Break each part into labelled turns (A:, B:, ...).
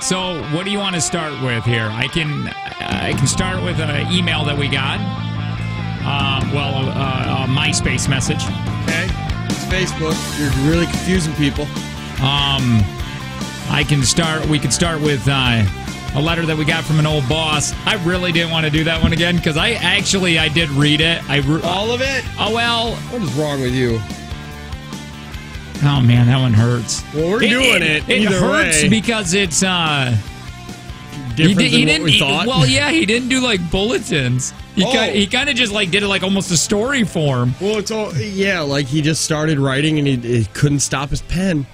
A: So, what do you want to start with here? I can start with an email that we got. A MySpace message.
B: Okay. It's Facebook. You're really confusing people.
A: We could start with a letter that we got from an old boss. I really didn't want to do that one again because I did read it.
B: All of it?
A: Oh, well.
B: What is wrong with you?
A: Oh, man, that one hurts.
B: Well, we're doing it.
A: It hurts because it's
B: different than what we thought.
A: Well, yeah, he didn't do like bulletins. He kind of just like did it like almost a story form.
B: Well, it's all like he just started writing and he couldn't stop his pen.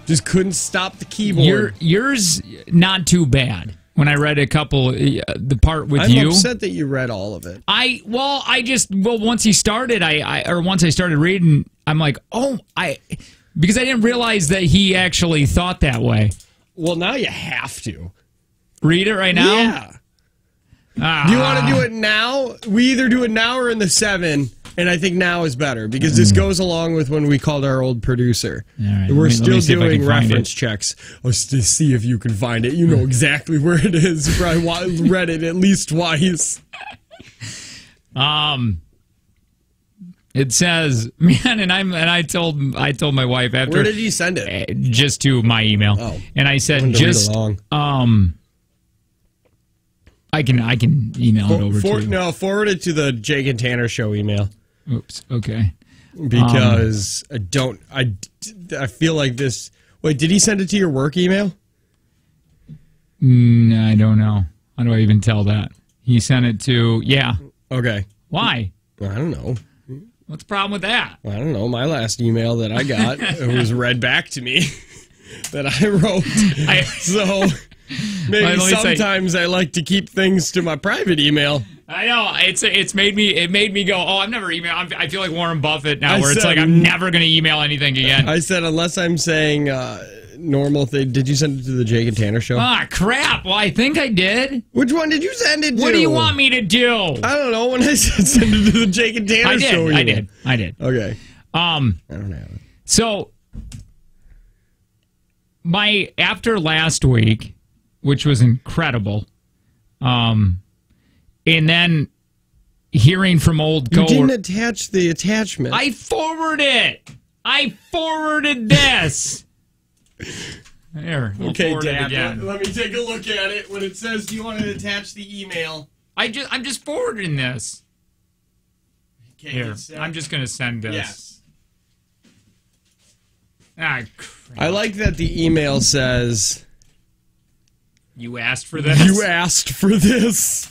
B: Just couldn't stop the keyboard.
A: Yours not too bad. When I read a couple, the part with you,
B: I'm upset that you read all of it.
A: Once he started, once I started reading, I'm like, because I didn't realize that he actually thought that way.
B: Well, now you have to
A: read it right now.
B: Yeah. Do you want to do it now? We either do it now or in the 7, and I think now is better because this goes along with when we called our old producer.
A: All right,
B: We're still doing reference checks to see if you can find it. You know exactly where it is. You probably read it at least twice.
A: It says, man, and I told my wife after.
B: Where did you send it?
A: Just to my email.
B: Oh,
A: and I said, I can email it over to you.
B: No, forward it to the Jake and Tanner show email.
A: Oops. Okay.
B: Because I feel like this. Wait, did he send it to your work email?
A: I don't know. How do I even tell that? He sent it to, yeah.
B: Okay.
A: Why?
B: I don't know.
A: What's the problem with that?
B: I don't know. My last email that I got was read back to me that I wrote. So maybe sometimes I like to keep things to my private email.
A: I know. It made me go, oh, I've never emailed. I feel like Warren Buffett now where it's like I'm never going to email anything again.
B: I said unless I'm saying normal thing. Did you send it to the Jake and Tanner show?
A: Ah, crap. Well, I think I did.
B: Which one did you send it to?
A: What do you want me to do?
B: I don't know. When I said send it to the Jake and Tanner show.
A: I did.
B: Okay. I don't have it.
A: So, after last week, which was incredible, and then hearing from old
B: coworkers. You didn't attach the attachment.
A: I forwarded this. There.
B: Okay, Dad. Let me take a look at it. When it says, "Do you want to attach the email?"
A: I'm just forwarding this.
B: Okay,
A: here, I'm just gonna send this.
B: Yes.
A: Ah, crap.
B: I like that the email says,
A: "You asked for this."
B: You asked for this.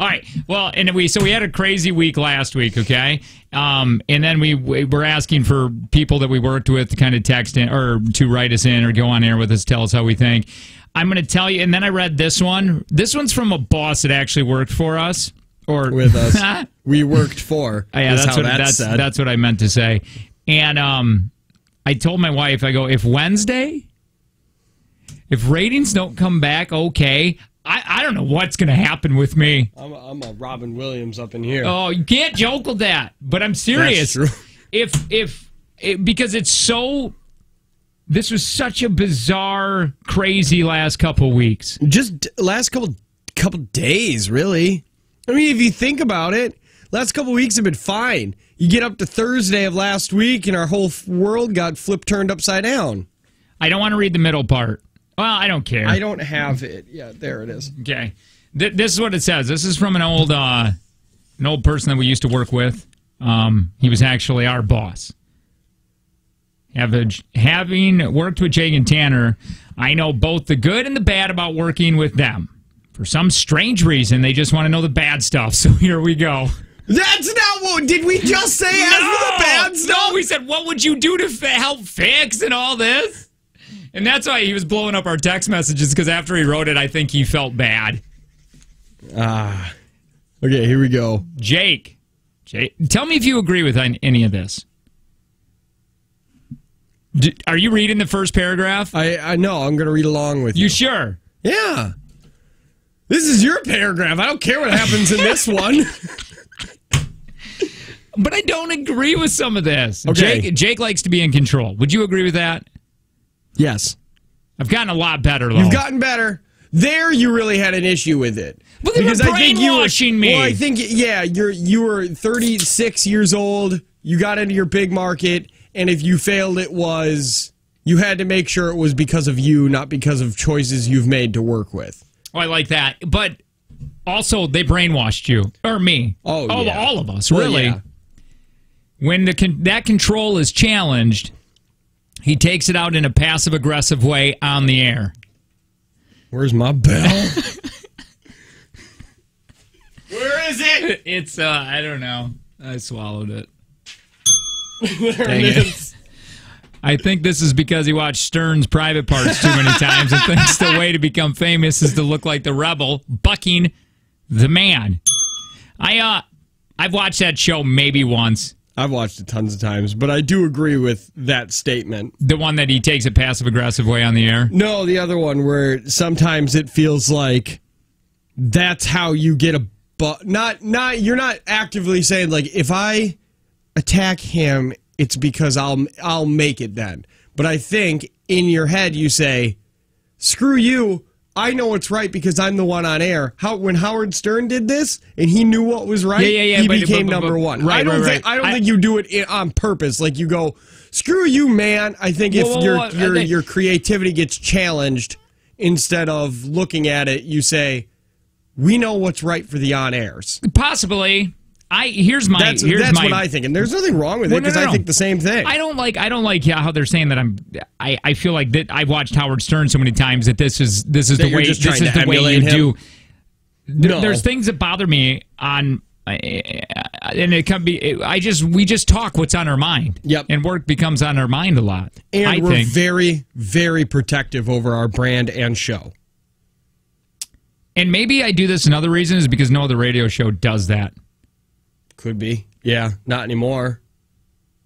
A: All right. Well, and we had a crazy week last week, okay? And then we were asking for people that we worked with to kind of text in or to write us in or go on air with us, tell us how we think. I'm going to tell you, and then I read this one. This one's from a boss that actually worked for us. Or
B: with us. We worked for.
A: Yeah, that's what I meant to say. And I told my wife, I go, if ratings don't come back okay, I don't know what's going to happen with me.
B: I'm a Robin Williams up in here.
A: Oh, you can't joke with that. But I'm serious.
B: That's true.
A: Because it's so... This was such a bizarre, crazy last couple weeks.
B: Just last couple days, really. I mean, if you think about it, last couple weeks have been fine. You get up to Thursday of last week, and our whole world got turned upside down.
A: I don't want to read the middle part. Well, I don't care.
B: I don't have it. Yeah, there it is.
A: Okay. This is what it says. This is from an old person that we used to work with. He was actually our boss. Having worked with Jake and Tanner, I know both the good and the bad about working with them. For some strange reason, they just want to know the bad stuff. So here we go.
B: That's not what... Did we just say as for the bad stuff?
A: No, we said, what would you do to help fix and all this? And that's why he was blowing up our text messages, because after he wrote it, I think he felt bad.
B: Okay, here we go.
A: Jake, tell me if you agree with any of this. Are you reading the first paragraph?
B: I know. I'm going to read along with you.
A: You sure?
B: Yeah. This is your paragraph. I don't care what happens in this one.
A: But I don't agree with some of this.
B: Okay.
A: Jake likes to be in control. Would you agree with that?
B: Yes.
A: I've gotten a lot better, though.
B: You've gotten better. There, you really had an issue with it.
A: Well, they were brainwashing me.
B: Well, I think, yeah, you were 36 years old. You got into your big market, and if you failed, you had to make sure it was because of you, not because of choices you've made to work with.
A: Oh, I like that. But also, they brainwashed you. Or me.
B: Oh, yeah.
A: All of us, really.
B: Well, yeah.
A: When that control is challenged, he takes it out in a passive-aggressive way on the air.
B: Where's my bell? Where is it?
A: It's, I don't know. I swallowed it.
B: There it is.
A: I think this is because he watched Stern's Private Parts too many times and thinks the way to become famous is to look like the rebel, bucking the man. I've watched that show maybe once.
B: I've watched it tons of times, but I do agree with that statement.
A: The one that he takes a passive-aggressive way on the air?
B: No, the other one where sometimes it feels like that's how you get a... you're not actively saying, like, if I attack him, it's because I'll make it then. But I think in your head you say, screw you, I know what's right because I'm the one on air. When Howard Stern did this and he knew what was right, he became number one.
A: Right,
B: I don't think you do it on purpose. Like you go, screw you, man. I think if your creativity gets challenged, instead of looking at it, you say, we know what's right for the on-airs.
A: Possibly. Here's
B: that's what I think, and there's nothing wrong with it because I think the same thing.
A: I don't like how they're saying that I feel like that I've watched Howard Stern so many times that this is the way you do. There's things that bother me on, and it can be. We just talk what's on our mind.
B: Yep,
A: and work becomes on our mind a lot.
B: And we're very, very protective over our brand and show.
A: And maybe I do this. Another reason is because no other radio show does that.
B: Could be. Yeah, not anymore.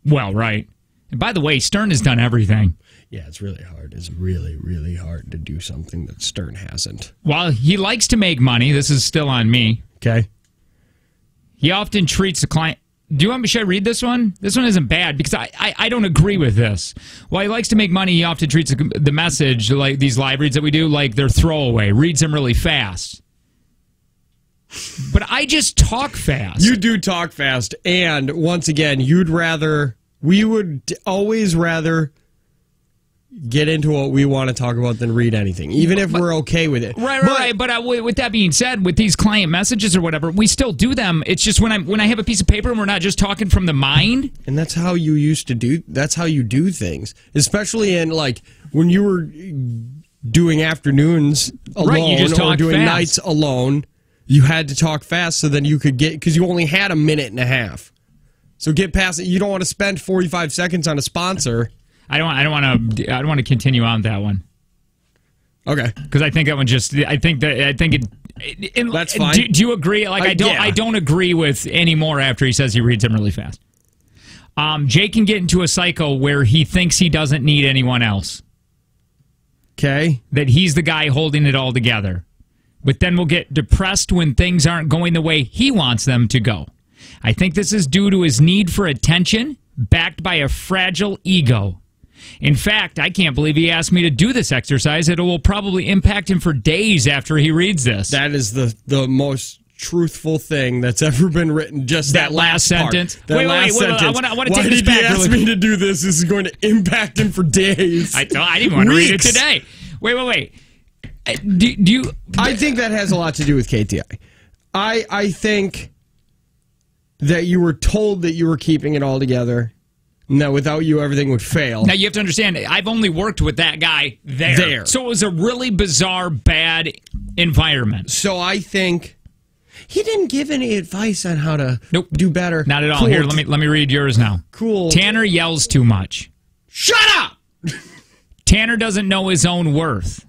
A: Well, right. And by the way, Stern has done everything.
B: Yeah, it's really hard. It's really, really hard to do something that Stern hasn't.
A: While he likes to make money, this is still on me.
B: Okay.
A: He often treats the client... should I read this one? This one isn't bad because I don't agree with this. While he likes to make money, he often treats the message, like these live reads that we do, like they're throwaway. Reads them really fast. But I just talk fast.
B: You do talk fast, and once again, we would always rather get into what we want to talk about than read anything, even if we're okay with it.
A: Right. But with that being said, with these client messages or whatever, we still do them. It's just when I have a piece of paper and we're not just talking from the mind.
B: And that's how you used to do. That's how you do things, especially in like when you were doing afternoons alone,
A: right, you just
B: or doing
A: fast.
B: Nights alone. You had to talk fast so then you could get, because you only had a minute and a half. So get past it. You don't want to spend 45 seconds on a sponsor.
A: I don't want to continue on that one.
B: Okay.
A: Because I think that one just. I think it.
B: That's fine.
A: Do you agree? Like I don't agree with any more after he says he reads them really fast. Jay can get into a cycle where he thinks he doesn't need anyone else.
B: Okay.
A: That he's the guy holding it all together. But then we'll get depressed when things aren't going the way he wants them to go. I think this is due to his need for attention, backed by a fragile ego. In fact, I can't believe he asked me to do this exercise. It will probably impact him for days after he reads this.
B: That is the most truthful thing that's ever been written. Just that last
A: sentence.
B: Part. Wait,
A: I want to take this back.
B: Why did he ask me to do this? This is going to impact him for days.
A: I didn't want to read it today. Wait. Do you?
B: I think that has a lot to do with KTI. I think that you were told that you were keeping it all together. No, without you, everything would fail.
A: Now, you have to understand, I've only worked with that guy there. So it was a really bizarre, bad environment.
B: So I think he didn't give any advice on how to do better.
A: Not at all.
B: Cool.
A: Here, let me read yours now.
B: Cool.
A: Tanner yells too much.
B: Shut up!
A: Tanner doesn't know his own worth.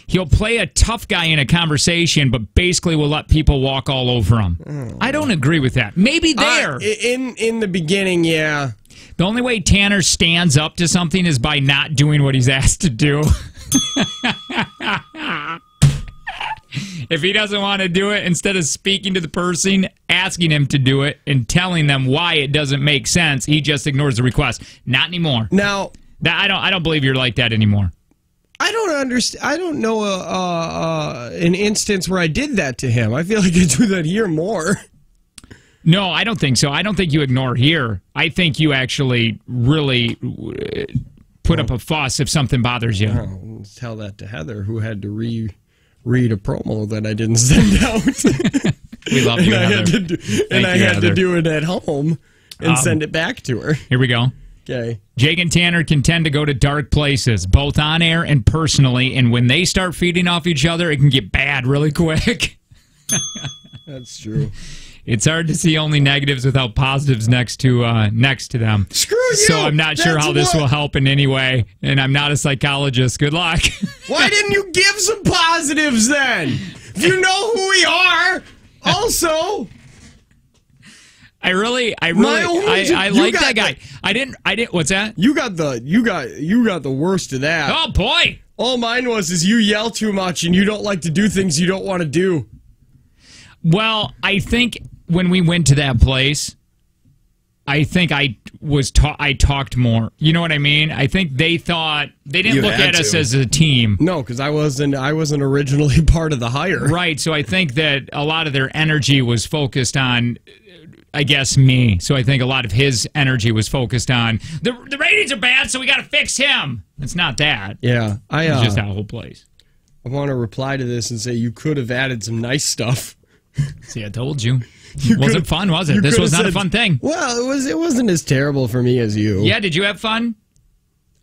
A: He'll play a tough guy in a conversation, but basically will let people walk all over him. Oh. I don't agree with that. Maybe there.
B: In the beginning, yeah.
A: The only way Tanner stands up to something is by not doing what he's asked to do. If he doesn't want to do it, instead of speaking to the person, asking him to do it, and telling them why it doesn't make sense, he just ignores the request. Not anymore.
B: Now,
A: I don't believe you're like that anymore.
B: I don't understand. I don't know an instance where I did that to him. I feel like I do that here more.
A: No, I don't think so. I don't think you ignore here. I think you actually really put up a fuss if something bothers you.
B: Oh, tell that to Heather, who had to read a promo that I didn't send out.
A: We love you, Heather.
B: I had to do it at home and send it back to her.
A: Here we go.
B: Okay.
A: Jake and Tanner can tend to go to dark places, both on air and personally, and when they start feeding off each other, it can get bad really quick.
B: That's true.
A: It's hard to see only negatives without positives next to them.
B: Screw you!
A: So I'm not sure how this will help in any way, and I'm not a psychologist. Good luck.
B: Why didn't you give some positives then? If you know who we are, also...
A: I like that guy. I didn't. What's that?
B: You got the worst of that.
A: Oh boy!
B: All mine was you yell too much and you don't like to do things you don't want to do.
A: Well, I think when we went to that place, I think I talked more. You know what I mean? I think they thought they didn't look at us as a team.
B: No, because I wasn't originally part of the hire.
A: Right. So I think that a lot of their energy was focused on, I guess, me. So I think a lot of his energy was focused on the ratings are bad, so we got to fix him. It's not that.
B: Yeah,
A: it's just that whole place.
B: I want to reply to this and say you could have added some nice stuff.
A: See, I told you. It wasn't fun, was it? This was not a fun thing.
B: Well, it wasn't as terrible for me as you.
A: Yeah, did you have fun?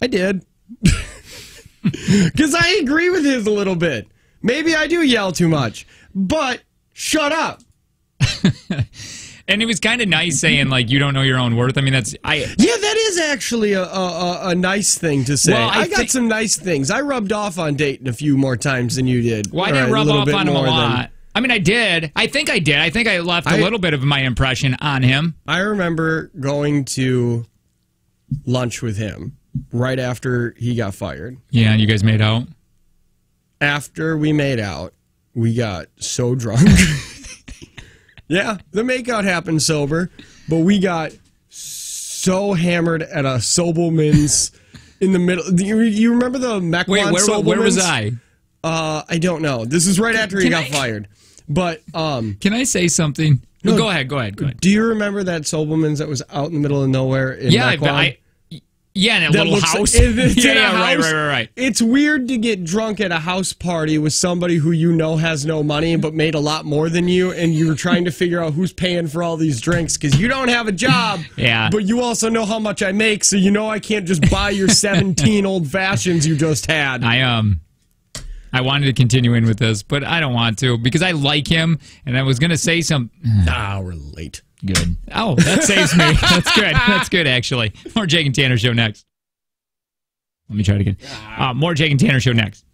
B: I did. Because I agree with his a little bit. Maybe I do yell too much, but shut up.
A: And it was kind of nice saying, like, you don't know your own worth. I mean, Yeah,
B: that is actually a nice thing to say.
A: Well,
B: I got some nice things. I rubbed off on Dayton a few more times than you did.
A: Well, I didn't rub off on him a lot. I mean, I did. I think I did. I think I left a little bit of my impression on him.
B: I remember going to lunch with him right after he got fired.
A: Yeah, and you guys made out?
B: After we made out, we got so drunk. Yeah, the makeout happened sober, but we got so hammered at a Sobelman's in the middle. You remember the Mequon Sobelman's?
A: Where was I?
B: I don't know. This is right after he got fired. But
A: can I say something? No, go ahead.
B: Do you remember that Sobelman's that was out in the middle of nowhere in Mequon?
A: Yeah, in a little house. Right.
B: It's weird to get drunk at a house party with somebody who you know has no money but made a lot more than you, and you're trying to figure out who's paying for all these drinks because you don't have a job.
A: Yeah.
B: But you also know how much I make, so you know I can't just buy your 17 old fashions you just had.
A: I wanted to continue in with this, but I don't want to because I like him, and I was going to say some.
B: We're late.
A: Good. Oh, that saves me. That's good. That's good, actually. More Jake and Tanner show next. Let me try it again. More Jake and Tanner show next.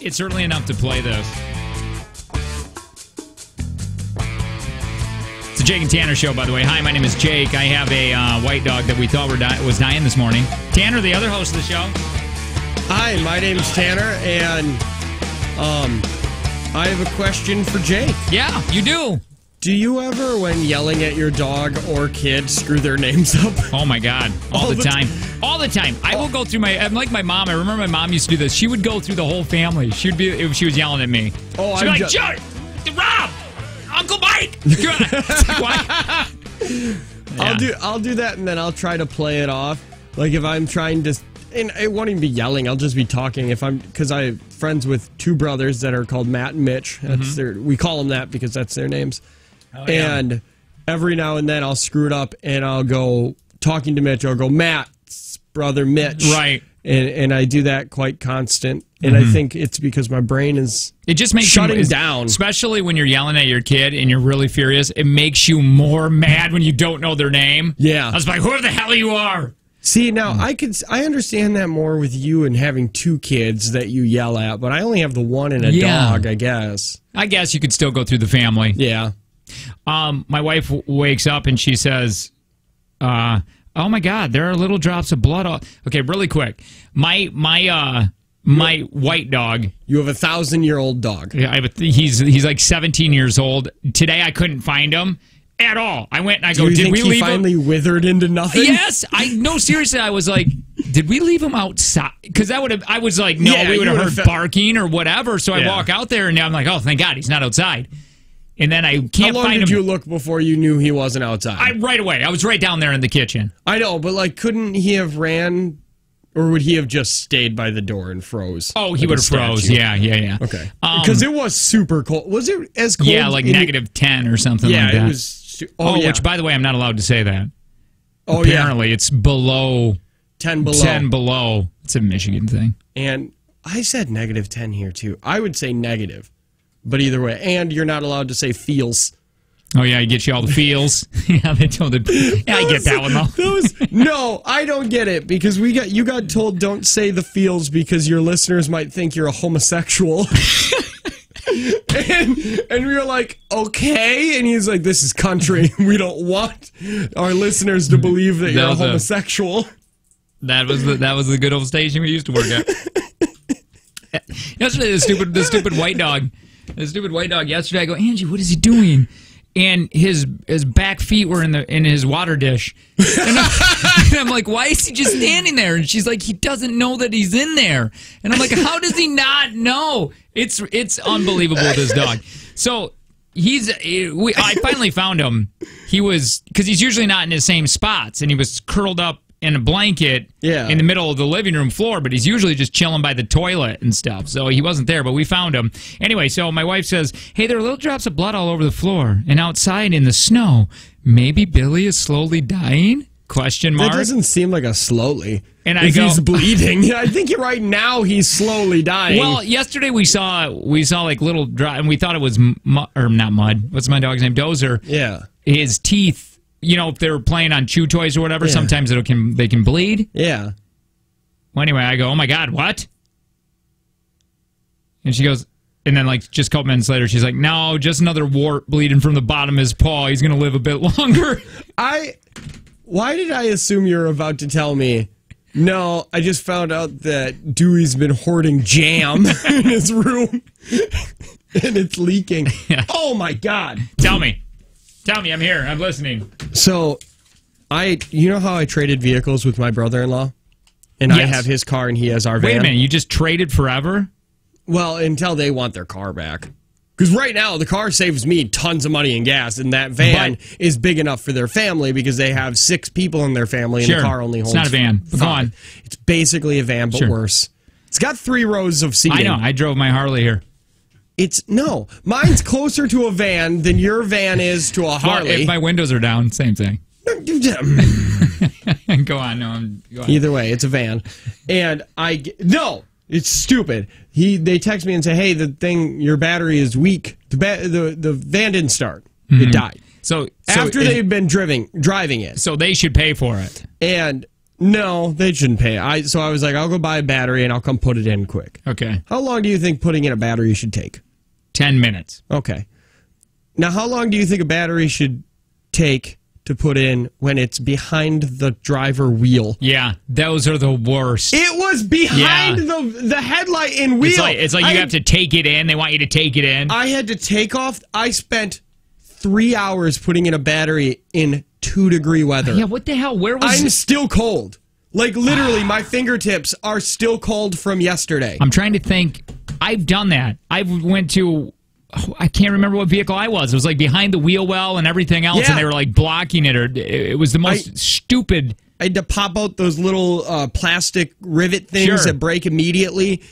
A: It's certainly enough to play this. It's a Jake and Tanner show, by the way. Hi, my name is Jake. I have a white dog that we thought was dying this morning. Tanner, the other host of the show.
B: Hi, my name's Tanner, and I have a question for Jake.
A: Yeah, you do.
B: Do you ever, when yelling at your dog or kid, screw their names up?
A: Oh, my God. All the time. All the time. I will go through I'm like my mom. I remember my mom used to do this. She would go through the whole family. She'd be, if she was yelling at me.
B: Oh,
A: she'd be like, Joe, Rob, Uncle Mike. Why?
B: I'll do that, and then I'll try to play it off. Like if I'm trying to, and it won't even be yelling. I'll just be talking. Because I have friends with two brothers that are called Matt and Mitch. That's we call them that because that's their names. Oh, yeah. And every now and then I'll screw it up, and I'll go talking to Mitch. I'll go, Matt's brother Mitch.
A: Right.
B: And I do that quite constant. And I think it's because my brain is shutting down.
A: Especially when you're yelling at your kid and you're really furious. It makes you more mad when you don't know their name.
B: Yeah.
A: I was like, whoever the hell you are.
B: See, now I understand that more with you and having two kids that you yell at, but I only have the one and a dog, I guess.
A: I guess you could still go through the family.
B: Yeah.
A: My wife wakes up and she says, oh my God, there are little drops of blood. Okay, really quick. My white dog.
B: You have a 1,000-year-old dog.
A: He's like 17 years old. Today I couldn't find him at all. I went and I go, did we leave him?
B: He finally withered into nothing?
A: Yes. No, seriously, I was like, did we leave him outside? Because I was like, no, we would have heard barking or whatever. So I walk out there and I'm like, oh, thank God he's not outside. And then I can't find him. How long
B: did you look before you knew he wasn't outside?
A: Right away. I was right down there in the kitchen.
B: I know, but like, couldn't he have ran, or would he have just stayed by the door and froze?
A: Oh, he would have froze. Yeah.
B: Okay. Because it was super cold. Was it as cold?
A: Yeah, like negative 10 or something like that.
B: Yeah, it was.
A: Which, by the way, I'm not allowed to say that.
B: Oh,
A: apparently, it's below
B: 10 below.
A: 10 below. It's a Michigan thing.
B: And I said negative 10 here too. I would say negative. But either way, and you're not allowed to say feels.
A: Oh yeah, he gets you all the feels. Yeah, they told it. Yeah, I get that one though.
B: No, I don't get it because you got told don't say the feels because your listeners might think you're a homosexual. and we were like, okay, and he's like, this is country. We don't want our listeners to believe that you're a homosexual.
A: That was the good old station we used to work at. Yesterday, the stupid white dog. The stupid white dog yesterday, I go, Angie, what is he doing? And his back feet were in his water dish. And I'm like, why is he just standing there? And she's like, he doesn't know that he's in there. And I'm like, how does he not know? It's unbelievable, this dog. So I finally found him. Because he's usually not in his same spots, and he was curled up in a blanket in the middle of the living room floor, but he's usually just chilling by the toilet and stuff. So he wasn't there, but we found him. Anyway, so my wife says, hey, there are little drops of blood all over the floor and outside in the snow. Maybe Billy is slowly dying? Question mark.
B: That doesn't seem like a slowly.
A: And I go,
B: he's bleeding. I think right now he's slowly dying.
A: Well, yesterday we saw like little drops, and we thought it was not mud. What's my dog's name? Dozer.
B: Yeah.
A: His teeth. You know, if they're playing on chew toys or whatever, sometimes they can bleed.
B: Yeah.
A: Well, anyway, I go, oh my God, what? And she goes, and then like just a couple minutes later, she's like, no, just another wart bleeding from the bottom of his paw. He's going to live a bit longer.
B: Why did I assume you were about to tell me? No, I just found out that Dewey's been hoarding jam in his room, and it's leaking. Yeah. Oh my God!
A: Tell me, I'm here. I'm listening.
B: So, you know how I traded vehicles with my brother-in-law, and I have his car and he has our van.
A: Wait a minute, you just traded forever?
B: Well, until they want their car back. Because right now, the car saves me tons of money in gas, and that van is big enough for their family because they have 6 people in their family, and the car only holds 5.
A: It's not a van. Go on.
B: It's basically a van, but worse. It's got 3 rows of seating.
A: I know. I drove my Harley here.
B: No. Mine's closer to a van than your van is to a Harley.
A: Well, if my windows are down, same thing. Go on. Go on.
B: Either way, it's a van. And no! It's stupid. They text me and say, "Hey, your battery is weak. The van didn't start. It died."
A: So
B: after they've been driving it,
A: so they should pay for it.
B: And No, they shouldn't pay. So I was like, I'll go buy a battery and I'll come put it in quick.
A: Okay.
B: How long do you think putting in a battery should take?
A: 10 minutes.
B: Okay. Now, how long do you think a battery should take to put in when it's behind the driver wheel?
A: Yeah, those are the worst.
B: It was behind the headlight and wheel.
A: It's like you have to take it in. They want you to take it in.
B: I had to take off. I spent 3 hours putting in a battery in 2-degree weather.
A: Yeah, what the hell? Where was
B: I'm still cold. Like, literally, my fingertips are still cold from yesterday.
A: I'm trying to think. I've done that. I went to... I can't remember what vehicle I was. It was like behind the wheel well and everything else,
B: Yeah.
A: and they were like blocking it. Or it was the most stupid.
B: I had to pop out those little plastic rivet things that break immediately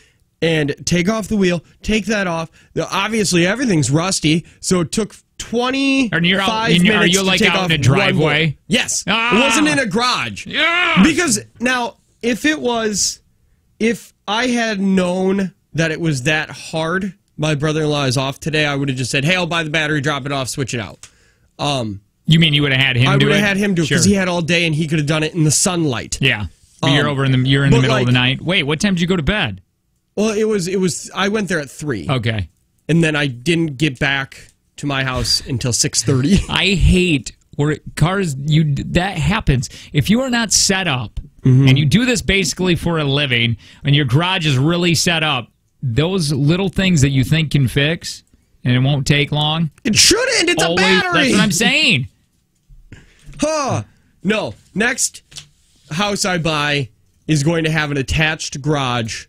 B: and take off the wheel, take that off. Obviously, everything's rusty, so it took 25 minutes
A: are you like
B: to take
A: out
B: off
A: in a driveway?
B: One. Yes.
A: Ah!
B: It wasn't in a garage.
A: Yeah.
B: Because, now, if I had known that it was that hard... My brother-in-law is off today. I would have just said, hey, I'll buy the battery, drop it off, switch it out.
A: You mean you would have had him do it?
B: I would have had him do it because he had all day and he could have done it in the sunlight.
A: Yeah. But you're in the middle of the night. Wait, what time did you go to bed?
B: Well, it was I went there at 3.
A: Okay.
B: And then I didn't get back to my house until 6:30.
A: I hate where cars, that happens. If you are not set up, and you do this basically for a living, and your garage is really set up, those little things that you think can fix, and it won't take long.
B: It shouldn't. It's a battery.
A: That's what I'm saying.
B: No. Next house I buy is going to have an attached garage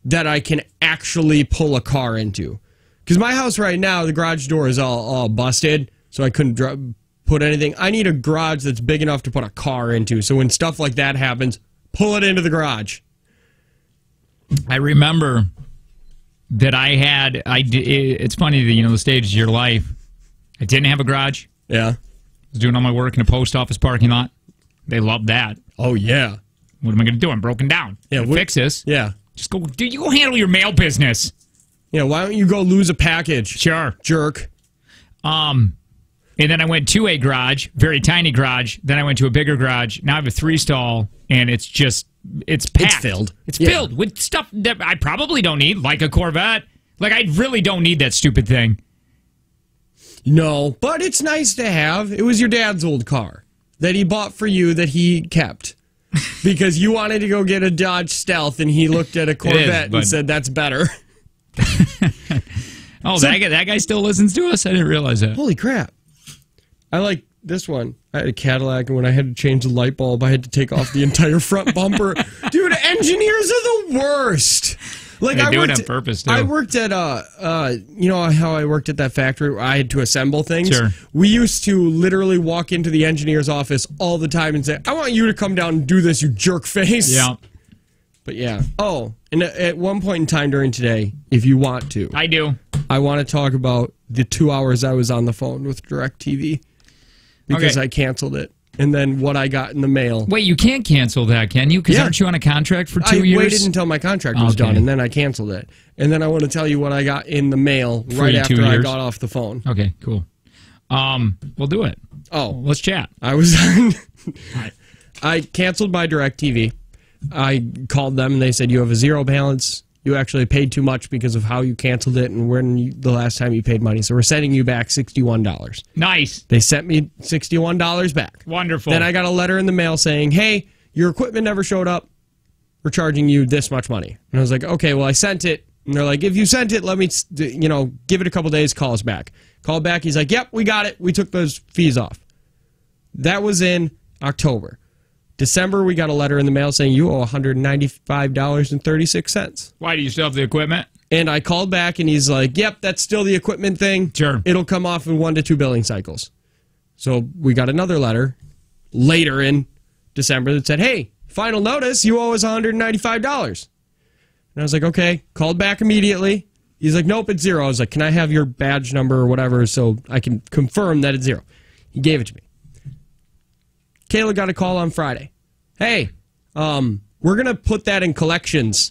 B: that I can actually pull a car into. Because my house right now, the garage door is all busted, so I couldn't put anything. I need a garage that's big enough to put a car into, so when stuff like that happens, pull it into the garage.
A: I remember... that it's funny that, the stage of your life. I didn't have a garage.
B: Yeah.
A: I was doing all my work in a post office parking lot. They loved that.
B: Oh, yeah.
A: What am I going to do? I'm broken down.
B: Yeah.
A: Fix this.
B: Yeah.
A: Just go, dude, you go handle your mail business.
B: Yeah, why don't you go lose a package?
A: Sure.
B: Jerk.
A: And then I went to a garage, very tiny garage. Then I went to a bigger garage. Now I have a 3-stall, and it's packed.
B: It's filled.
A: It's filled with stuff that I probably don't need, like a Corvette. Like, I really don't need that stupid thing.
B: No, but it's nice to have. It was your dad's old car that he bought for you that he kept. Because you wanted to go get a Dodge Stealth, and he looked at a Corvette and said, that's better.
A: That guy still listens to us? I didn't realize that.
B: Holy crap. I like this one. I had a Cadillac, and when I had to change the light bulb, I had to take off the entire front bumper. Dude, engineers are the worst. Like,
A: they do it on purpose, too.
B: I worked at, you know how I worked at that factory where I had to assemble things?
A: Sure.
B: We used to literally walk into the engineer's office all the time and say, I want you to come down and do this, you jerk face.
A: Yeah.
B: But yeah. Oh, and at one point in time during today, if you want to.
A: I do.
B: I want to talk about the 2 hours I was on the phone with DirecTV. Because I canceled it. And then what I got in the mail.
A: Wait, you can't cancel that, can you? Because aren't you on a contract for 2 years?
B: I waited until my contract was done, and then I canceled it. And then I want to tell you what I got in the mail right after I got off the phone.
A: Okay, cool. We'll do it.
B: Oh.
A: Let's chat.
B: I was on... I canceled my DirecTV. I called them, and they said, you have a zero balance. You actually paid too much because of how you canceled it and the last time you paid money. So we're sending you back $61.
A: Nice.
B: They sent me $61 back.
A: Wonderful.
B: Then I got a letter in the mail saying, hey, your equipment never showed up. We're charging you this much money. And I was like, okay, well, I sent it. And they're like, if you sent it, let me, give it a couple days, call us back. Call back. He's like, yep, we got it. We took those fees off. That was in October. December, we got a letter in the mail saying you owe $195.36.
A: Why, do you still have the equipment?
B: And I called back, and he's like, yep, that's still the equipment thing.
A: Sure.
B: It'll come off in 1 to 2 billing cycles. So we got another letter later in December that said, hey, final notice, you owe us $195. And I was like, okay. Called back immediately. He's like, nope, it's zero. I was like, can I have your badge number or whatever so I can confirm that it's zero? He gave it to me. Kayla got a call on Friday. Hey, we're going to put that in collections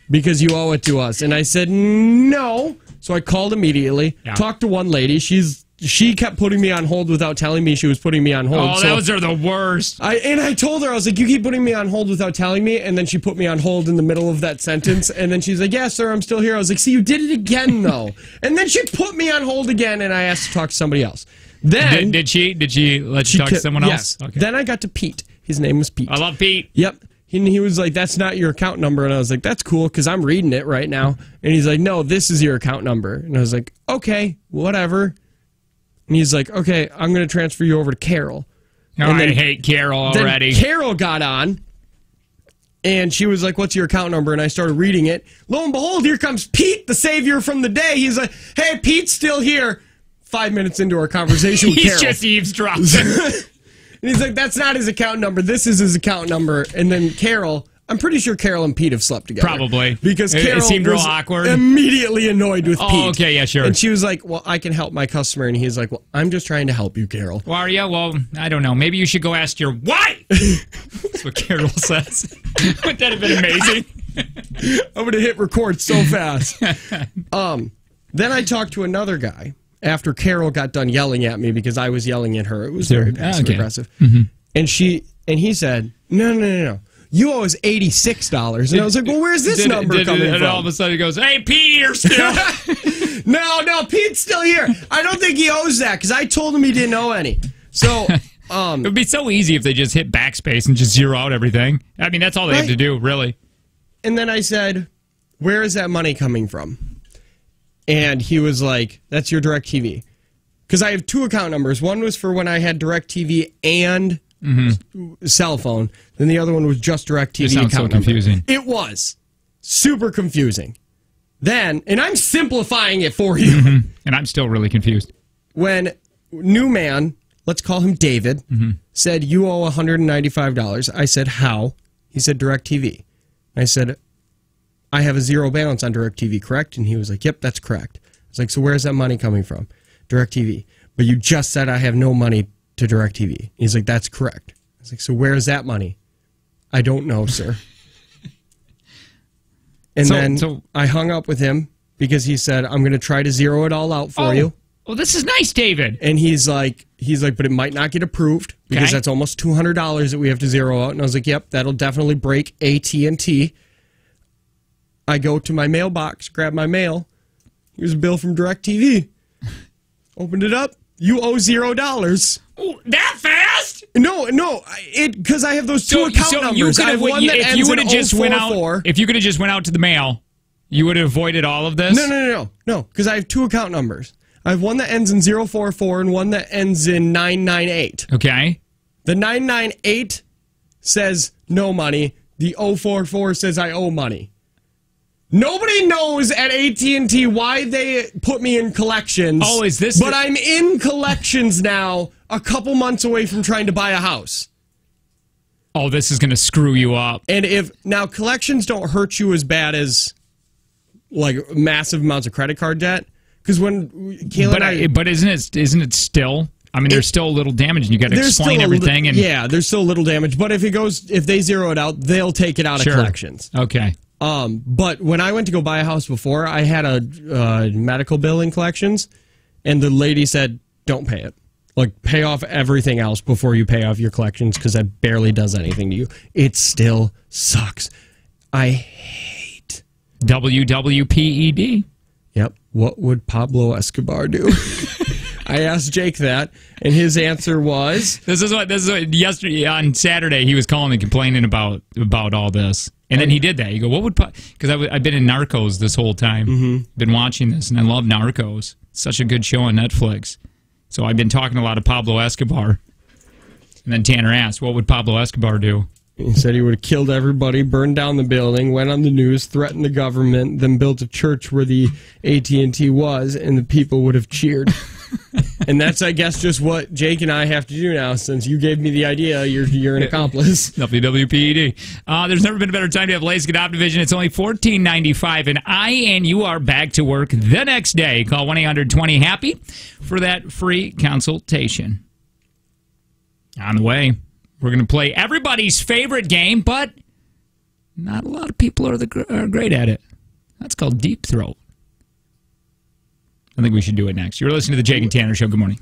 B: because you owe it to us. And I said, no. So I called immediately, talked to one lady. She's she kept putting me on hold without telling me she was putting me on hold.
A: Oh, those are the worst.
B: I told her, I was like, you keep putting me on hold without telling me, and then she put me on hold in the middle of that sentence, and then she's like, yeah, sir, I'm still here. I was like, see, you did it again, though. And then she put me on hold again, and I asked to talk to somebody else. Then
A: Did she let you talk to someone else?
B: Yes. Okay. Then I got to Pete. His name was Pete.
A: I love Pete.
B: Yep. He was like, that's not your account number. And I was like, that's cool, because I'm reading it right now. And he's like, no, this is your account number. And I was like, okay, whatever. And he's like, okay, I'm going to transfer you over to Carol.
A: Oh, I hate Carol already.
B: Then Carol got on, and she was like, what's your account number? And I started reading it. Lo and behold, here comes Pete, the savior from the day. He's like, hey, Pete's still here. 5 minutes into our conversation with Carol.
A: He's just eavesdropping.
B: And he's like, that's not his account number. This is his account number. And then Carol, I'm pretty sure Carol and Pete have slept together.
A: Probably.
B: Because Carol
A: it seemed real
B: was
A: awkward.
B: Immediately annoyed with Pete.
A: Oh, okay, yeah, sure.
B: And she was like, well, I can help my customer. And he's like, well, I'm just trying to help you, Carol.
A: Well, are you? Well, I don't know. Maybe you should go ask your wife. That's what Carol says. Wouldn't that have been amazing?
B: I'm going to hit record so fast. Then I talked to another guy after Carol got done yelling at me because I was yelling at her. It was very passive aggressive. Mm-hmm. And he said, no. You owe us $86. And I was like, well, where's this number coming from?
A: And all of a sudden he goes, hey, Pete, you're still.
B: No, Pete's still here. I don't think he owes that because I told him he didn't owe any. So
A: it would be so easy if they just hit backspace and just zero out everything. I mean, that's all they have to do, really.
B: And then I said, where is that money coming from? And he was like, that's your DirecTV. Because I have two account numbers. One was for when I had DirecTV and cell phone. Then the other one was just DirecTV account number.
A: It sounds so confusing.
B: It was. Super confusing. Then, and I'm simplifying it for you.
A: Mm-hmm. And I'm still really confused.
B: When new man, let's call him David, said, you owe $195. I said, how? He said, DirecTV. I said, I have a zero balance on DirecTV, correct? And he was like, yep, that's correct. I was like, so where's that money coming from? DirecTV. But you just said I have no money to DirecTV. He's like, that's correct. I was like, so where's that money? I don't know, sir. And then I hung up with him because he said, I'm going to try to zero it all out for you.
A: Well, this is nice, David.
B: And he's like, but it might not get approved because that's almost $200 that we have to zero out. And I was like, yep, that'll definitely break AT&T. I go to my mailbox, grab my mail. Here's a bill from DirecTV. Opened it up. You owe $0.
A: Ooh, that fast?
B: No, because I have those two account numbers. I have one that ends in 044.
A: If you could have just went out to the mail, you would have avoided all of this?
B: No, because I have two account numbers. I have one that ends in 044 and one that ends in 998.
A: Okay.
B: The 998 says no money. The 044 says I owe money. Nobody knows at AT&T why they put me in collections.
A: Oh, is this?
B: But I'm in collections now, a couple months away from trying to buy a house.
A: Oh, this is going to screw you up.
B: And now collections don't hurt you as bad as like massive amounts of credit card debt, because when Kayla
A: but isn't it still? I mean, there's still a little damage, and you got to explain everything.
B: Yeah, there's still a little damage. But if they zero it out, they'll take it out of collections.
A: Okay.
B: But when I went to go buy a house before, I had a medical bill in collections, and the lady said, don't pay it. Like, pay off everything else before you pay off your collections, because that barely does anything to you. It still sucks. I hate
A: WWPED.
B: Yep. What would Pablo Escobar do? I asked Jake that, and his answer was...
A: This is what yesterday, on Saturday, he was calling and complaining about all this. And then he did that. You go, what would... Because I've been in Narcos this whole time. Been watching this, and I love Narcos. It's such a good show on Netflix. So I've been talking a lot of Pablo Escobar. And then Tanner asked, what would Pablo Escobar do?
B: He said he would have killed everybody, burned down the building, went on the news, threatened the government, then built a church where the AT&T was, and the people would have cheered. And that's, I guess, just what Jake and I have to do now. Since you gave me the idea, you're an accomplice.
A: WWPED. There's never been a better time to have LASIK Adopt Vision. It's only $14.95, and I and you are back to work the next day. Call 1-800-20-HAPPY for that free consultation. On the way, we're going to play everybody's favorite game, but not a lot of people are great at it. That's called Deep Throat. I think we should do it next. You're listening to the Jake and Tanner Show. Good morning.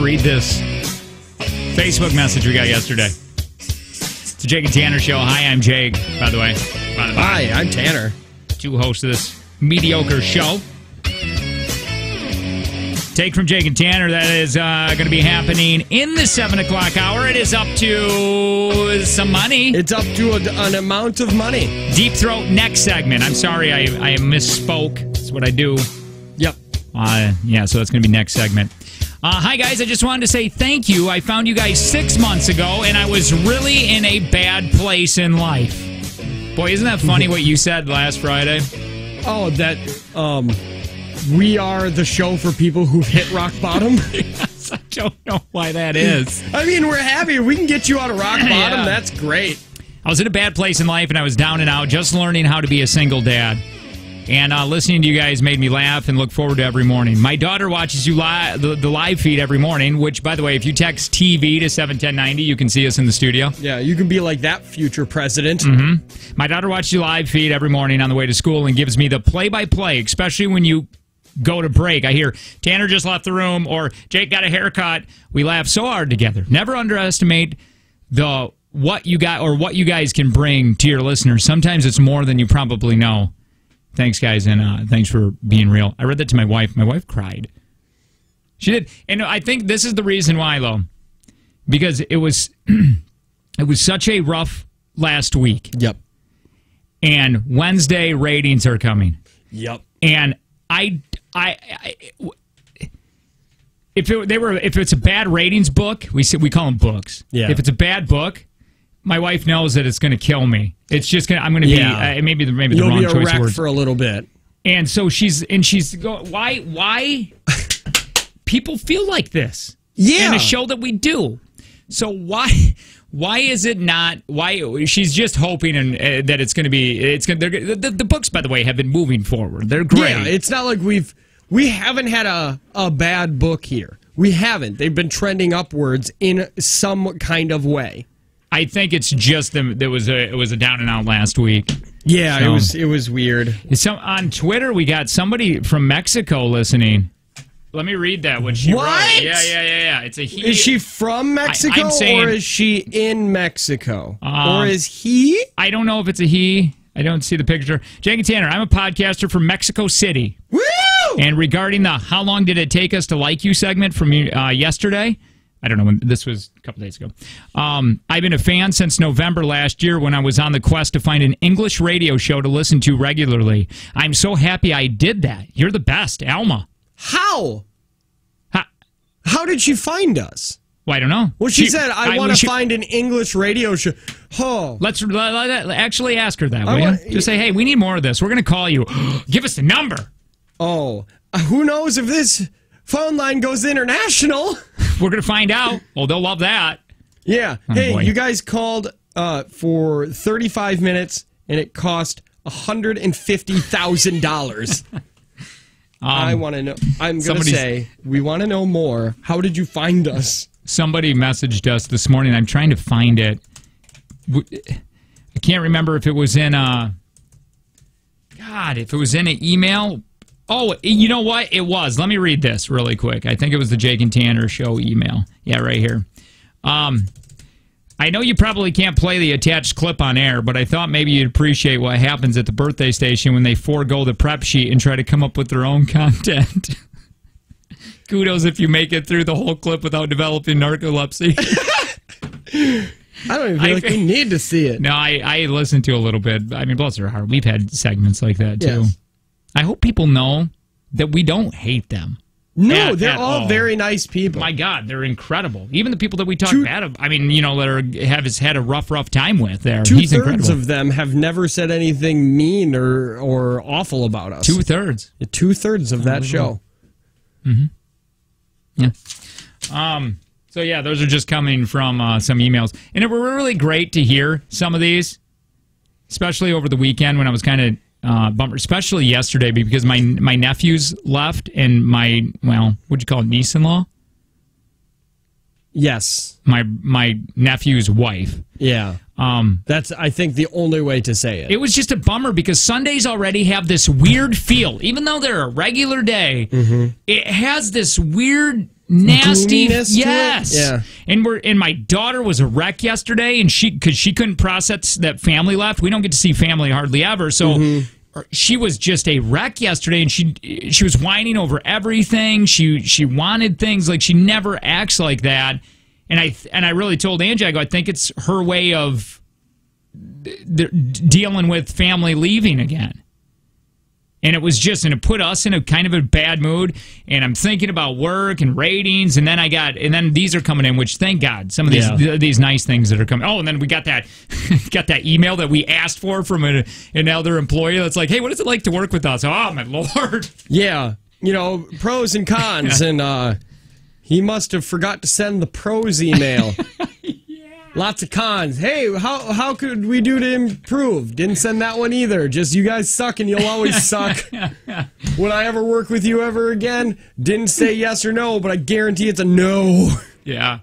A: read this Facebook message we got yesterday. It's the Jake and Tanner Show. Hi, I'm Jake, by the way.
B: Hi, I'm Tanner.
A: Two hosts of this mediocre show. Take from Jake and Tanner, that is going to be happening in the 7 o'clock hour. It is up to some money.
B: It's up to an amount of money.
A: Deep Throat next segment. I'm sorry, I misspoke. That's what I do.
B: Yep.
A: Yeah, so that's going to be next segment. Hi, guys. I just wanted to say thank you. I found you guys 6 months ago, and I was really in a bad place in life. Boy, isn't that funny what you said last Friday?
B: Oh, that we are the show for people who've hit rock bottom.
A: Yes, I don't know why that is.
B: I mean, we're happy. If we can get you out of rock bottom,
A: Yeah.
B: That's great.
A: I was in a bad place in life, and I was down and out, just learning how to be a single dad. And listening to you guys made me laugh and look forward to every morning. My daughter watches you the live feed every morning, which, by the way, if you text TV to 71090, you can see us in the studio.
B: Yeah, you can be like that future president.
A: Mm-hmm. My daughter watches you live feed every morning on the way to school and gives me the play-by-play, especially when you go to break. I hear, Tanner just left the room, or Jake got a haircut. We laugh so hard together. Never underestimate what you guys can bring to your listeners. Sometimes it's more than you probably know. Thanks, guys, and thanks for being real. I read that to my wife. My wife cried. She did, and I think this is the reason why, though, because it was it was such a rough last week.
B: Yep.
A: And Wednesday ratings are coming.
B: Yep.
A: And if it's a bad ratings book, we call them books.
B: Yeah.
A: If it's a bad book, my wife knows that it's going to kill me. It's just I'm going to be maybe the
B: You'll
A: wrong
B: be a
A: choice
B: wreck
A: of words
B: for a little bit.
A: And so she's going, why people feel like this?
B: Yeah.
A: In a show that we do. So why is it not? Why she's just hoping that it's going to be? The books, by the way, have been moving forward. They're great.
B: Yeah, it's not like we haven't had a bad book here. We haven't. They've been trending upwards in some kind of way.
A: I think it's just it was a down and out last week.
B: Yeah,
A: So-
B: it was weird.
A: So on Twitter, we got somebody from Mexico listening. Let me read that. What she
B: What?
A: wrote. Yeah. It's a he.
B: Is she from Mexico
A: I'm saying-
B: or is she in Mexico? Or is he?
A: I don't know if it's a he. I don't see the picture. Jake and Tanner, I'm a podcaster from Mexico City.
B: Woo!
A: And regarding the "How long did it take us to like you" segment from yesterday, I don't know when this was, a couple days ago. I've been a fan since November last year when I was on the quest to find an English radio show to listen to regularly. I'm so happy I did that. You're the best, Alma.
B: How? How did she find us?
A: Well, I don't know.
B: Well, she said, I want to find an English radio show. Oh.
A: Let's actually ask her that, will you? Just say, hey, we need more of this. We're going to call you. Give us the number.
B: Oh. Who knows if this phone line goes international?
A: We're going to find out. Well, they'll love that.
B: Yeah.
A: Oh,
B: hey,
A: boy.
B: you guys called for 35 minutes, and it cost $150,000. I want to know. I'm going to say, we want to know more. How did you find us?
A: Somebody messaged us this morning. I'm trying to find it. I can't remember if it was in if it was in an email. Oh, you know what? It was. Let me read this really quick. I think it was the Jake and Tanner Show email. Yeah, right here. I know you probably can't play the attached clip on air, but I thought maybe you'd appreciate what happens at the birthday station when they forego the prep sheet and try to come up with their own content. Kudos if you make it through the whole clip without developing narcolepsy.
B: I don't even feel like we need to see it.
A: No, I listened to a little bit. I mean, bless her heart. We've had segments like that, too.
B: Yes.
A: I hope people know that we don't hate them.
B: No, they're all very nice people.
A: My God, they're incredible. Even the people that we talk bad of, I mean, you know, that have had a rough time with there. He's incredible.
B: 2/3 of them have never said anything mean or awful about us.
A: 2/3.
B: 2/3 of that show.
A: Mm-hmm. Yeah. So, yeah, those are just coming from some emails. And it were really great to hear some of these, especially over the weekend when I was kind of bummer, especially yesterday because my nephews left and my, what'd you call it, niece-in-law?
B: Yes.
A: My nephew's wife.
B: Yeah. That's, I think, the only way to say it.
A: It was just a bummer because Sundays already have this weird feel. Even though they're a regular day, it has this weird nasty.
B: Goominess to it?
A: Yes.
B: Yeah.
A: And my daughter was a wreck yesterday, and because she couldn't process that family left. We don't get to see family hardly ever, so she was just a wreck yesterday, and she was whining over everything. She wanted things like she never acts like that. And I really told Angie, I think it's her way of dealing with family leaving again. And it put us in a kind of a bad mood. And I'm thinking about work and ratings, and then these are coming in, which thank God, some of these nice things that are coming. Oh, and then we got that email that we asked for from an elder employee that's like, hey, what is it like to work with us? Oh my Lord.
B: Yeah, pros and cons, and he must have forgot to send the pros email. Lots of cons. Hey, how could we do to improve? Didn't send that one either. Just you guys suck and you'll always suck. Would I ever work with you ever again? Didn't say yes or no, but I guarantee it's a no.
A: Yeah.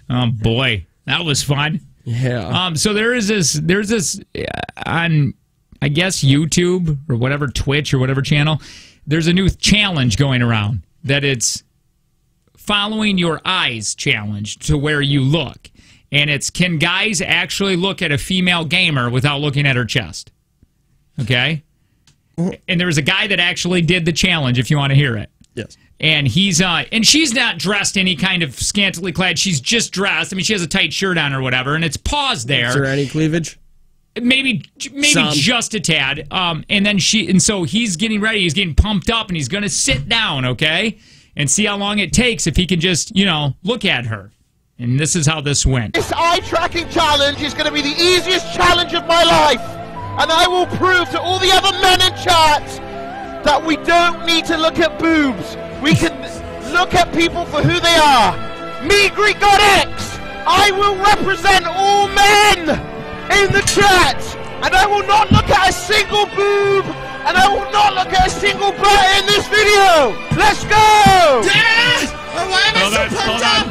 A: Oh boy, that was fun.
B: Yeah.
A: So there's this on, I guess, YouTube or whatever, Twitch or whatever channel. There's a new challenge going around that it's following your eyes challenge to where you look. And it's, can guys actually look at a female gamer without looking at her chest? Okay? And there was a guy that actually did the challenge, if you want to hear it.
B: Yes.
A: And and she's not dressed any kind of scantily clad. She's just dressed. I mean, she has a tight shirt on or whatever, and it's paused there.
B: Is there any cleavage?
A: Maybe just a tad. And so he's getting ready. He's getting pumped up, and he's going to sit down, okay? And see how long it takes if he can just, look at her. And this is how this went.
C: This eye tracking challenge is going to be the easiest challenge of my life. And I will prove to all the other men in chat that we don't need to look at boobs. We can look at people for who they are. Me, Greek God X, I will represent all men in the chat. And I will not look at a single boob. And I will not look at a single butt in this video. Let's go!
B: Dad! Why am I so pumped up?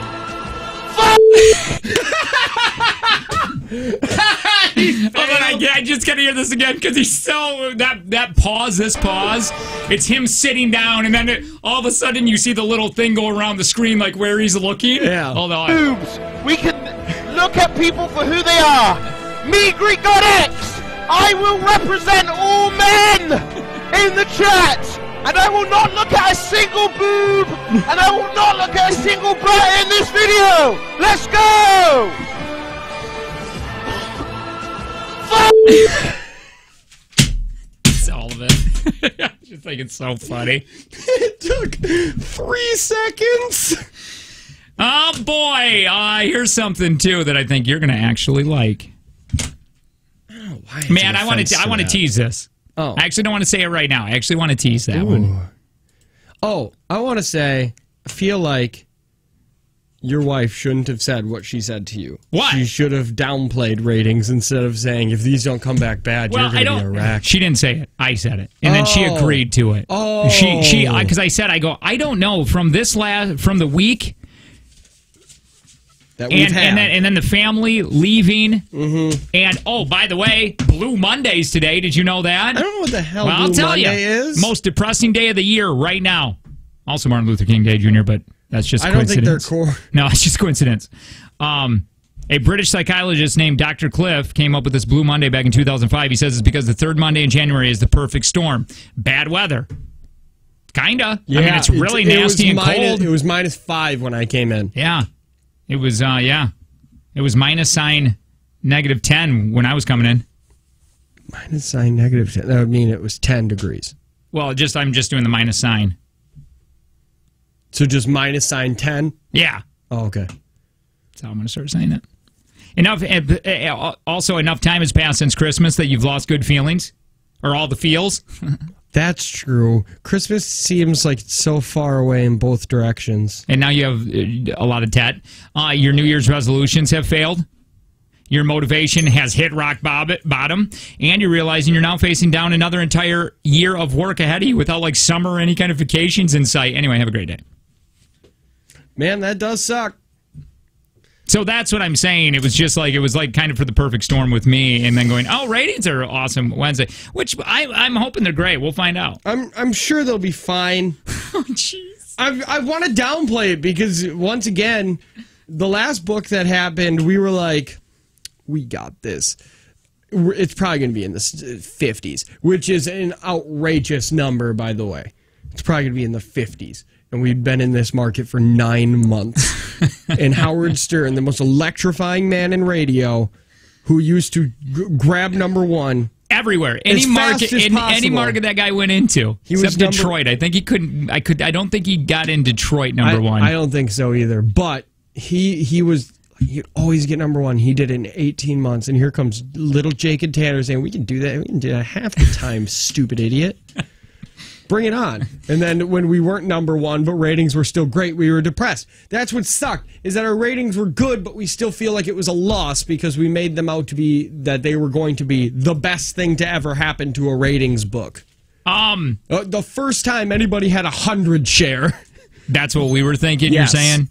A: I just gotta hear this again because he's so this pause. It's him sitting down, and then all of a sudden you see the little thing go around the screen like where he's looking.
B: Yeah.
A: Hold on.
C: Boobs. We can look at people for who they are. Me, Greek God X, I will represent all men in the chat. And I will not look at a single boob, and I will not look at a single butt in this video. Let's go!
A: It's all of it. I just think it's so funny.
B: It took 3 seconds.
A: Oh boy! Here's something too that I think you're going to actually like. Man, I want to tease this.
B: Oh.
A: I actually don't want to say it right now. I actually want to tease that one.
B: Oh, I want to say, I feel like your wife shouldn't have said what she said to you.
A: What?
B: She should have downplayed ratings instead of saying, if these don't come back bad, you're going to be a wreck.
A: She didn't say it. I said it. And then she agreed to it.
B: Oh.
A: Because I said, I don't know, from the week... And then the family leaving, and by the way, Blue Monday's today. Did you know that?
B: I don't know what the hell
A: I'll
B: Blue
A: tell
B: Monday
A: you,
B: is.
A: most depressing day of the year right now. Also Martin Luther King Day Jr., but that's just coincidence.
B: I don't think they're core.
A: No, it's just coincidence. A British psychologist named Dr. Cliff came up with this Blue Monday back in 2005. He says it's because the third Monday in January is the perfect storm. Bad weather. Kinda.
B: Yeah,
A: I mean, it's really nasty and cold.
B: It was -5 when I came in.
A: Yeah. It was, It was -10 when I was coming in.
B: -10. That would mean it was 10 degrees.
A: Well, I'm just doing the minus sign.
B: So just -10?
A: Yeah.
B: Oh, okay.
A: That's how I'm going to start saying it. Also, enough time has passed since Christmas that you've lost good feelings? Or all the feels?
B: That's true. Christmas seems like it's so far away in both directions.
A: And now you have a lot of debt. Your New Year's resolutions have failed. Your motivation has hit rock bottom. And you're realizing you're now facing down another entire year of work ahead of you without like summer or any kind of vacations in sight. Anyway, have a great day.
B: Man, that does suck.
A: So that's what I'm saying. It was kind of for the perfect storm with me, and then going, ratings are awesome Wednesday, which I'm hoping they're great. We'll find out.
B: I'm sure they'll be fine.
A: Oh, jeez.
B: I want to downplay it because, once again, the last book that happened, we were like, we got this. It's probably going to be in the 50s, which is an outrageous number, by the way. It's probably going to be in the 50s. And we've been in this market for 9 months. And Howard Stern, the most electrifying man in radio, who used to grab number one
A: everywhere, any market that guy went into, except Detroit. I think he couldn't. I don't think he got in Detroit number one.
B: I don't think so either. But he'd always get number one. He did it in 18 months, and here comes little Jake and Tanner saying, "We can do that. We can do that half the time, stupid idiot." Bring it on. And then when we weren't number one, but ratings were still great, we were depressed. That's what sucked, is that our ratings were good, but we still feel like it was a loss because we made them out to be that they were going to be the best thing to ever happen to a ratings book. The first time anybody had 100 share.
A: That's what we were thinking,
B: yes.
A: You're saying?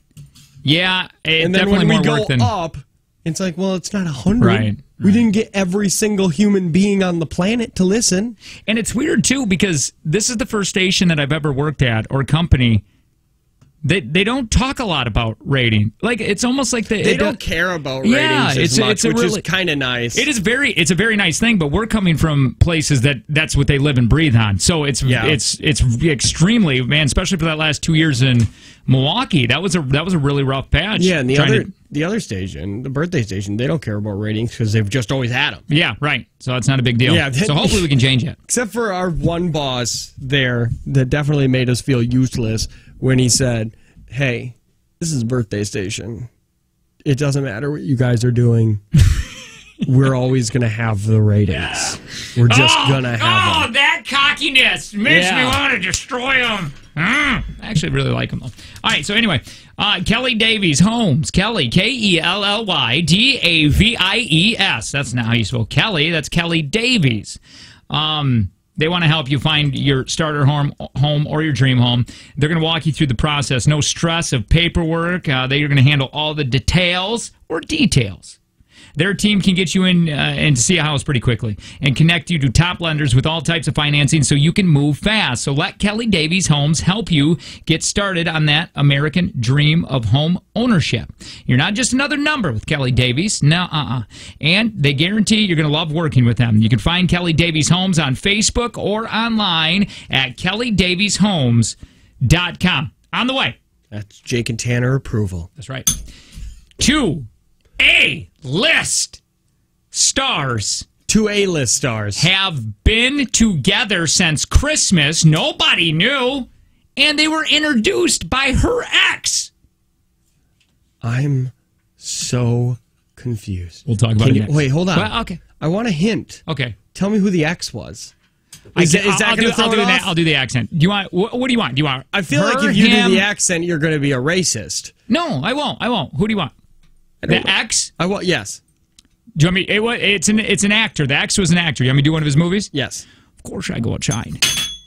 A: Yeah,
B: and then when we go up, it's like, well, it's not 100.
A: Right.
B: We didn't get every single human being on the planet to listen.
A: And it's weird, too, because this is the first station that I've ever worked at, or company, they don't talk a lot about rating. Like, it's almost like
B: they don't care about ratings as much, which is kind of nice.
A: It's a very nice thing, but we're coming from places that's what they live and breathe on. So it's extremely, man, especially for that last 2 years in Milwaukee. That was a really rough patch.
B: Yeah, and the other station, the birthday station, they don't care about ratings because they've just always had them.
A: Yeah, right. So it's not a big deal. Yeah, so hopefully we can change it.
B: Except for our one boss there that definitely made us feel useless when he said, "Hey, this is a birthday station. It doesn't matter what you guys are doing. We're always going to have the ratings. Yeah. We're just going to have them."
A: Oh, that cockiness makes me want to destroy them. I actually really like them, though. All right, so anyway, Kelly Davies Homes. Kelly, Kelly Davies. That's not how you spell Kelly. That's Kelly Davies. They want to help you find your starter home or your dream home. They're going to walk you through the process. No stress of paperwork. They're going to handle all the details or details. Their team can get you in and see a house pretty quickly and connect you to top lenders with all types of financing so you can move fast. So let Kelly Davies Homes help you get started on that American dream of home ownership. You're not just another number with Kelly Davies. No, And they guarantee you're going to love working with them. You can find Kelly Davies Homes on Facebook or online at kellydavieshomes.com. On the way.
B: That's Jake and Tanner approval.
A: That's right. 2 A-list stars.
B: 2 A-list stars
A: have been together since Christmas. Nobody knew. And they were introduced by her ex.
B: I'm so confused.
A: We'll talk about it next.
B: Wait, hold on.
A: Well, okay.
B: I want a hint.
A: Okay.
B: Tell me who the ex was.
A: I'll do the accent. Do you want? What do you want? Do you want?
B: I feel like if you do the accent, you're going to be a racist.
A: No, I won't. Who do you want? The ex?
B: Yes.
A: Do you want me? It's an actor. The ex was an actor. You want me to do one of his movies?
B: Yes.
A: Of course I go outside.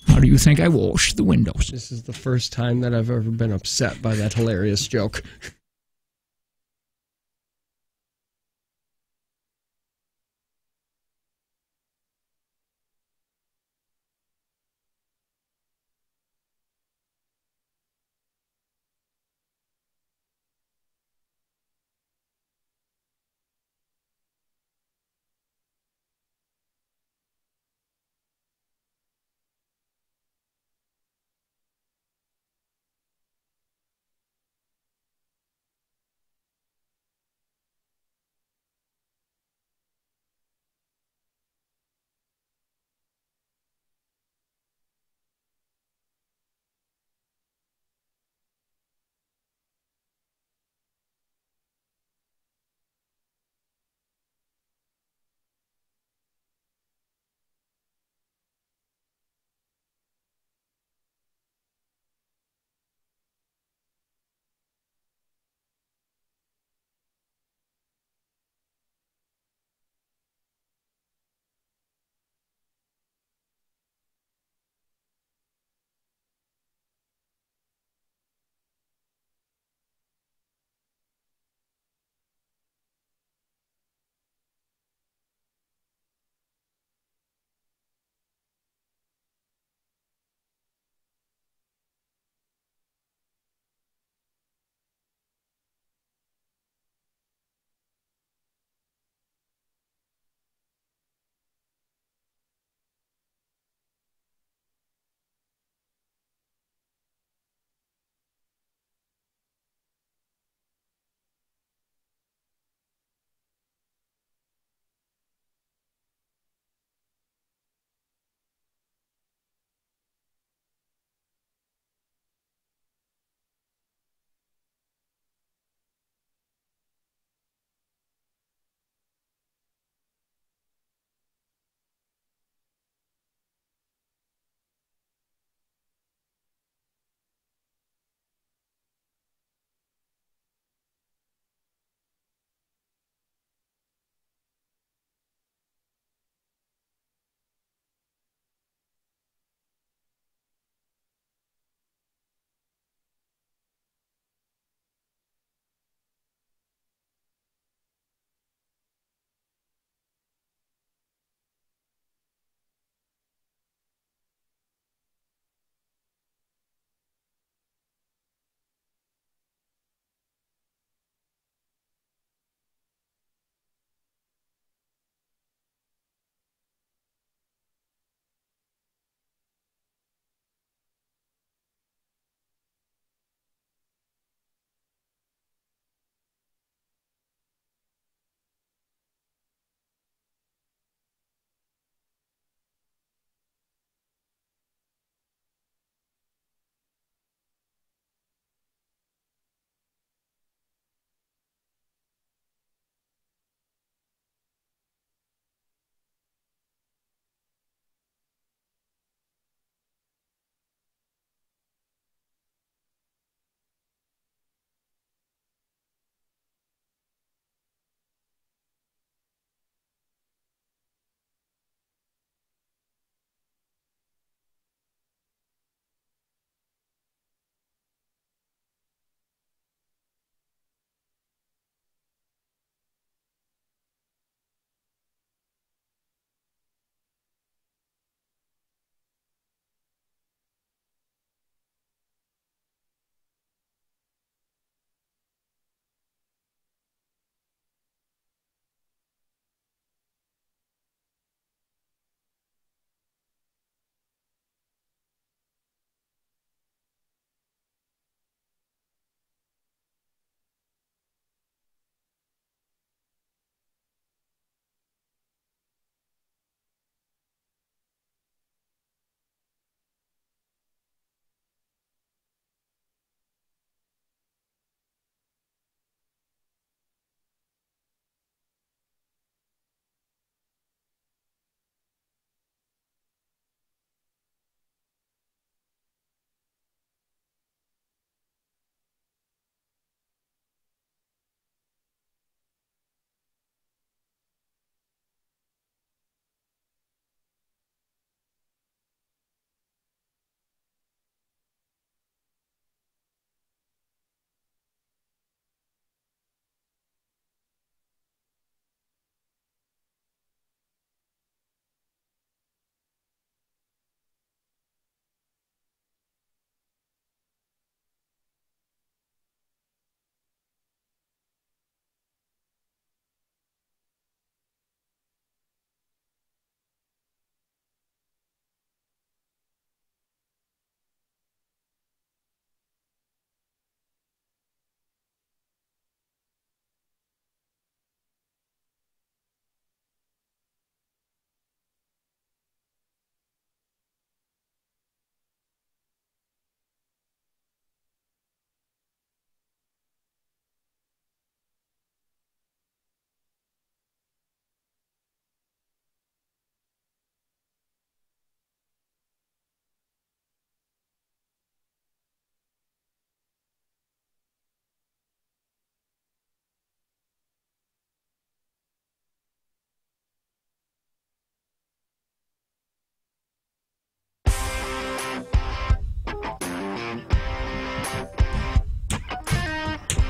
A: How do you think I wash the windows?
B: This is the first time that I've ever been upset by that hilarious joke.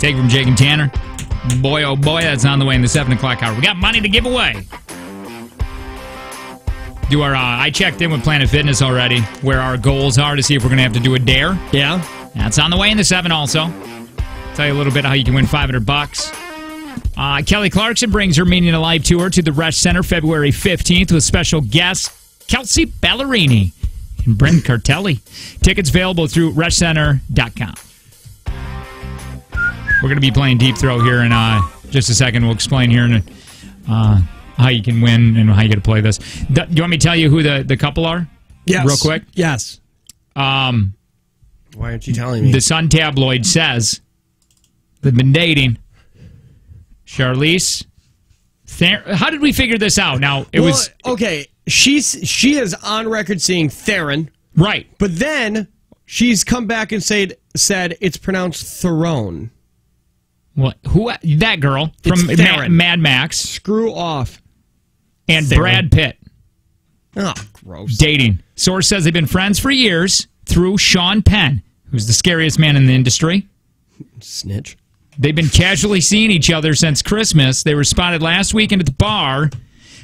A: Take it from Jake and Tanner. Boy, oh boy, that's on the way in the 7 o'clock hour. We got money to give away. Do our, I checked in with Planet Fitness already, where our goals are to see if we're going to have to do a dare.
B: Yeah.
A: That's on the way in the 7 also. Tell you a little bit how you can win $500. Kelly Clarkson brings her Meaning of Life tour to the Resch Center February 15th with special guests Kelsey Ballerini and Brent Cartelli. Tickets available through ReschCenter.com. We're going to be playing Deep Throw here in just a second. We'll explain here in how you can win and how you get to play this. Do you want me to tell you who the couple are?
B: Yes.
A: Real quick?
B: Yes. Why aren't you telling me?
A: The Sun tabloid says they've been dating. Charlize. How did we figure this out? Now, it was...
B: Okay, she is on record saying Theron.
A: Right.
B: But then she's come back and said it's pronounced Theron.
A: What? Who? That girl from Mad Max.
B: Screw off.
A: And
B: Theron.
A: Brad Pitt.
B: Oh, gross.
A: Dating. Source says they've been friends for years through Sean Penn, who's the scariest man in the industry.
B: Snitch.
A: They've been casually seeing each other since Christmas. They were spotted last weekend at the bar.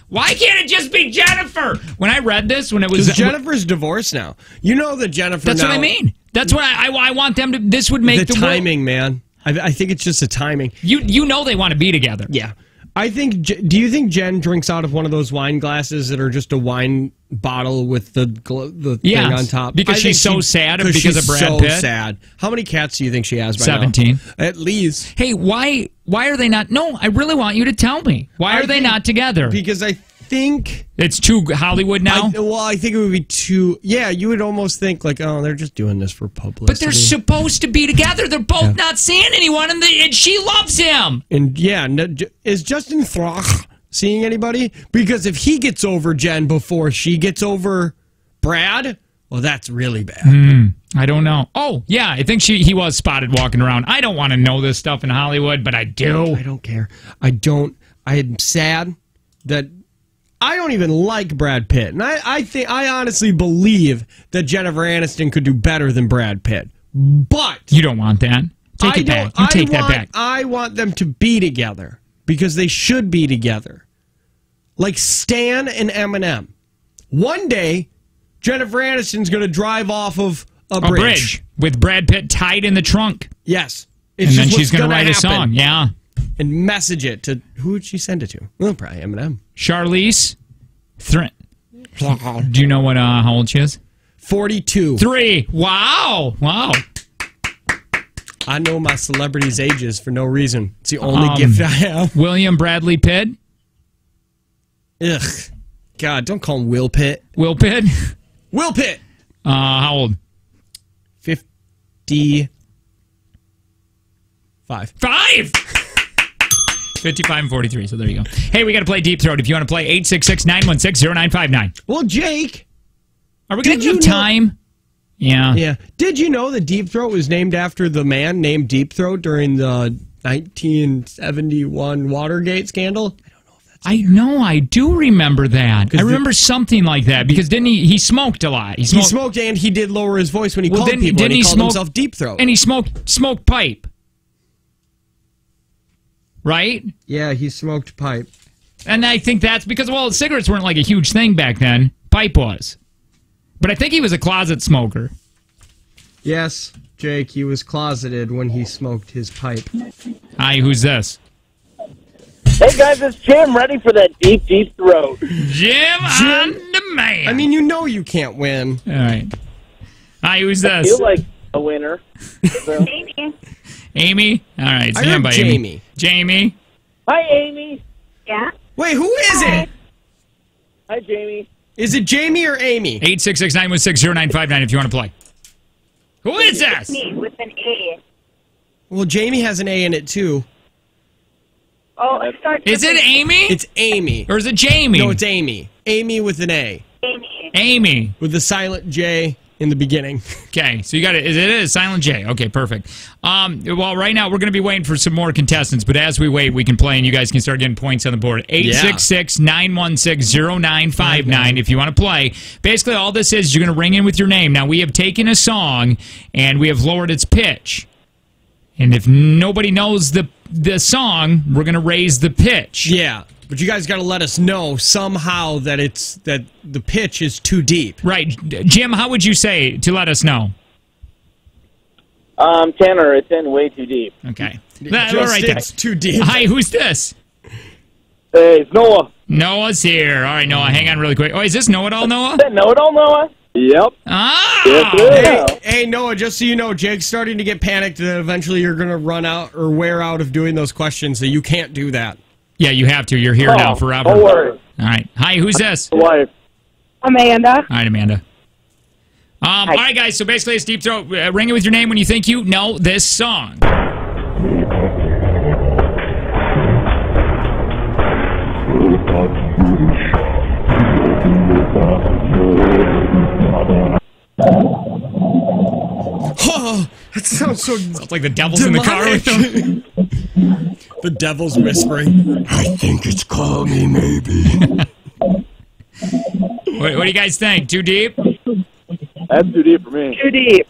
A: Why can't it just be Jennifer? When I read this, when it was...
B: Because Jennifer's divorced now. You know that Jennifer
A: That's
B: now,
A: what I mean. That's what I want them to... This would make
B: the timing, man. I think it's just a timing.
A: You know they want to be together.
B: Yeah. I think... Do you think Jen drinks out of one of those wine glasses that are just a wine bottle with the thing on top?
A: Because she's so sad because of Brad Pitt?
B: So sad. How many cats do you think she has by
A: 17.
B: now? At least.
A: Hey, why are they not... No, I really want you to tell me. Why are they not together?
B: Because I think...
A: It's too Hollywood now?
B: I think it would be too... Yeah, you would almost think like, oh, they're just doing this for publicity.
A: But they're supposed to be together. They're both not seeing anyone, and she loves him.
B: And yeah, is Justin Throch seeing anybody? Because if he gets over Jen before she gets over Brad, well, that's really bad.
A: I don't know. Oh, yeah, I think he was spotted walking around. I don't want to know this stuff in Hollywood, but I do.
B: I don't care. I'm sad that... I don't even like Brad Pitt, and I honestly believe that Jennifer Aniston could do better than Brad Pitt. But
A: you don't want that. Take it back. You take that back.
B: I want them to be together because they should be together, like Stan and Eminem. One day, Jennifer Aniston's going to drive off of a bridge
A: with Brad Pitt tied in the trunk.
B: Yes,
A: and then she's going to write a song. Yeah.
B: And message it to... Who would she send it to? Well, probably Eminem.
A: Charlize. Do you know what? How old she is?
B: 42.
A: 3. Wow.
B: I know my celebrities' ages for no reason. It's the only gift I have.
A: William Bradley Pitt.
B: Ugh. God, don't call him Will Pitt.
A: Will Pitt?
B: Will Pitt!
A: How old?
B: 55.
A: 55 and 43, so there you go. Hey, we got to play Deep Throat. If you want to play, 866-916-0959.
B: Well, Jake...
A: Are we going to have time? Yeah.
B: Yeah. Did you know that Deep Throat was named after the man named Deep Throat during the 1971 Watergate scandal?
A: I know, I do remember that. I remember something like that, because didn't he smoked a lot.
B: He smoked and he did lower his voice when he called people, and he called himself Deep Throat.
A: And he smoked pipe. Right?
B: Yeah, he smoked pipe.
A: And I think that's because, well, cigarettes weren't like a huge thing back then. Pipe was. But I think he was a closet smoker.
B: Yes, Jake, he was closeted when he smoked his pipe.
A: Hi, who's this?
D: Hey, guys, it's Jim, ready for that deep, deep throat.
A: Jim on demand.
B: I mean, you know you can't win.
A: All right. Hi, who's this?
D: I feel like a winner.
E: Amy.
A: Amy? All right,
B: I heard Jamie.
A: Jamie?
D: Hi, Amy.
E: Yeah.
B: Wait, who is it?
D: Hi, Jamie.
B: Is it Jamie or Amy?
A: 866-916-0959 if you want to play. Who is this?
E: Me with an A.
B: Well, Jamie has an A in it, too.
E: Oh, it starts
A: Is it Amy?
B: It's Amy.
A: Or is it Jamie?
B: No, it's Amy. Amy with an A.
E: Amy.
A: Amy.
B: With the silent J in the beginning.
A: Okay, so you got it. It is Silent J. Okay, perfect. Well, right now we're going to be waiting for some more contestants, but as we wait, we can play and you guys can start getting points on the board. 866-916-0959 if you want to play. Basically, all this is you're going to ring in with your name. Now, we have taken a song and we have lowered its pitch. And if nobody knows the song, we're going to raise the pitch.
B: Yeah, but you guys got to let us know somehow that the pitch is too deep.
A: Right. Jim, how would you say to let us know?
D: Tanner, it's in way too deep.
A: Okay.
B: Just,
A: All right,
B: it's too deep.
A: Hi, who's this?
D: Hey, it's Noah.
A: Noah's here. All right, Noah, hang on really quick. Oh, is this Know-It-All Noah?
D: Know-It-All Noah? Yep.
A: Ah!
D: Yes,
B: Hey, Noah, just so you know, Jake's starting to get panicked that eventually you're going to run out or wear out of doing those questions, so you can't do that.
A: Yeah, you have to. You're here now forever.
D: Don't worry.
A: All right. Hi, who's this?
D: Wife.
E: Amanda.
A: All right, Amanda. All right, guys, so basically it's Deep Throat. Ring it with your name when you think you know this song.
B: Oh, that sounds so...
A: Sounds like the devil's in the car with them.
B: The devil's whispering. I think it's Call Me Maybe.
A: What do you guys think? Too deep?
D: That's too deep for me.
E: Too deep.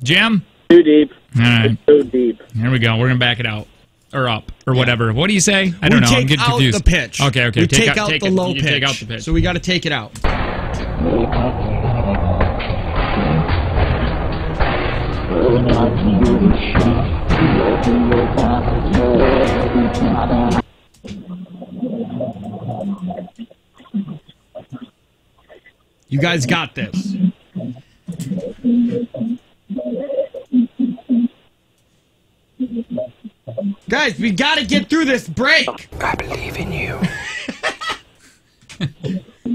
A: Jim?
D: Too deep.
A: All right.
D: Too deep.
A: Here we go. We're going to back it out. Or up. Or whatever. What do you say? I don't know. I'm getting confused.
B: We take out the pitch.
A: Okay.
B: We take out the low
A: you
B: pitch.
A: Take out the pitch.
B: So we got to take it out. You guys got this. Guys, we got to get through this break.
F: I believe in you.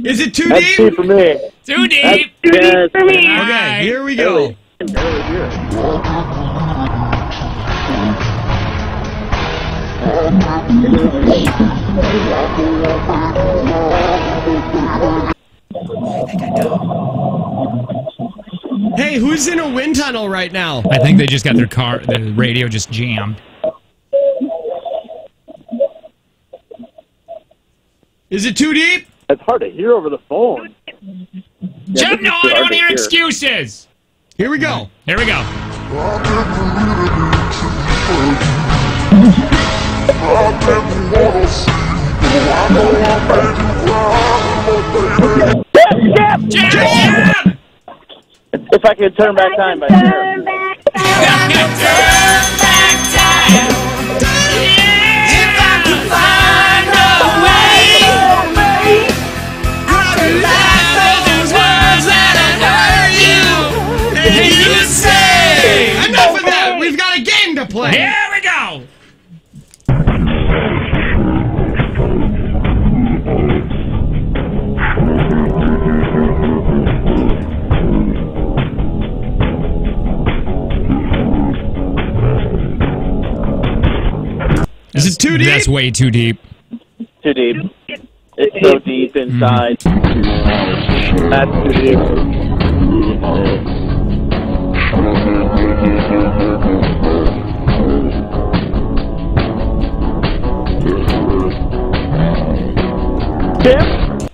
B: Is it too
D: That's
B: deep?
D: deep for me.
A: Too deep.
E: Too deep for me.
A: All
B: Okay,
A: right.
B: here we go. Hey, who's in a wind tunnel right now?
A: I think they just got the radio just jammed.
B: Is it too deep?
D: It's hard to hear over the phone.
A: Jim, no, I don't hear excuses.
B: Here we go.
A: Here we go. Jim!
D: If I could turn back time by
E: Turn back time.
A: Turn back time. If I could find a way, I could laugh those words that I heard you. And you say,
B: Enough of that. We've got a game to play.
A: here we go.
B: Is it too deep?
A: That's way too deep.
D: Too deep. It's so deep inside. That's too deep.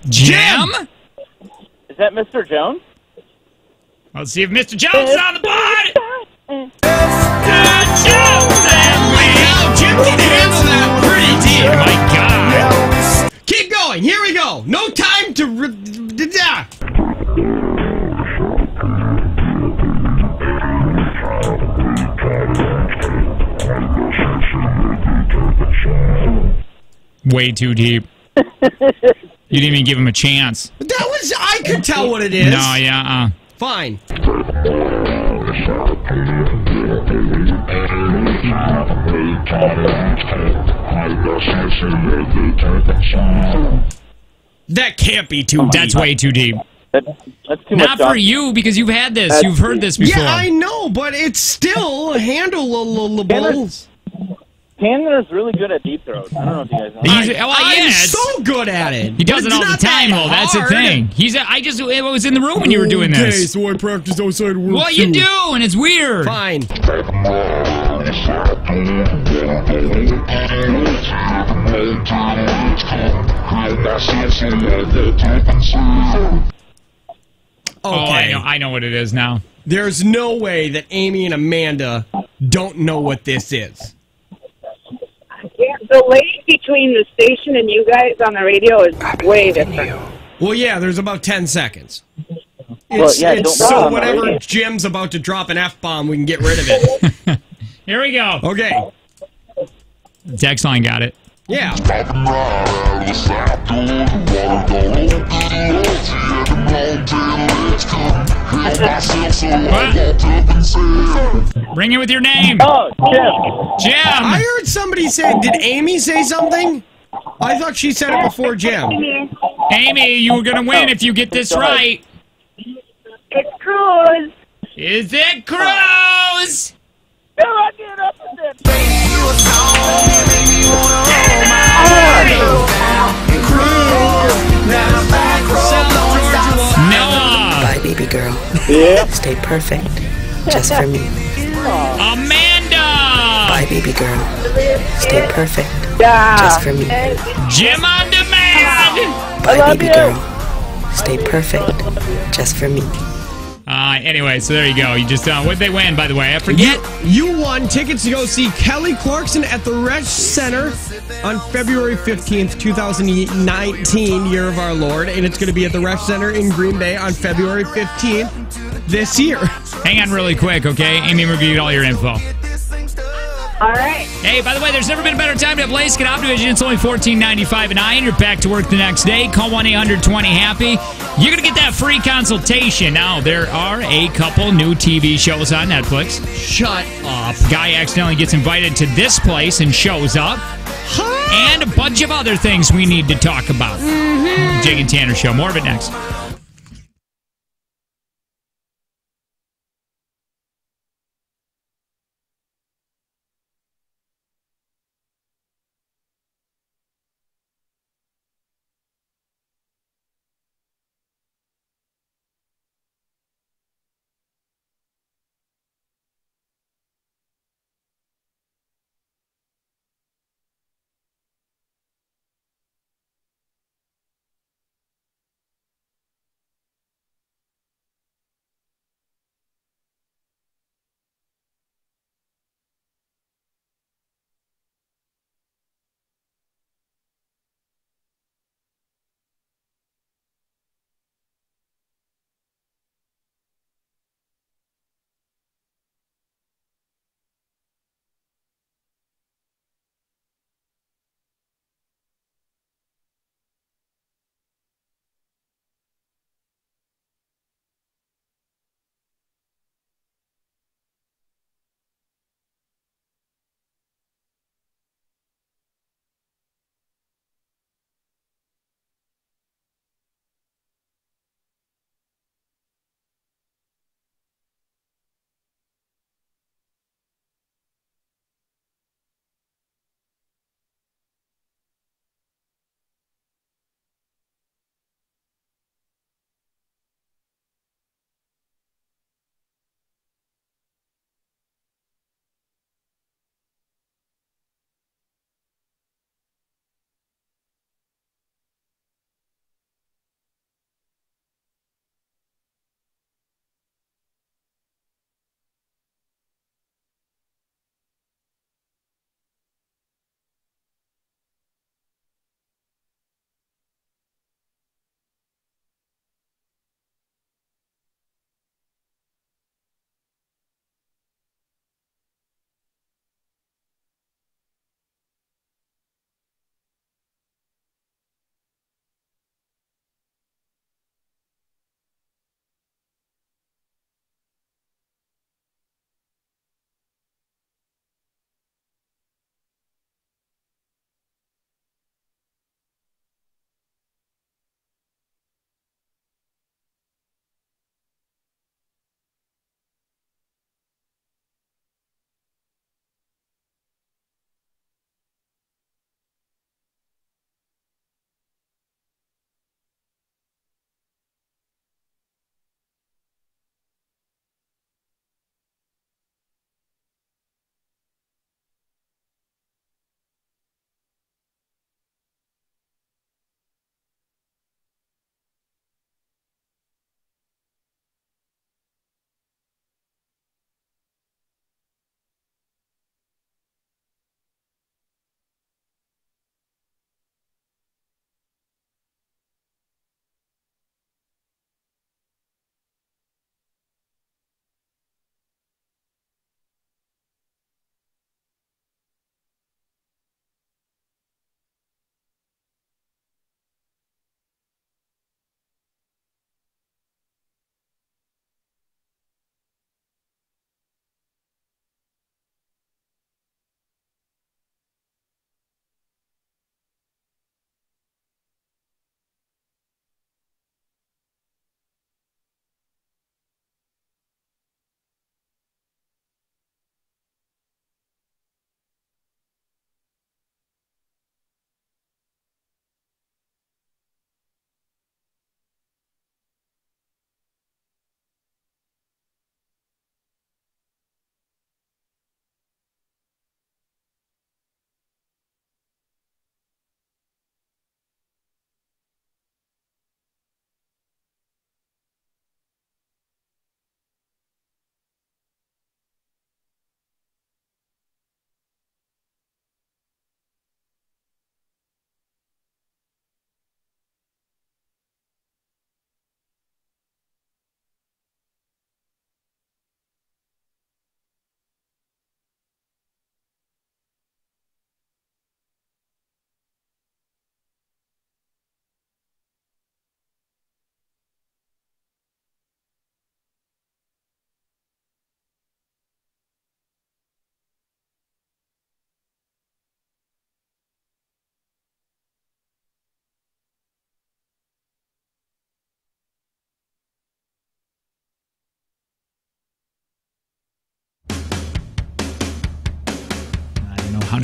A: Jim?
D: Is that Mr. Jones?
A: Let's see if Mr. Jones is on the board. Mr. Jones and we.
B: Oh, Jim can handle that pretty deep.
A: Oh my God.
B: Keep going. Here we go. No time to...
A: Way too deep. You didn't even give him a chance.
B: That was... I could tell what it is.
A: No, yeah,
B: Fine. That can't be too deep.
A: That's way too deep.
D: That's too much.
A: Not for you, because you've had this.
D: That's
A: You've heard this before.
B: Yeah, I know, but it's still handleable.
D: Tanner's really good at deep throat. I don't know if you guys know.
B: I'm so good at it.
A: He does
B: But
A: it
B: it's
A: all the
B: not that
A: time, though. That's the
B: hard.
A: thing. I was in the room when you were doing
B: Okay,
A: this.
B: so I practice outside work.
A: Well, you do, and it's weird.
B: Fine.
A: Oh,
B: Okay.
A: I know what it is now.
B: There's no way that Amy and Amanda don't know what this is.
E: Yeah, the lane between the station and you guys on the radio is way different.
B: Well, yeah, there's about 10 seconds.
D: Well, yeah, don't
B: so
D: put it on the
B: whenever
D: radio.
B: Jim's about to drop an F-bomb, we can get rid of it.
A: Here we go.
B: Okay.
A: Text line got it.
B: Yeah.
A: Ring it with your name.
D: Oh, Jim.
A: Jim.
B: I heard somebody say, did Amy say something? I thought she said it before Jim.
A: Amy, you were going to win if you get this right.
E: It's Cruz.
A: Is it Cruz? Noah.
F: Bye, baby girl.
D: Yeah.
F: Stay perfect. Just for me.
A: Amanda.
F: Bye, baby girl. Stay perfect.
E: Yeah.
F: Just for me.
A: Jim on demand.
F: Bye, baby girl. Stay perfect. Just for me.
A: Anyway, so there you go. You just what did they win, by the way? I forget.
B: You won tickets to go see Kelly Clarkson at the Resch Center on February 15th, 2019, year of our Lord. And it's going to be at the Resch Center in Green Bay on February 15th this year.
A: Hang on really quick, okay? Amy will give you all your info.
E: All right.
A: Hey, by the way, there's never been a better time to have LASIK and Optivision. It's only $14.95 an eye, and you're back to work the next day. Call 1-800-20-HAPPY. You're going to get that free consultation. Now, there are a couple new TV shows on Netflix.
B: Shut up.
A: Guy accidentally gets invited to this place and shows up. And a bunch of other things we need to talk about. Jake and Tanner Show. More of it next.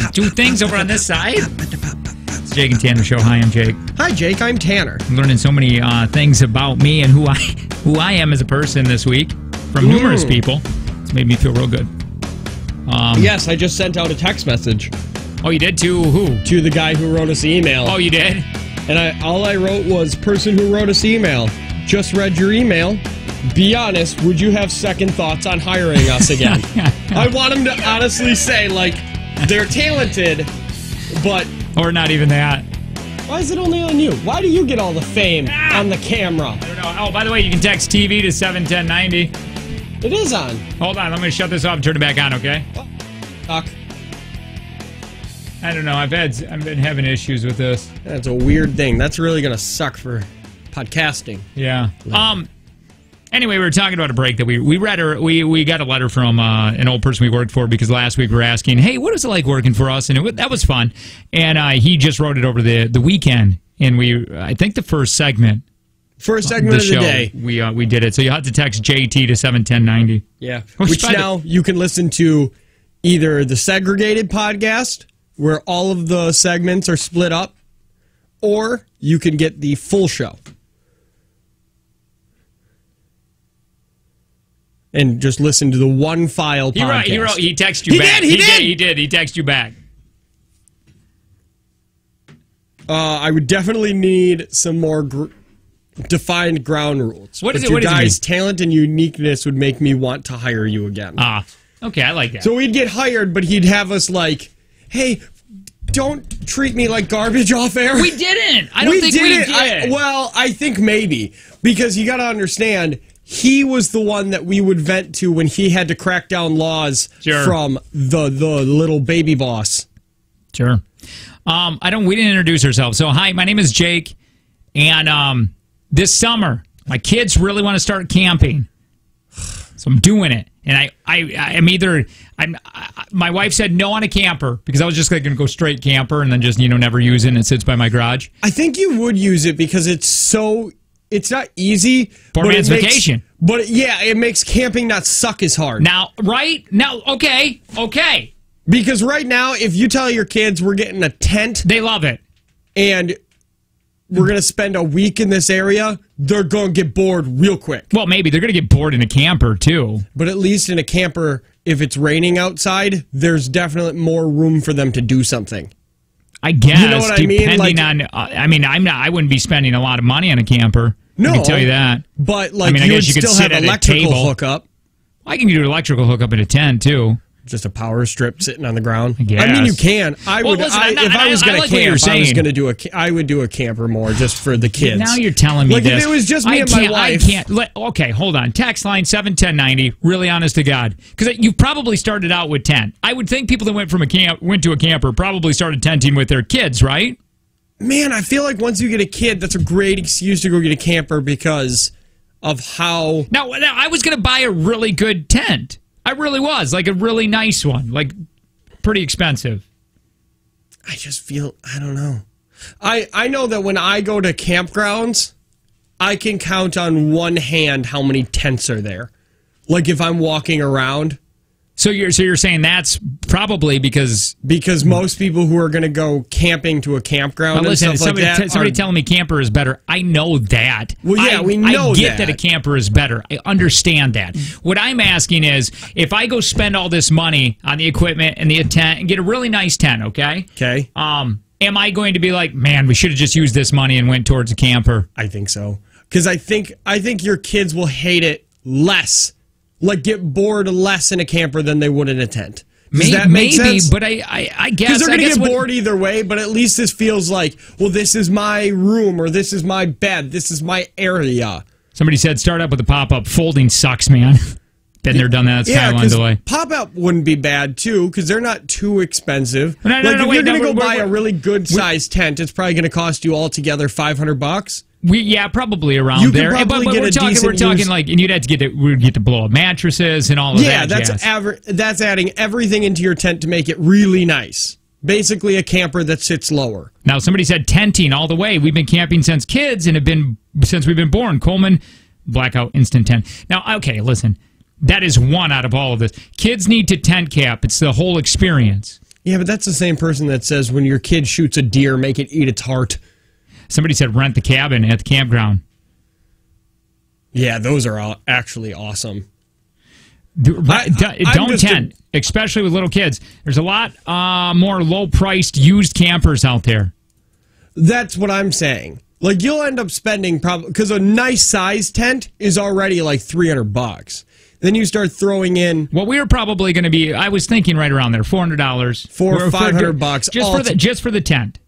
A: how to do things over on this side. It's Jake and Tanner Show. Hi, I'm Jake.
B: Hi, Jake. I'm Tanner.
A: I'm learning so many things about me and who I am as a person this week from numerous people. It's made me feel real good.
B: Yes, I just sent out a text message.
A: Oh, you did? To who?
B: To the guy who wrote us the email.
A: Oh, you did?
B: And all I wrote was, person who wrote us email, just read your email. Be honest, would you have second thoughts on hiring us again? I want him to honestly say, like, they're talented, but...
A: Or not even that.
B: Why is it only on you? Why do you get all the fame on the camera?
A: I don't know. Oh, by the way, you can text TV to 71090.
B: It is on.
A: Hold on. I'm going to shut this off and turn it back on, okay?
B: Talk.
A: I don't know. I've been having issues with this.
B: That's a weird thing. That's really going to suck for podcasting.
A: Yeah. Anyway, we were talking about a break that we read. We got a letter from an old person we worked for because last week we were asking, hey, what was it like working for us? And that was fun. And he just wrote it over the weekend. And I think the first segment.
B: First segment of the day.
A: We did it. So you'll have to text JT to 71090.
B: Yeah. Which now you can listen to either the segregated podcast, where all of the segments are split up, or you can get the full show. And just listen to the one file podcast.
A: He texted you back. He did. He texted you back.
B: I would definitely need some more defined ground rules.
A: What is
B: it?
A: Your
B: guys' talent and uniqueness would make me want to hire you again.
A: Okay, I like that.
B: So we'd get hired, but he'd have us like, hey, don't treat me like garbage off air.
A: We didn't. I don't think we did.
B: I think maybe. Because you got to understand, he was the one that we would vent to when he had to crack down laws from the little baby boss.
A: Sure. We didn't introduce ourselves. So, hi, my name is Jake. And this summer, my kids really want to start camping. So I'm doing it. And my wife said no on a camper because I was just going to go straight camper and then just, never use it and it sits by my garage.
B: I think you would use it because it's not easy.
A: Poor man's vacation.
B: But yeah, it makes camping not suck as hard.
A: Okay.
B: Because right now, if you tell your kids we're getting a tent.
A: They love it.
B: And we're going to spend a week in this area, they're going to get bored real quick.
A: Well, maybe. They're going to get bored in a camper, too.
B: But at least in a camper, if it's raining outside, there's definitely more room for them to do something.
A: I guess.
B: You know what I mean?
A: I wouldn't be spending a lot of money on a camper.
B: No.
A: I can tell you that.
B: But, you would still have electrical hookup.
A: I can do an electrical hookup in a tent, too.
B: Just a power strip sitting on the ground.
A: I
B: mean, you can. If I was going to camp, I would do a camper more just for the kids.
A: Now you're telling me this.
B: If it was just me and my wife.
A: Okay, hold on. Text line 71090. Really honest to God, because you probably started out with 10. I would think people that went to a camper probably started tenting with their kids, right?
B: Man, I feel like once you get a kid, that's a great excuse to go get a camper because of how.
A: Now I was going to buy a really good tent. I really was. Like a really nice one. Like pretty expensive.
B: I just feel, I don't know. I know that when I go to campgrounds, I can count on one hand how many tents are there. Like if I'm walking around.
A: So you're saying that's probably because
B: most people who are going to go camping to a campground and stuff like that.
A: Somebody telling me camper is better. I know that.
B: Well, yeah, we know that.
A: I get that a camper is better. I understand that. What I'm asking is, if I go spend all this money on the equipment and the tent and get a really nice tent, okay?
B: Okay.
A: Am I going to be like, man, we should have just used this money and went towards a camper?
B: I think so. Because I think your kids will hate it less. Like, get bored less in a camper than they would in a tent. Does that make sense?
A: But I guess.
B: Because they're going to get bored either way, but at least this feels like, well, this is my room, or this is my bed, this is my area.
A: Somebody said, start up with the pop-up. Folding sucks, man. Been there, done that. Skyline delay.
B: Pop-up wouldn't be bad, too, because they're not too expensive.
A: If you're going
B: to go buy a really good-sized tent, it's probably going to cost you altogether $500.
A: Probably around there.
B: But
A: we're talking like, and you'd have to we'd get to blow up mattresses and all of that.
B: Yeah, that's adding everything into your tent to make it really nice. Basically, a camper that sits lower.
A: Now, somebody said tenting all the way. We've been camping since kids and have been since we've been born. Coleman, blackout, instant tent. Now, okay, listen, that is one out of all of this. Kids need to tent cap. It's the whole experience.
B: Yeah, but that's the same person that says when your kid shoots a deer, make it eat its heart.
A: Somebody said rent the cabin at the campground.
B: Yeah, those are actually awesome.
A: Don't tent, especially with little kids. There's a lot more low-priced used campers out there.
B: That's what I'm saying. Like, you'll end up spending probably, because a nice size tent is already like $300. Then you start throwing in.
A: Well, we were probably going to be. I was thinking right around there, $400,
B: $400 or $500
A: just for the tent.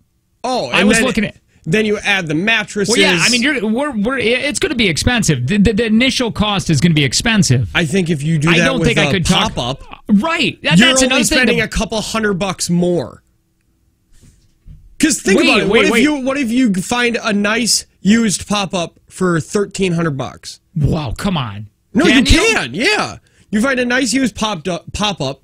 B: Oh,
A: I was looking at.
B: Then you add the mattresses.
A: Well, yeah, I mean, it's going to be expensive. The initial cost is going to be expensive.
B: I think if you do that, I don't think I could pop up.
A: Right,
B: you're only spending a couple $100 more. Because think about it. What if you find a nice used pop up for $1,300?
A: Wow, come on.
B: No, you can. Yeah, you find a nice used pop up.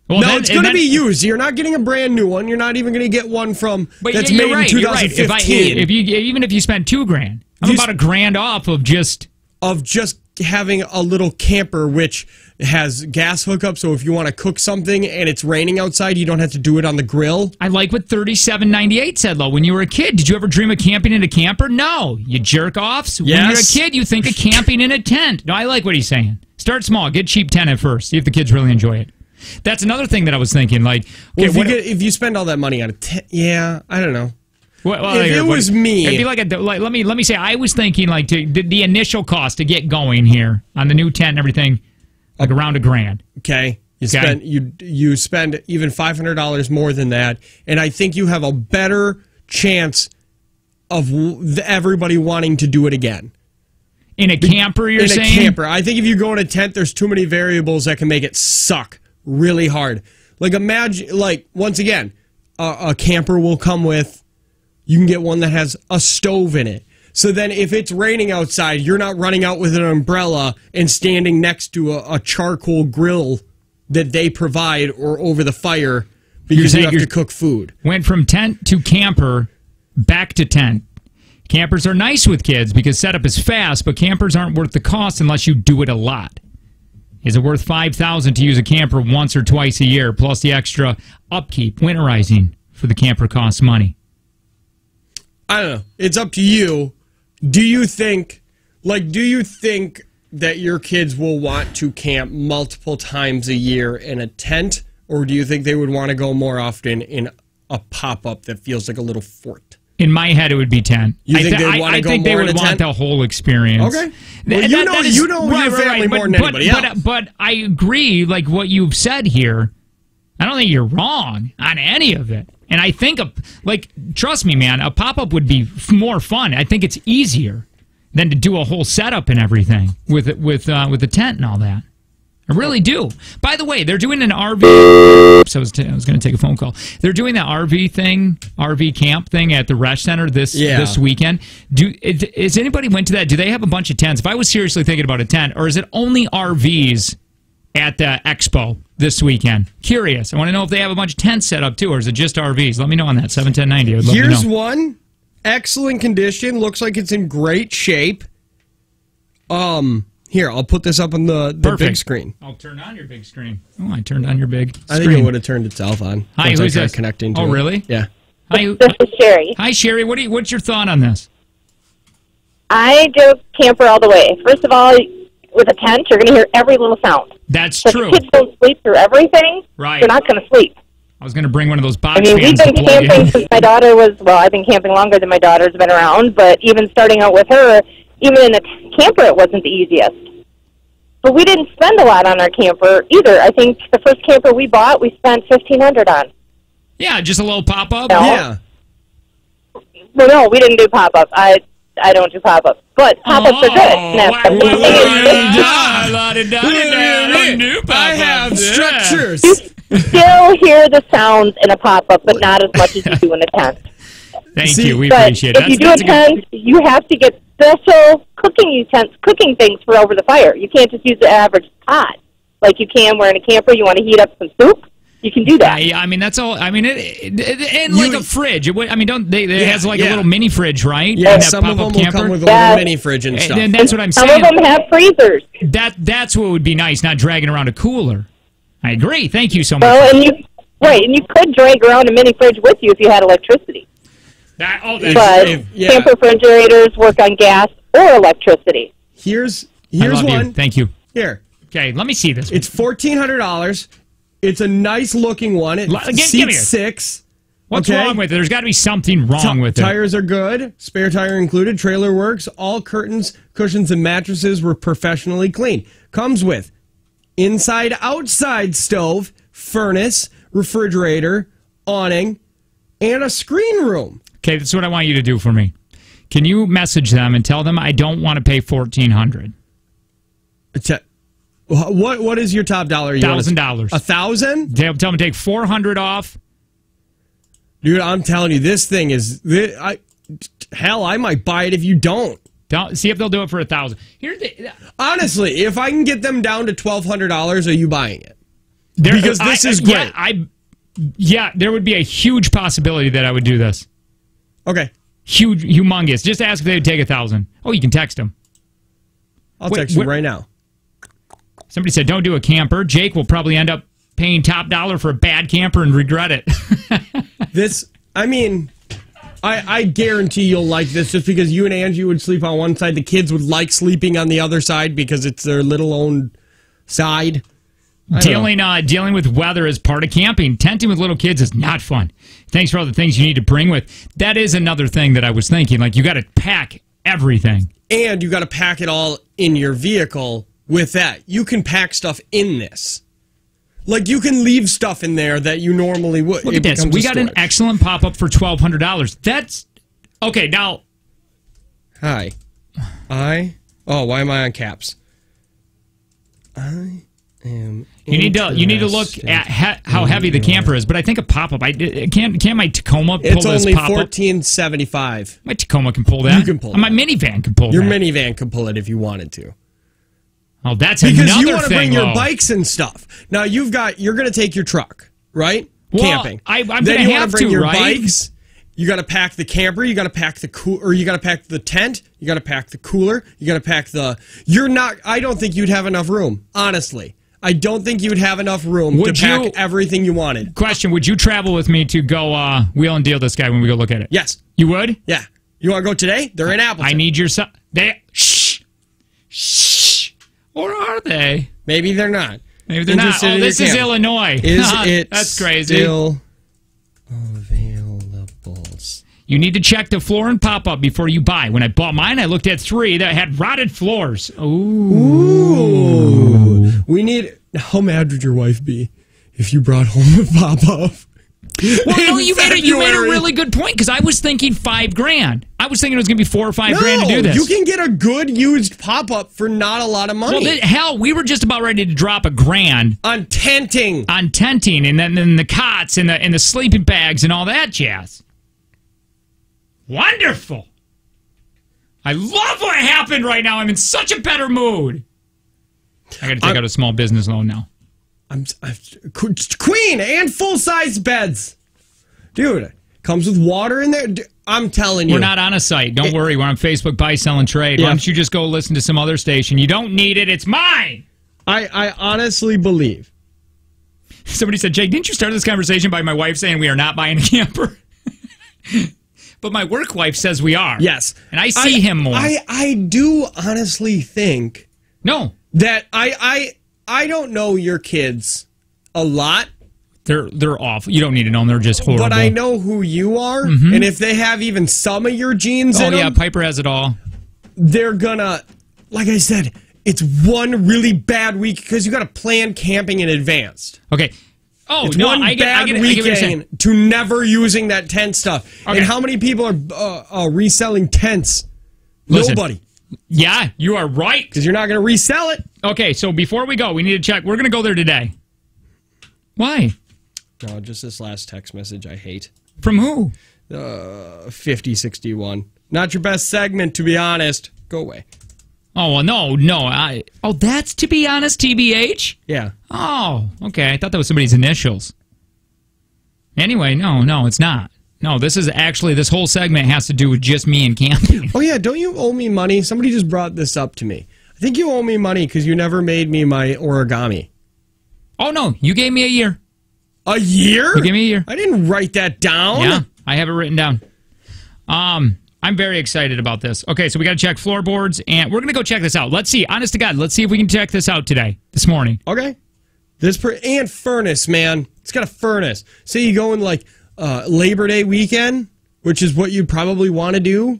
B: Well, no, it's going to be used. You're not getting a brand new one. You're not even going to get one from that's made in 2015.
A: Even if you spent $2,000, I'm about $1,000 off of just
B: having a little camper which has gas hookup. So if you want to cook something and it's raining outside, you don't have to do it on the grill.
A: I like what 3798 said, though. When you were a kid, did you ever dream of camping in a camper? No, you jerk offs. Yes. When you're a kid, you think of camping in a tent. No, I like what he's saying. Start small, get cheap tent at first. See if the kids really enjoy it. That's another thing that I was thinking. Like, okay,
B: if you spend all that money on a tent, yeah, I don't know.
A: Well,
B: if it was me,
A: it'd be like let me say I was thinking like the initial cost to get going here on the new tent and everything, like around $1,000.
B: Okay, you spend even $500 more than that, and I think you have a better chance of everybody wanting to do it again.
A: In a camper, you're saying?
B: In a camper, I think if you go in a tent, there's too many variables that can make it suck really hard. Like imagine, like once again, a camper will come with. You can get one that has a stove in it. So then if it's raining outside, you're not running out with an umbrella and standing next to a charcoal grill that they provide or over the fire because you have to cook food. Went
A: from tent to camper, back to tent. Campers are nice with kids because setup is fast, but campers aren't worth the cost unless you do it a lot. Is it worth $5,000 to use a camper once or twice a year, plus the extra upkeep, winterizing for the camper costs money?
B: I don't know. It's up to you. Do you think that your kids will want to camp multiple times a year in a tent, or do you think they would want to go more often in a pop-up that feels like a little fort?
A: In my head, it would be tent.
B: You think they would want to go more in a tent? I think they would want
A: the whole experience.
B: Okay. Well, you know your family more than anybody else.
A: But I agree, like what you've said here, I don't think you're wrong on any of it. And I think, trust me, man, a pop-up would be more fun. I think it's easier than to do a whole setup and everything with the tent and all that. I really do. By the way, they're doing an RV. Oops, I was going to take a phone call. They're doing that RV camp thing at the Resch Center this weekend. Is anybody went to that? Do they have a bunch of tents? If I was seriously thinking about a tent, or is it only RVs at the expo this weekend? Curious. I want to know if they have a bunch of tents set up too, or is it just RVs? Let me know on that, 71090. I'd love
B: Here's
A: to know.
B: One. Excellent condition. Looks like it's in great shape. Here, I'll put this up on the big screen.
A: I'll turn on your big screen. Oh, I turned on your big screen.
B: I think it would have turned itself on.
A: Hi, who's this?
B: Connecting to
A: it. Really?
B: Yeah.
E: Hi, this is Sherry.
A: Hi, Sherry. What's your thought on this?
E: I go camper all the way. First of all, with a tent, you're going to hear every little sound.
A: That's
E: so
A: true.
E: If kids don't sleep through everything,
A: right.
E: They're not going to sleep.
A: I was going to bring one of those box
E: fans. We've been camping since my daughter was, I've been camping longer than my daughter's been around, but even starting out with her, even in a camper, it wasn't the easiest. But we didn't spend a lot on our camper either. I think the first camper we bought, we spent $1,500 on.
A: Yeah, just a little pop-up?
E: No.
B: Yeah.
E: Well, no, we didn't do pop-up. I don't do pop-ups. But pop-ups are good.
B: I have structures.
E: You still hear the sounds in a pop-up, but not as much as you do in a tent.
A: Thank you. We appreciate it.
E: If you do a tent, you have to get special cooking things for over the fire. You can't just use the average pot like you can where in a camper you want to heat up some soup. You can do that.
A: I mean, that's all. I mean, and like a fridge. It has like a little mini fridge, right?
B: Yeah, some of them will come with a little mini fridge and stuff.
A: And that's what I'm saying.
E: Some of them have freezers.
A: That's what would be nice, not dragging around a cooler. I agree. Thank you so much.
E: Well, and Right, and you could drag around a mini fridge with you if you had electricity.
A: That's
E: But camper refrigerators work on gas or electricity.
B: Here's
A: I love
B: one.
A: You. Thank you.
B: Here.
A: Okay, let me see this.
B: It's $1,400. It's a nice looking one. It seats 6.
A: What's wrong with it? There's got to be something wrong with it.
B: Tires are good. Spare tire included. Trailer works. All curtains, cushions, and mattresses were professionally cleaned. Comes with inside-outside stove, furnace, refrigerator, awning, and a screen room.
A: Okay, that's what I want you to do for me. Can you message them and tell them I don't want to pay $1,400?
B: What is your top dollar?
A: $1,000.
B: $1,000?
A: Tell them to take $400 off.
B: Dude, I'm telling you, this thing is... hell, I might buy it if you don't.
A: See if they'll do it for $1,000.
B: Honestly, if I can get them down to $1,200, are you buying it? Because this is great.
A: Yeah, there would be a huge possibility that I would do this.
B: Okay.
A: Humongous. Just ask if they would take $1,000. Oh, you can text them.
B: I'll text you right now.
A: Somebody said, don't do a camper. Jake will probably end up paying top dollar for a bad camper and regret it.
B: I guarantee you'll like this just because you and Angie would sleep on one side. The kids would like sleeping on the other side because it's their little own side.
A: Dealing with weather is part of camping. Tenting with little kids is not fun. Thanks for all the things you need to bring with. That is another thing that I was thinking. Like, you got to pack everything.
B: And you got to pack it all in your vehicle with that. You can pack stuff in this. Like, you can leave stuff in there that you normally would.
A: Look at this. We got an excellent pop-up for $1,200. That's... Okay, now...
B: Hi. Why am I on caps? I am... You need
A: to look at how heavy the camper is, but I think a pop-up... Can't my Tacoma pull this pop-up?
B: It's only $1,475.
A: My Tacoma can pull that.
B: You can pull that.
A: My minivan can pull that.
B: Your minivan can pull it if you wanted to.
A: Oh, that's
B: because
A: another thing.
B: Because you want to bring your bikes and stuff. Now you're going to take your truck, right?
A: Well,
B: camping.
A: I'm going
B: to
A: have
B: bring your
A: right?
B: bikes. You got to pack the camper. You got to pack the you got to pack the tent. You got to pack the cooler. You got to pack the. I don't think you'd have enough room. Honestly, I don't think you'd have enough room to pack everything you wanted.
A: Question: would you travel with me to go wheel and deal this guy when we go look at it?
B: Yes.
A: You would?
B: Yeah. You want to go today? They're in Appleton.
A: I need your son. Shh. Or are they?
B: Maybe they're not.
A: Maybe they're not. Oh, this is Illinois.
B: Is it
A: That's crazy.
B: Still available?
A: You need to check the floor and pop-up before you buy. When I bought mine, I looked at 3 that had rotted floors.
B: Ooh. We need... How mad would your wife be if you brought home a pop-up?
A: Well, no, you made a really good point, because I was thinking $5,000. I was thinking it was going to be $4,000 or $5,000 to do this.
B: You can get a good used pop-up for not a lot of money.
A: Well, hell, we were just about ready to drop $1,000
B: on tenting.
A: On tenting, and then the cots and the sleeping bags and all that jazz. Wonderful. I love what happened right now. I'm in such a better mood. I got to take out a small business loan now.
B: Queen and full-size beds. Dude, comes with water in there. I'm telling you.
A: We're not on a site. Don't worry. We're on Facebook, Buy, Sell, and Trade. Why don't you just go listen to some other station? You don't need it. It's mine.
B: I honestly believe.
A: Somebody said, Jake, didn't you start this conversation by my wife saying we are not buying a camper? But my work wife says we are.
B: Yes.
A: And I see him more.
B: I do honestly think...
A: No.
B: That I don't know your kids a lot.
A: They're awful. You don't need to know them. They're just horrible.
B: But I know who you are, and if they have even some of your genes in them... Oh, yeah,
A: Piper has it all.
B: They're gonna... Like I said, it's one really bad week because you got to plan camping in advance.
A: Okay. Oh,
B: it's
A: no,
B: one
A: I get
B: weekend to never using that tent stuff. Okay. And how many people are reselling tents?
A: Listen,
B: nobody.
A: Yeah, you are right.
B: Because you're not going to resell it.
A: Okay, so before we go, we need to check. We're going to go there today. Why?
B: No, just this last text message I hate.
A: From who?
B: 5061. Not your best segment, to be honest. Go away.
A: Oh, well, no. That's To Be Honest, TBH?
B: Yeah.
A: Oh, okay. I thought that was somebody's initials. Anyway, no, it's not. No, this whole segment has to do with just me and camping.
B: Oh, yeah, don't you owe me money? Somebody just brought this up to me. I think you owe me money because you never made me my origami.
A: Oh, no, you gave me a year.
B: A year?
A: You give me a year.
B: I didn't write that down.
A: Yeah, I have it written down. I'm very excited about this. Okay, so we got to check floorboards, and we're going to go check this out. Let's see. Honest to God, let's see if we can check this out this morning.
B: Okay. And furnace, man. It's got a furnace. Say you go in like Labor Day weekend, which is what you'd probably want to do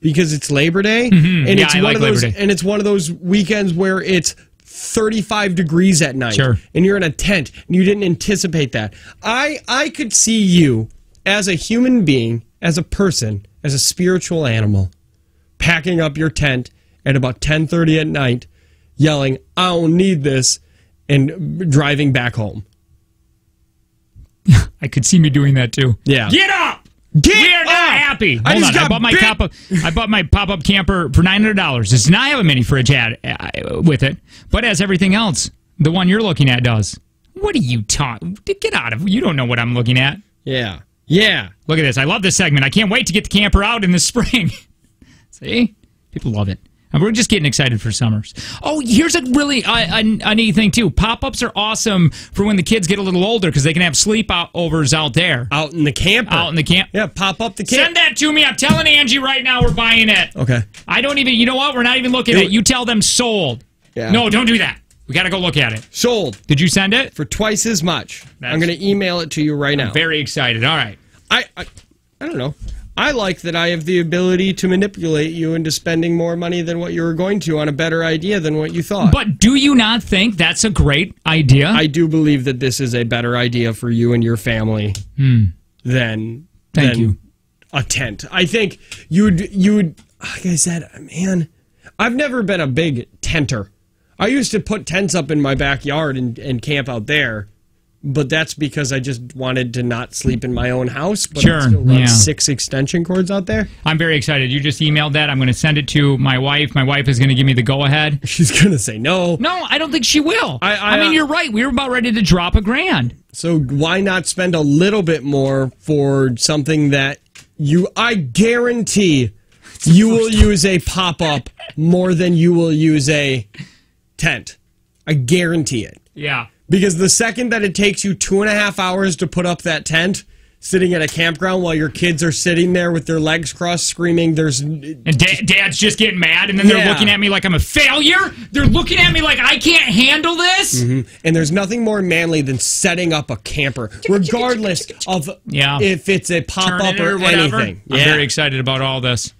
B: because it's Labor Day.
A: Mm-hmm.
B: And
A: Yeah,
B: it's
A: I
B: one
A: like
B: of those,
A: Labor Day.
B: and it's one of those weekends where it's 35 degrees at night.
A: Sure.
B: And you're in a tent and you didn't anticipate that. I could see you as a human being, as a person, as a spiritual animal, packing up your tent at about 10:30 at night, yelling, "I don't need this," and driving back home.
A: I could see me doing that too.
B: Yeah.
A: Get up!
B: Get
A: We are not
B: up!
A: happy.
B: I
A: Hold
B: just
A: on.
B: got
A: I bought my pop-up camper for $900. Does not have a mini fridge with it, but as everything else, the one you're looking at does. What are you talking? Get out of! You don't know what I'm looking at.
B: Yeah. Yeah.
A: Look at this. I love this segment. I can't wait to get the camper out in the spring. See? People love it. And we're just getting excited for summers. Oh, here's a really a neat thing, too. Pop-ups are awesome for when the kids get a little older because they can have sleepovers out there.
B: Out in the camper.
A: Out in the camp.
B: Yeah, pop up the camper.
A: Send that to me. I'm telling Angie right now we're buying it.
B: Okay.
A: I don't even, you know what? We're not even looking at it. You tell them sold.
B: Yeah.
A: No, don't do that. We got to go look at it.
B: Sold.
A: Did you send it?
B: For twice as much. I'm going to email it to you right now.
A: Very excited. All right.
B: I don't know. I like that I have the ability to manipulate you into spending more money than what you were going to on a better idea than what you thought.
A: But do you not think that's a great idea?
B: I do believe that this is a better idea for you and your family than a tent. I think you'd like I said, man, I've never been a big tenter. I used to put tents up in my backyard and camp out there. But that's because I just wanted to not sleep in my own house. But
A: Sure,
B: I still run
A: yeah.
B: 6 extension cords out there.
A: I'm very excited. You just emailed that. I'm going to send it to my wife. My wife is going to give me the go-ahead.
B: She's going to say no.
A: No, I don't think she will. I mean,
B: I
A: you're right. We were about ready to drop $1,000.
B: So why not spend a little bit more for something that I guarantee you will use a pop-up more than you will use a tent. I guarantee it.
A: Yeah.
B: Because the second that it takes you 2.5 hours to put up that tent, sitting at a campground while your kids are sitting there with their legs crossed screaming,
A: And Dad's just getting mad, and then they're looking at me like I'm a failure? They're looking at me like I can't handle this?
B: Mm-hmm. And there's nothing more manly than setting up a camper, regardless of if it's a pop-up or
A: whatever.
B: anything.
A: I'm very excited about all this.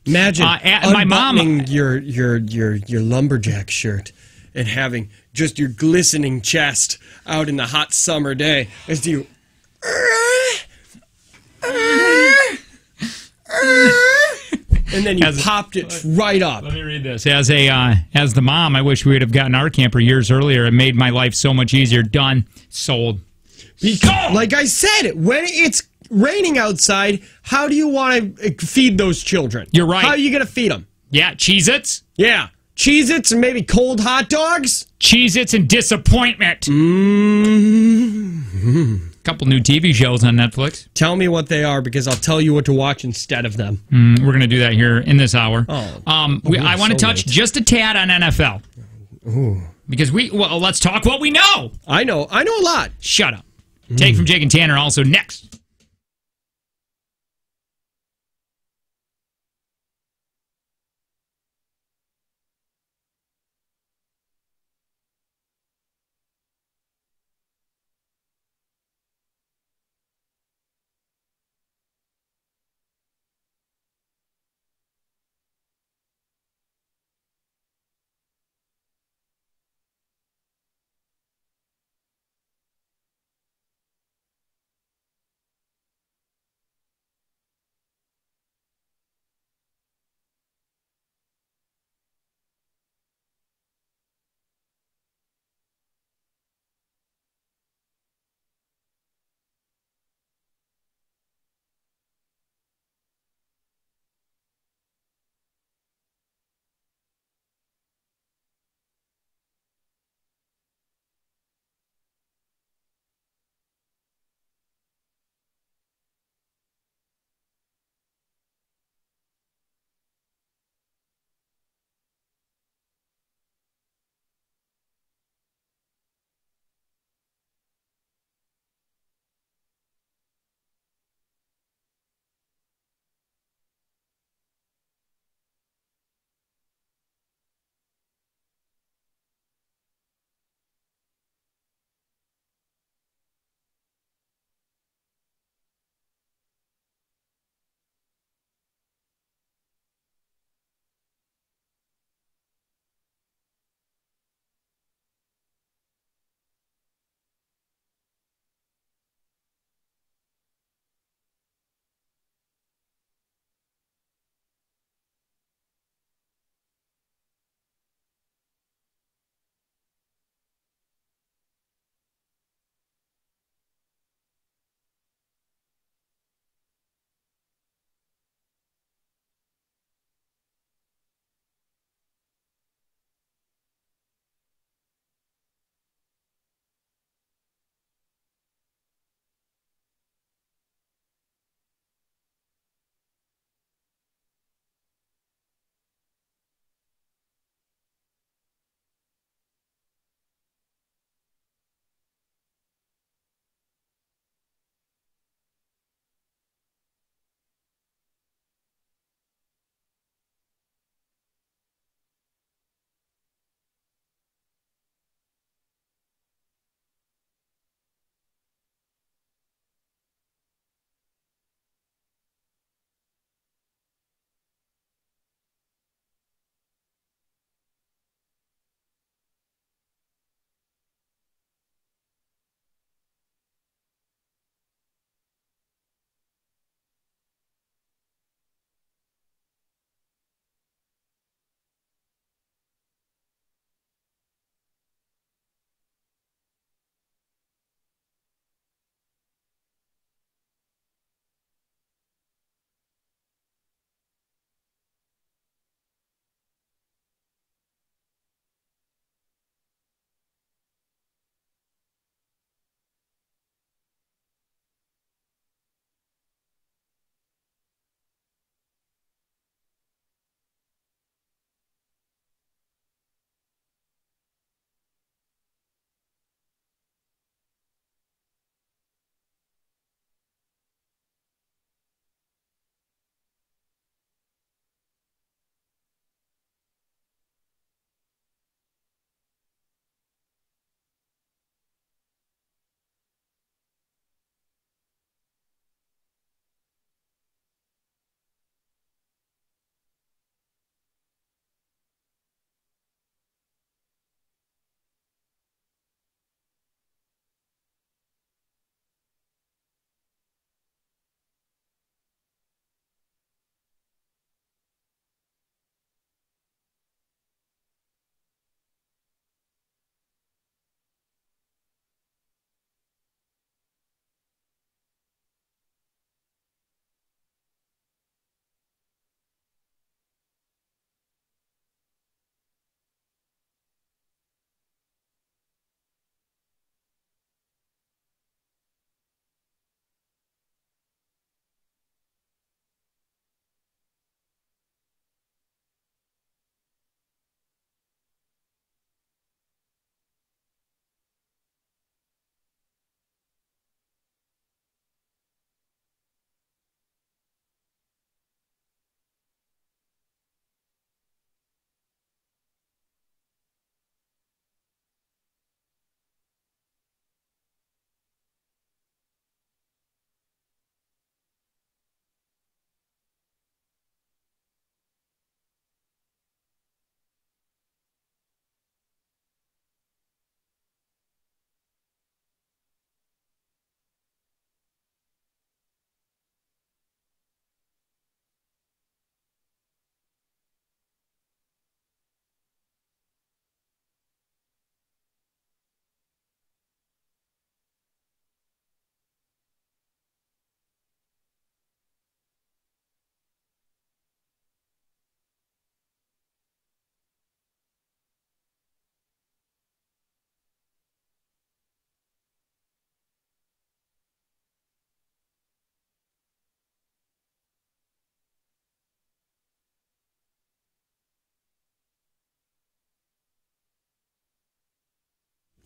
B: Imagine
A: my mom,
B: unbuttoning your lumberjack shirt and having just your glistening chest out in the hot summer day as you... and then you popped it right up.
A: Let me read this. As the mom, I wish we would have gotten our camper years earlier. It made my life so much easier. Done. Sold.
B: Because, like I said, when it's raining outside, how do you want to feed those children?
A: You're right.
B: How are you going to feed them?
A: Yeah, Cheez-Its.
B: Yeah. Cheez-Its and maybe cold hot dogs?
A: Cheez-Its and disappointment. Couple new TV shows on Netflix.
B: Tell me what they are because I'll tell you what to watch instead of them.
A: We're going to do that here in this hour.
B: I
A: want to touch just a tad on NFL.
B: Ooh.
A: Because let's talk what we know.
B: I know a lot.
A: Shut up. Take from Jake and Tanner also next.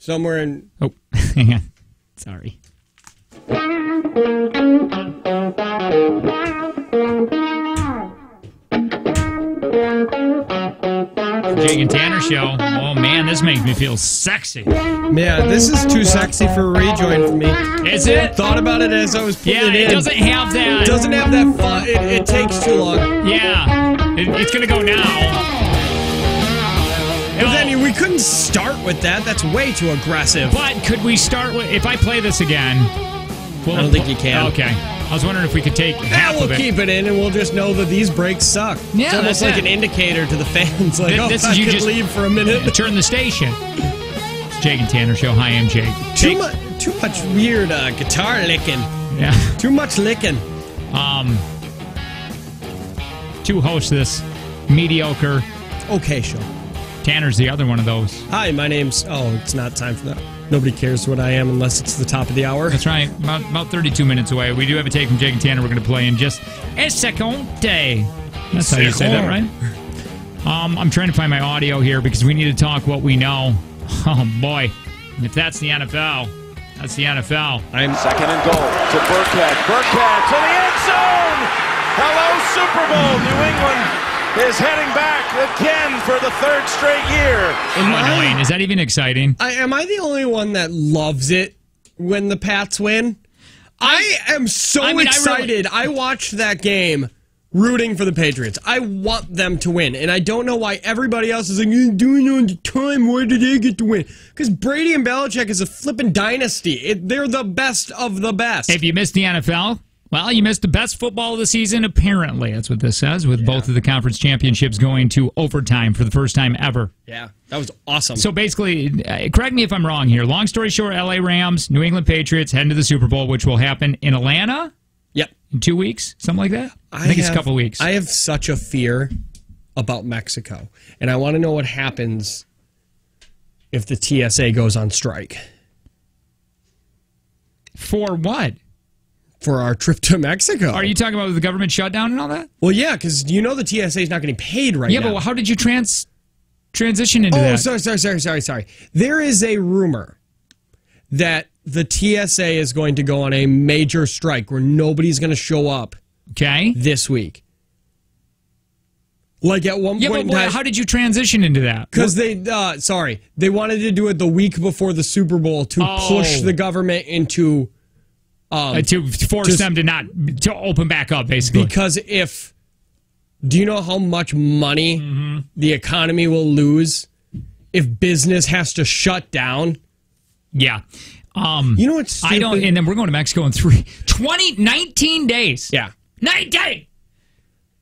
B: Somewhere in...
A: Oh, hang on. Sorry. Jake and Tanner show. Oh man, this makes me feel sexy.
B: Yeah, this is too sexy for a rejoin for me.
A: Is it?
B: Thought about it as I was putting it in.
A: It doesn't have that.
B: It doesn't have that fun. It takes too long.
A: Yeah, it's gonna go now.
B: But then we couldn't start with that. That's way too aggressive.
A: But could we start with, if I play this again?
B: I don't think you can.
A: Okay. I was wondering if we could take half
B: we'll
A: of it.
B: keep it in, and we'll just know that these breaks suck.
A: Yeah,
B: it's almost
A: that's
B: like an indicator to the fans. Like,
A: this
B: I
A: is you
B: could
A: just
B: leave for a minute.
A: Turn the station. It's Jake and Tanner show. Hi, I'm Jake.
B: Too much weird guitar licking.
A: Yeah.
B: Too much licking.
A: To host this mediocre
B: okay show.
A: Tanner's the other one of those.
B: Hi, my name's... Oh, it's not time for that. Nobody cares what I am unless it's the top of the hour.
A: That's right. About 32 minutes away. We do have a take from Jake and Tanner we're going to play in just a second. That's how you say that, right? I'm trying to find my audio here because we need to talk what we know. Oh, boy. If that's the NFL, that's the NFL.
C: I'm second and goal to Burkhead. Burkhead to the end zone. Hello, Super Bowl. New England is heading back again for the third straight year.
A: Annoying. Is that even exciting?
B: Am I the only one that loves it when the Pats win? I am so excited. I watched that game rooting for the Patriots. I want them to win, and I don't know why everybody else is like, you're doing it on the time. Where did they get to win? Because Brady and Belichick is a flipping dynasty. They're the best of the best.
A: If you missed the NFL... Well, you missed the best football of the season, apparently. That's what this says, with both of the conference championships going to overtime for the first time ever.
B: Yeah, that was awesome.
A: So basically, correct me if I'm wrong here. Long story short, LA Rams, New England Patriots heading to the Super Bowl, which will happen in Atlanta?
B: Yep.
A: In 2 weeks? Something like that? I think it's a couple weeks.
B: I have such a fear about Mexico, and I want to know what happens if the TSA goes on strike.
A: For what?
B: For our trip to Mexico.
A: Are you talking about the government shutdown and all that?
B: Well, yeah, because you know the TSA is not getting paid right now.
A: Yeah, but how did you transition into that?
B: Oh, sorry. There is a rumor that the TSA is going to go on a major strike where nobody's going to show up this week. Like at one point in time.
A: How did you transition into that?
B: Because they wanted to do it the week before the Super Bowl to push the government into...
A: to force them to open back up, basically.
B: Because do you know how much money the economy will lose if business has to shut down?
A: Yeah.
B: You know what's stupid?
A: and then we're going to Mexico in 19 days.
B: Yeah.
A: 19!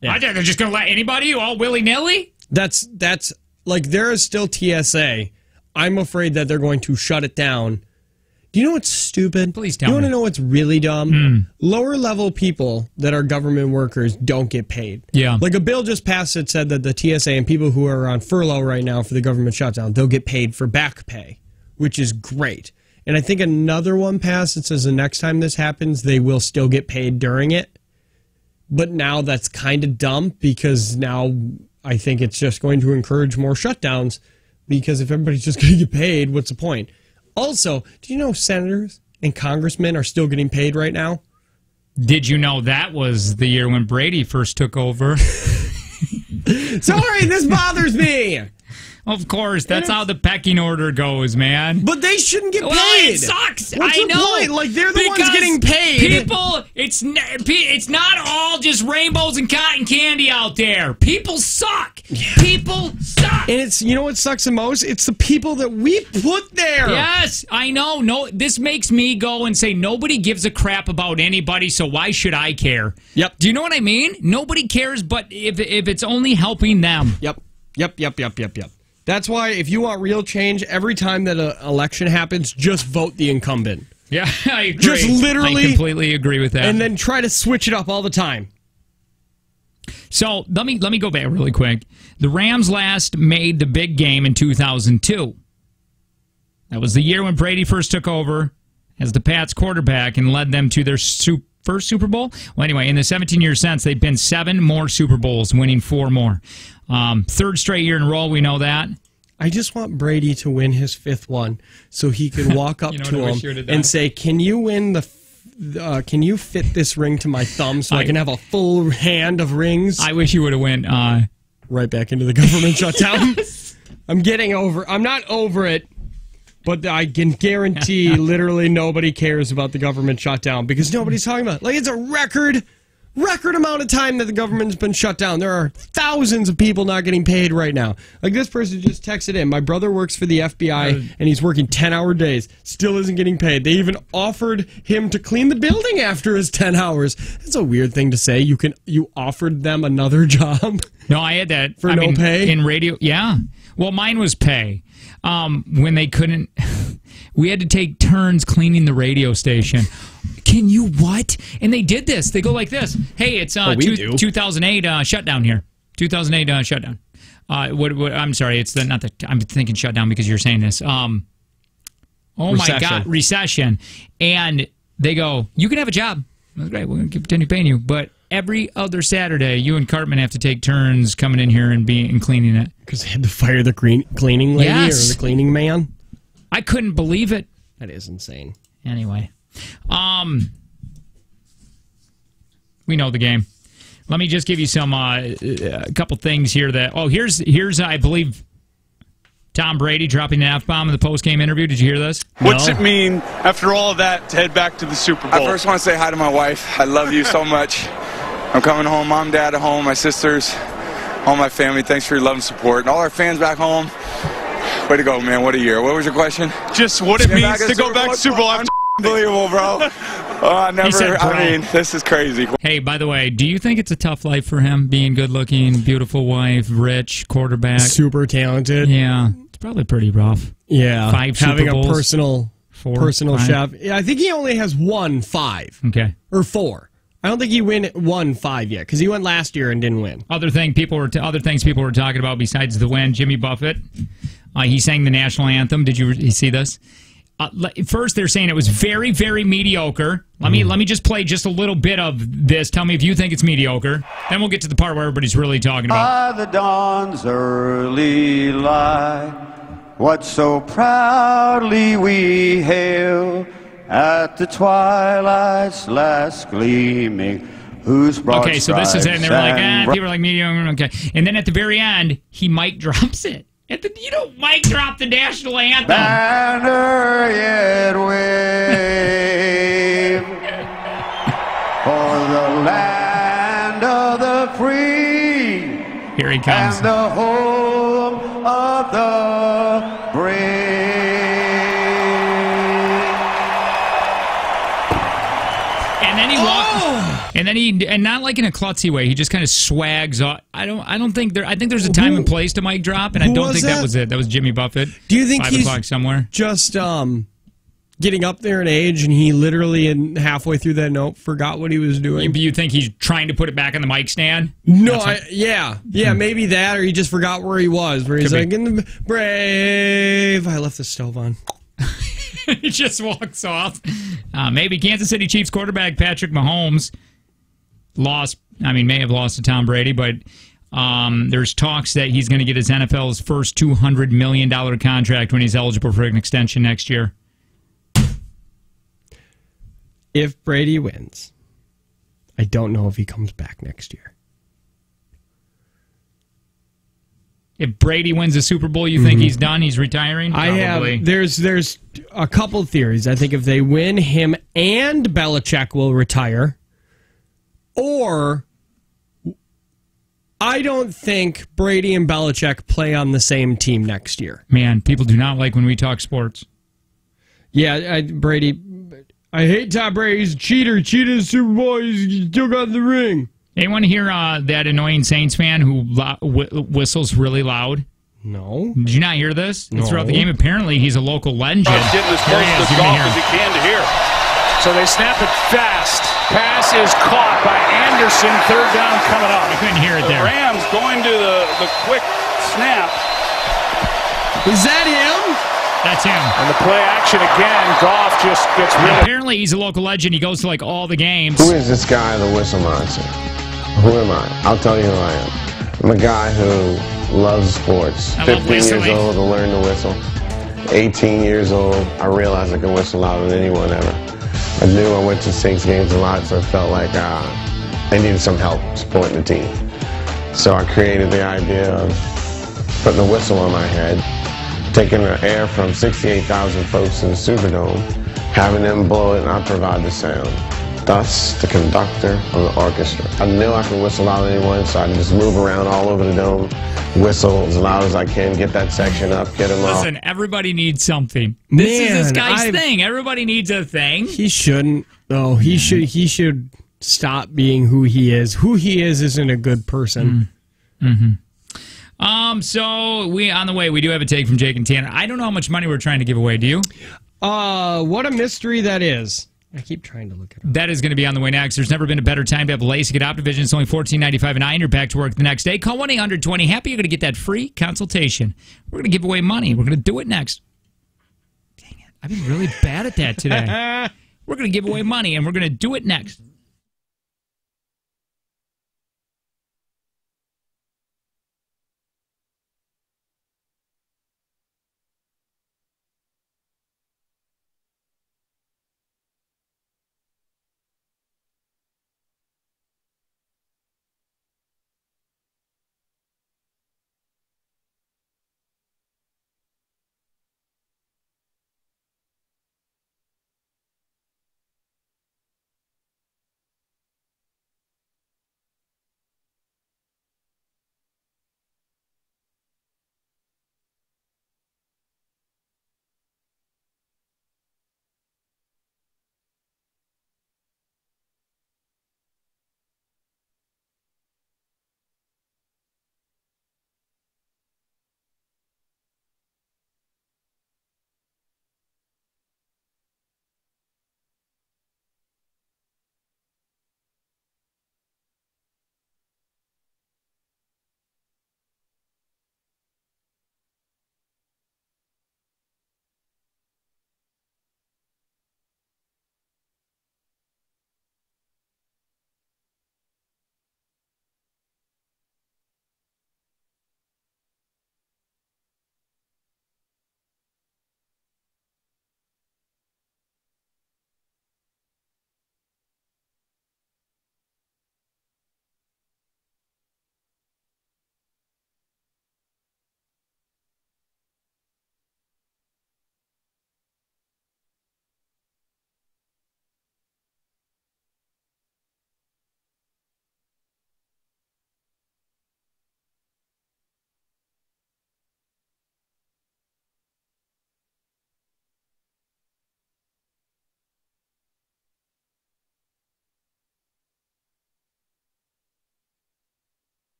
A: Yeah. I think they're just going to let anybody all willy-nilly?
B: That's like, there is still TSA. I'm afraid that they're going to shut it down. Do you know what's stupid?
A: Please tell me.
B: You want to know what's really dumb? Lower level people that are government workers don't get paid.
A: Yeah.
B: Like a bill just passed that said that the TSA and people who are on furlough right now for the government shutdown, they'll get paid for back pay, which is great. And I think another one passed that says the next time this happens, they will still get paid during it. But now that's kind of dumb because now I think it's just going to encourage more shutdowns because if everybody's just going to get paid, what's the point? Also, do you know senators and congressmen are still getting paid right now?
A: Did you know that was the year when Brady first took over?
B: Sorry, this bothers me.
A: Of course, that's how the pecking order goes, man.
B: But they shouldn't get paid.
A: Well, it sucks.
B: What's the point? Like, they're the ones getting paid.
A: People, it's not all just rainbows and cotton candy out there. People suck. Yeah. People suck.
B: And it's, you know what sucks the most? It's the people that we put there.
A: Yes, I know. No, this makes me go and say nobody gives a crap about anybody, so why should I care?
B: Yep.
A: Do you know what I mean? Nobody cares, but if it's only helping them.
B: Yep. That's why if you want real change, every time that an election happens, just vote the incumbent.
A: Yeah, I agree.
B: Just literally.
A: I completely agree with that.
B: And then try to switch it up all the time.
A: So let me go back really quick. The Rams last made the big game in 2002. That was the year when Brady first took over as the Pats quarterback and led them to their first Super Bowl. Well, anyway, in the 17 years since, they've been 7 more Super Bowls, winning 4 more. Third straight year in a row, we know that.
B: I just want Brady to win his 5th one so he can walk up to him and say, "Can you win can you fit this ring to my thumb so I can have a full hand of rings?"
A: I wish you would have went
B: right back into the government shutdown. Yes. I'm not over it, but I can guarantee literally nobody cares about the government shutdown because nobody's talking about it. Like, it's a record amount of time that the government's been shut down. There are thousands of people not getting paid right now. Like, this person just texted in, my brother works for the FBI and he's working 10-hour days, still isn't getting paid. They even offered him to clean the building after his 10 hours. That's a weird thing to say. You offered them another job.
A: No, I had that.
B: For no pay?
A: In radio, yeah. Well, mine was pay. When they couldn't, we had to take turns cleaning the radio station. Can you what? And they did this. They go like this. Hey, it's 2008 shutdown here. 2008 shutdown. I'm sorry. It's I'm thinking shutdown because you're saying this. Oh my God, recession. And they go, you can have a job. That's great. We're going to continue paying you, but every other Saturday, you and Cartman have to take turns coming in here and cleaning it.
B: Because they had to fire the cleaning lady or the cleaning man?
A: I couldn't believe it.
B: That is insane.
A: Anyway. We know the game. Let me just give you some a couple things here that... Oh, here's I believe, Tom Brady dropping an F-bomb in the post-game interview. Did you hear this?
G: What's it mean, after all of that, to head back to the Super Bowl?
H: I first want to say hi to my wife. I love you so much. I'm coming home. Mom, Dad at home, my sisters, all my family. Thanks for your love and support. And all our fans back home, way to go, man. What a year. What was your question?
G: Just what it means to go back to Super Bowl.
H: Unbelievable, bro. I mean, this is crazy.
A: Hey, by the way, do you think it's a tough life for him, being good-looking, beautiful wife, rich, quarterback?
B: Super talented.
A: Yeah. It's probably pretty rough.
B: Yeah.
A: 5 Super
B: having
A: Bowls,
B: a personal chef. Yeah, I think he only has won 5.
A: Okay.
B: Or 4. I don't think he won 5 yet because he went last year and didn't win.
A: Other things people were talking about besides the win. Jimmy Buffett, he sang the national anthem. Did you see this? First, they're saying it was very, very mediocre. Let me just play just a little bit of this. Tell me if you think it's mediocre. Then we'll get to the part where everybody's really talking about.
I: By the dawn's early light, what so proudly we hail at the twilight's last gleaming. Whose broad
A: okay, so this is it, and they were like, people are like mediocre. Okay, and then at the very end, he mic drops it. You don't mic drop the national anthem.
I: Banner yet wave for the land of the free.
A: Here he comes.
I: And the home of the brave.
A: And then he walks. And then and not like in a klutzy way, he just kind of swags off. I think there's a time and place to mic drop, and I don't think that was it. That was Jimmy Buffett.
B: Do you think
A: 5
B: he's
A: o'clock somewhere?
B: Just getting up there in age, and he literally halfway through that note forgot what he was doing?
A: You think he's trying to put it back on the mic stand?
B: No, maybe that, or he just forgot where he was. Where he's like, in the brave. I left the stove on.
A: He just walks off. Maybe Kansas City Chiefs quarterback Patrick Mahomes may have lost to Tom Brady, but there's talks that he's going to get his NFL's first $200 million contract when he's eligible for an extension next year.
B: If Brady wins, I don't know if he comes back next year.
A: If Brady wins the Super Bowl, you think he's done? He's retiring? Probably.
B: There's a couple theories. I think if they win, him and Belichick will retire. Or I don't think Brady and Belichick play on the same team next year.
A: Man, people do not like when we talk sports.
B: Yeah, Brady. I hate Tom Brady. He's a cheater. Cheated the Super Bowl. He still got the ring.
A: Anyone hear that annoying Saints fan who whistles really loud?
B: No.
A: Did you not hear this?
B: No.
A: Throughout the game, apparently he's a local legend.
G: Getting as close to the golf as he can to here. So they snap it fast. Pass is caught by Anderson. 3rd down coming up.
A: I couldn't hear it there.
G: The Rams going to the quick snap.
B: Is that him?
A: That's him.
G: And the play action again. Goff just gets rid of it.
A: Apparently he's a local legend. He goes to like all the games.
J: Who is this guy, the whistle monster? Who am I? I'll tell you who I am. I'm a guy who loves sports.
A: I love
J: 15 years
A: whistling.
J: old to learn to whistle. 18 years old, I realized I could whistle louder than anyone ever. I knew I went to Saints games a lot, so I felt like I needed some help supporting the team. So I created the idea of putting a whistle on my head, taking the air from 68,000 folks in the Superdome, having them blow it, and I provide the sound. Thus, the conductor of the orchestra. I knew I could whistle louder than anyone, so I just move around all over the dome, whistle as loud as I can, get that section up, get them off.
A: Listen, everybody needs something. This is this guy's thing. Everybody needs a thing.
B: He shouldn't. No, he should stop being who he is. Who he is isn't a good person.
A: So we on the way. We do have a take from Jake and Tanner. I don't know how much money we're trying to give away. Do you?
B: What a mystery that is. I keep trying to look it up.
A: That is going to be on the way next. There's never been a better time to have LASIK at Optivision. It's only $14.95 a night. You're back to work the next day. Call 1-800-20-HAPPY. You're going to get that free consultation. We're going to give away money. We're going to do it next. Dang it. I've been really bad at that today. We're going to give away money, and we're going to do it next.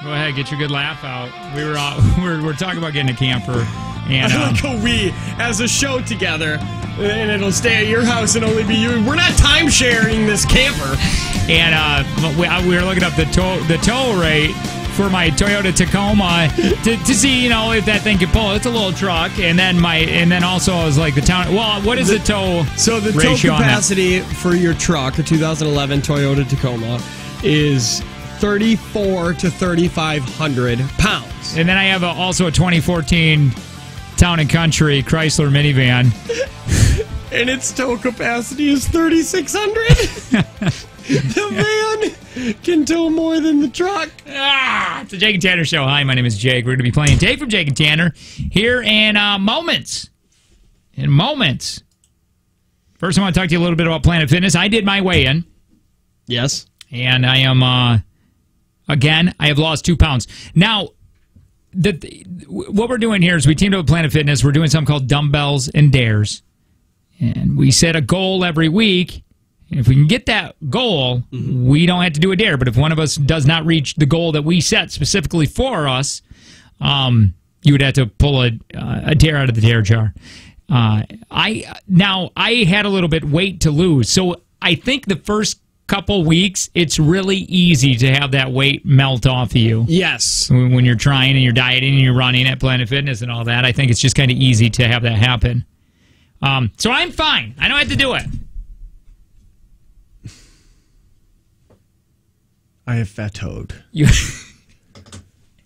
A: Go ahead, get your good laugh out. We're talking about getting a camper, and
B: I like how we, as a show together, and it'll stay at your house and only be you. We're not time sharing this camper.
A: And we were looking up the tow rate for my Toyota Tacoma to see, if that thing can pull. It's a little truck, and then also I was like the town. Well, what is the tow?
B: So the tow capacity for your truck, a 2011 Toyota Tacoma, is 3,400 to 3,500 pounds.
A: And then I have also a 2014 Town and Country Chrysler minivan,
B: and its tow capacity is 3,600. The van can tow more than the truck.
A: It's the Jake and Tanner Show. Hi, my name is Jake. We're going to be playing Dave from Jake and Tanner here in moments. In moments. First, I want to talk to you a little bit about Planet Fitness. I did my weigh-in.
B: Yes.
A: And I am, again, I have lost 2 pounds. Now, what we're doing here is we teamed up with Planet Fitness. We're doing something called Dumbbells and Dares. And we set a goal every week. And if we can get that goal, we don't have to do a dare. But if one of us does not reach the goal that we set specifically for us, you would have to pull a dare out of the dare jar. I had a little bit weight to lose. So I think the first couple weeks, it's really easy to have that weight melt off of you.
B: Yes.
A: When you're trying and you're dieting and you're running at Planet Fitness and all that, I think it's just kind of easy to have that happen. So I'm fine. I don't have to do it.
B: I have fat-toed.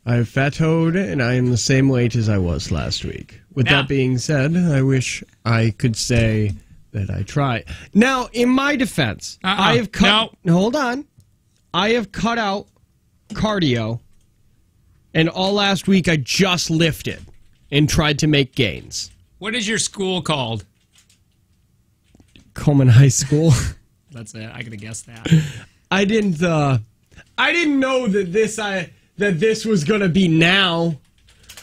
B: I have fat-toed, and I am the same weight as I was last week. With that being said, I wish I could say that I try. Now, in my defense, I have cut... No. Hold on. I have cut out cardio, and all last week I just lifted and tried to make gains.
A: What is your school called?
B: Coleman High School.
A: That's it. I could have guessed that.
B: I didn't know that this was gonna be now.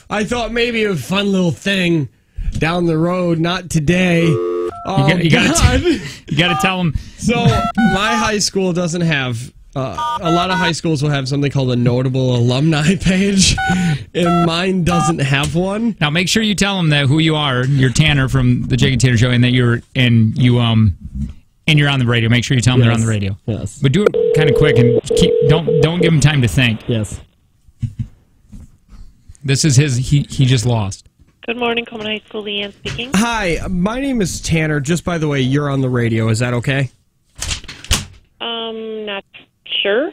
B: I thought maybe a fun little thing down the road, not today. You
A: got to tell them.
B: So my high school doesn't have. A lot of high schools will have something called a notable alumni page, and mine doesn't have one.
A: Now make sure you tell them that who you are. You're Tanner from the Jake and Tanner Show, and that you're on the radio. Make sure you tell them they're on the radio.
B: Yes.
A: But do it kind of quick and don't give them time to think.
B: Yes.
A: This is his. He just lost.
K: Good morning, Coleman High School. Leanne speaking.
B: Hi, my name is Tanner. Just by the way, you're on the radio. Is that okay?
K: Not sure.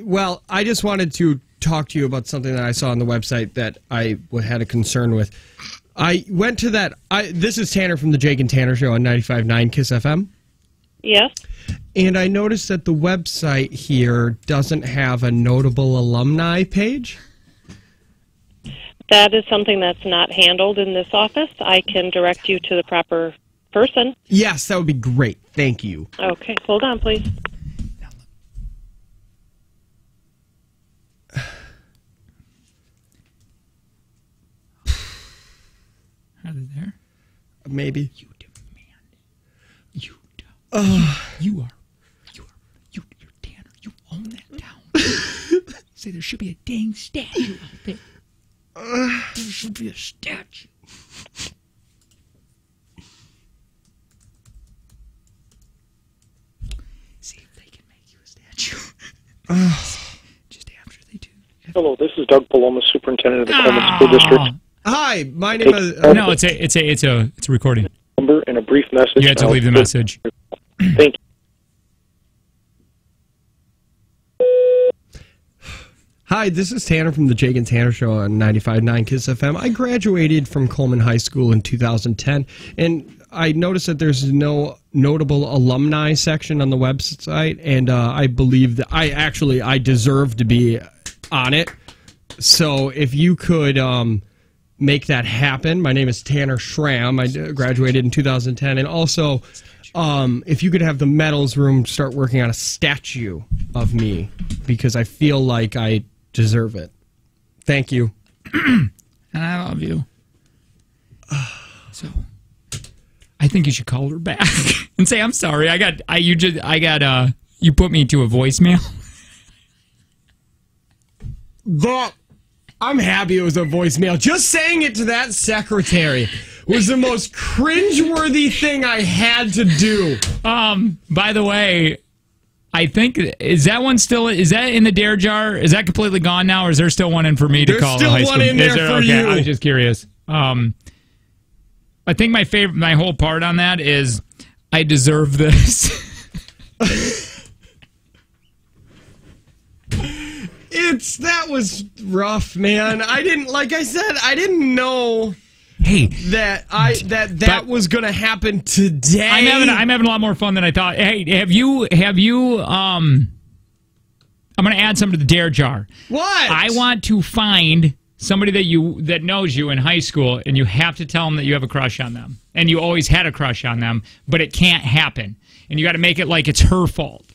B: Well, I just wanted to talk to you about something that I saw on the website that I had a concern with. I went to that. This is Tanner from the Jake and Tanner Show on 95.9 KISS FM.
K: Yes.
B: And I noticed that the website here doesn't have a notable alumni page.
K: That is something that's not handled in this office. I can direct you to the proper person.
B: Yes, that would be great. Thank you.
K: Okay, hold on, please.
A: Are they there?
B: Maybe.
A: You demand. You're Tanner. You own that town. Say there should be a dang statue out there. There should be a statue. See if they can make you a statue. Just after they do.
L: Hello, this is Doug Paloma, Superintendent of the Coleman School District.
B: Hi, my name is...
A: no, it's a recording.
L: Number and a brief message.
A: You have to leave the message.
L: Thank you.
B: Hi, this is Tanner from the Jake and Tanner Show on 95.9 KISS FM. I graduated from Coleman High School in 2010, and I noticed that there's no notable alumni section on the website, and I believe that I deserve to be on it. So if you could make that happen. My name is Tanner Schramm. I graduated in 2010, and also if you could have the medals room start working on a statue of me, because I feel like I deserve it. Thank you.
A: And I love you. So I think you should call her back and say, I'm sorry. You put me into a voicemail.
B: I'm happy it was a voicemail. Just saying it to that secretary was the most cringeworthy thing I had to do.
A: By the way, I think, is that in the dare jar? Is that completely gone now, or is there still one in for me to call?
B: There's still one in there for you.
A: I was just curious. I think my whole part on that is I deserve this.
B: That was rough, man. I didn't know.
A: Hey,
B: that was going to happen today.
A: I'm having a lot more fun than I thought. Hey, have you? I'm going to add something to the dare jar.
B: What?
A: I want to find somebody that knows you in high school, and you have to tell them that you have a crush on them, and you always had a crush on them, but it can't happen, and you got to make it like it's her fault.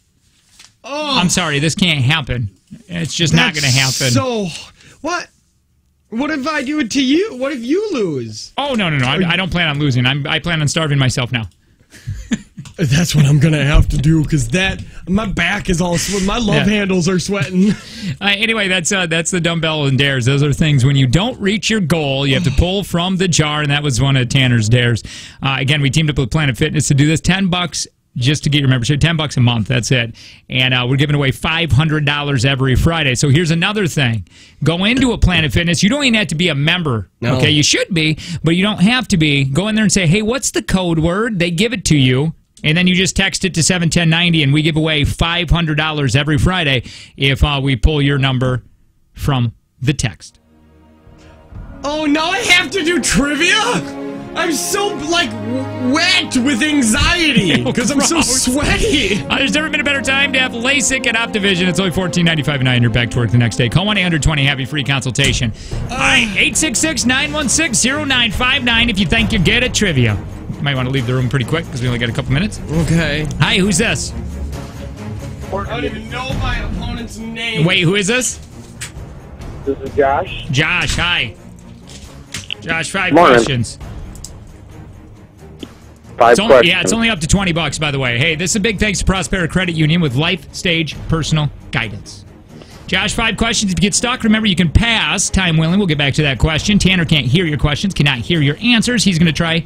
B: Oh,
A: I'm sorry, this can't happen. It's just not going to happen.
B: So, what? What if I do it to you? What if you lose?
A: Oh, no. I don't plan on losing. I plan on starving myself now.
B: That's what I'm going to have to do, because my back is all sweating. My love handles are sweating.
A: Anyway, that's the dumbbell and dares. Those are things when you don't reach your goal, you have to pull from the jar, and that was one of Tanner's dares. Again, we teamed up with Planet Fitness to do this. $10 just to get your membership, $10 a month. That's it. And we're giving away $500 every Friday. So here's another thing. Go into a Planet Fitness. You don't even have to be a member.
B: No.
A: Okay, you should be, but you don't have to be. Go in there and say, hey, what's the code word? They give it to you. And then you just text it to 71090, and we give away $500 every Friday if we pull your number from the text.
B: Oh, now I have to do trivia? I'm so, wet with anxiety because I'm so sweaty.
A: There's never been a better time to have LASIK at Optivision. It's only $14.95 a night, and you're back to work the next day. Call 1-800-20-HAVY, free consultation. All right, 866-916-0959 if you think you're good at trivia. You might want to leave the room pretty quick because we only got a couple minutes.
B: Okay.
A: Hi, who's this?
B: I don't even know my opponent's name.
A: Wait, who is this?
L: This is Josh.
A: Josh, hi. Josh, 5
L: Morning.
A: questions.
L: 5 questions.
A: Yeah, it's only up to $20, by the way. Hey, this is a big thanks to Prospera Credit Union with Life Stage Personal Guidance. Josh, 5 questions. If you get stuck, remember you can pass. Time willing, we'll get back to that question. Tanner can't hear your questions, cannot hear your answers. He's going to try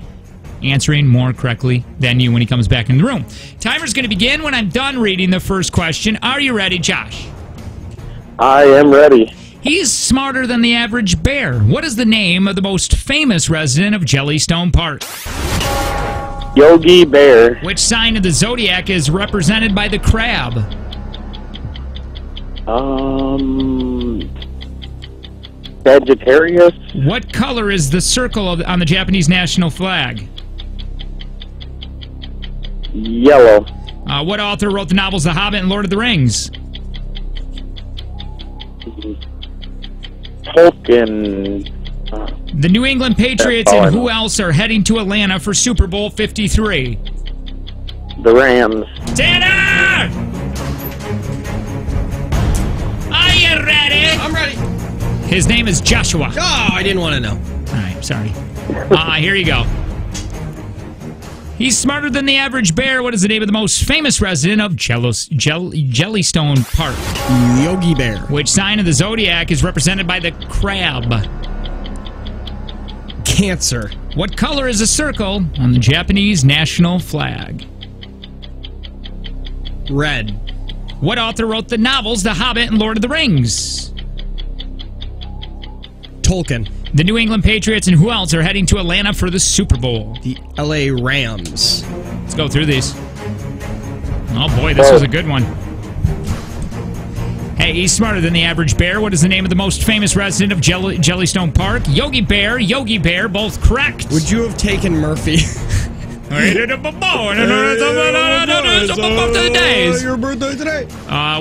A: answering more correctly than you when he comes back in the room. Timer's going to begin when I'm done reading the first question. Are you ready, Josh?
L: I am ready.
A: He's smarter than the average bear. What is the name of the most famous resident of Jellystone Park?
L: Yogi Bear.
A: Which sign of the zodiac is represented by the crab?
L: Sagittarius.
A: What color is the circle on the Japanese national flag?
L: Yellow.
A: What author wrote the novels The Hobbit and Lord of the Rings?
L: Tolkien.
A: The New England Patriots and who else are heading to Atlanta for Super Bowl 53?
L: The Rams.
A: Tanner! Are you ready?
B: I'm ready.
A: His name is Joshua.
B: Oh, I didn't want to know.
A: All right, sorry. Here you go. He's smarter than the average bear. What is the name of the most famous resident of Jellystone Park?
B: Yogi Bear.
A: Which sign of the zodiac is represented by the crab?
B: Cancer.
A: What color is a circle on the Japanese national flag?
B: Red.
A: What author wrote the novels The Hobbit and Lord of the Rings?
B: Tolkien.
A: The New England Patriots and who else are heading to Atlanta for the Super Bowl?
B: The LA Rams.
A: Let's go through these. Oh boy, this was a good one. Hey, he's smarter than the average bear. What is the name of the most famous resident of Jellystone Park? Yogi Bear, both correct.
B: Would you have taken Murphy?
A: Your
B: birthday today.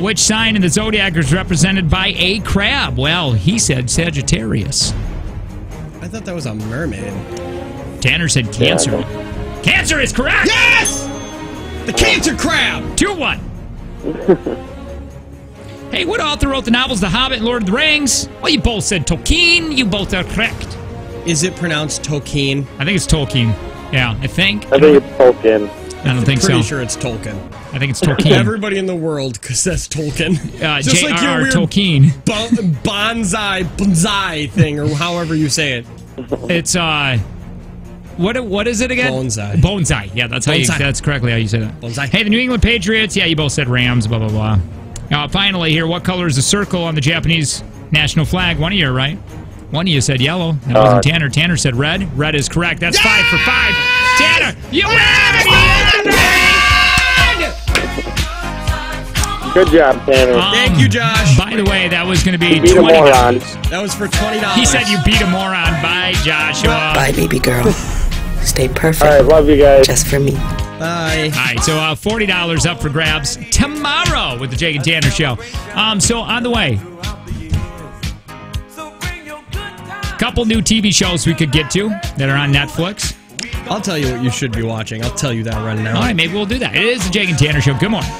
A: Which sign in the zodiac is represented by a crab? Well, he said Sagittarius.
B: I thought that was a mermaid.
A: Tanner said Cancer. Yeah. Cancer is correct!
B: Yes! The Cancer crab!
A: 2-1. Hey, what author wrote the novels The Hobbit and Lord of the Rings? Well, you both said Tolkien. You both are correct.
B: Is it pronounced Tolkien?
A: I think it's Tolkien. Yeah, I think.
L: I think it's Tolkien.
A: I don't think so.
B: Pretty sure it's Tolkien.
A: I think it's Tolkien.
B: Everybody in the world says Tolkien. Just
A: J.R.R.
B: like your weird
A: Tolkien.
B: bonsai thing, or however you say it.
A: It's what is it again?
B: Bonsai.
A: Bonsai. Yeah, that's correctly how you say that.
B: Bonsai.
A: Hey, the New England Patriots. Yeah, you both said Rams. Blah blah blah. Finally, here, what color is the circle on the Japanese national flag? One of you, right? One of you said yellow. That wasn't Tanner. Tanner said red. Red is correct. That's 5 for 5. Tanner, you win!
D: Good job, Tanner.
B: Thank you, Josh.
A: By the way, that was going to be
D: beat a
A: $20.
D: moron.
A: That was for $20. He said you beat a moron. Bye, Joshua.
F: Bye, baby girl. Stay perfect.
D: All right, love you guys.
F: Just for me.
B: Bye.
A: All right, so $40 up for grabs tomorrow with the Jake and Tanner Show. So on the way, couple new TV shows we could get to that are on Netflix.
B: I'll tell you what you should be watching. I'll tell you that right now.
A: All right, maybe we'll do that. It is the Jake and Tanner Show. Good morning.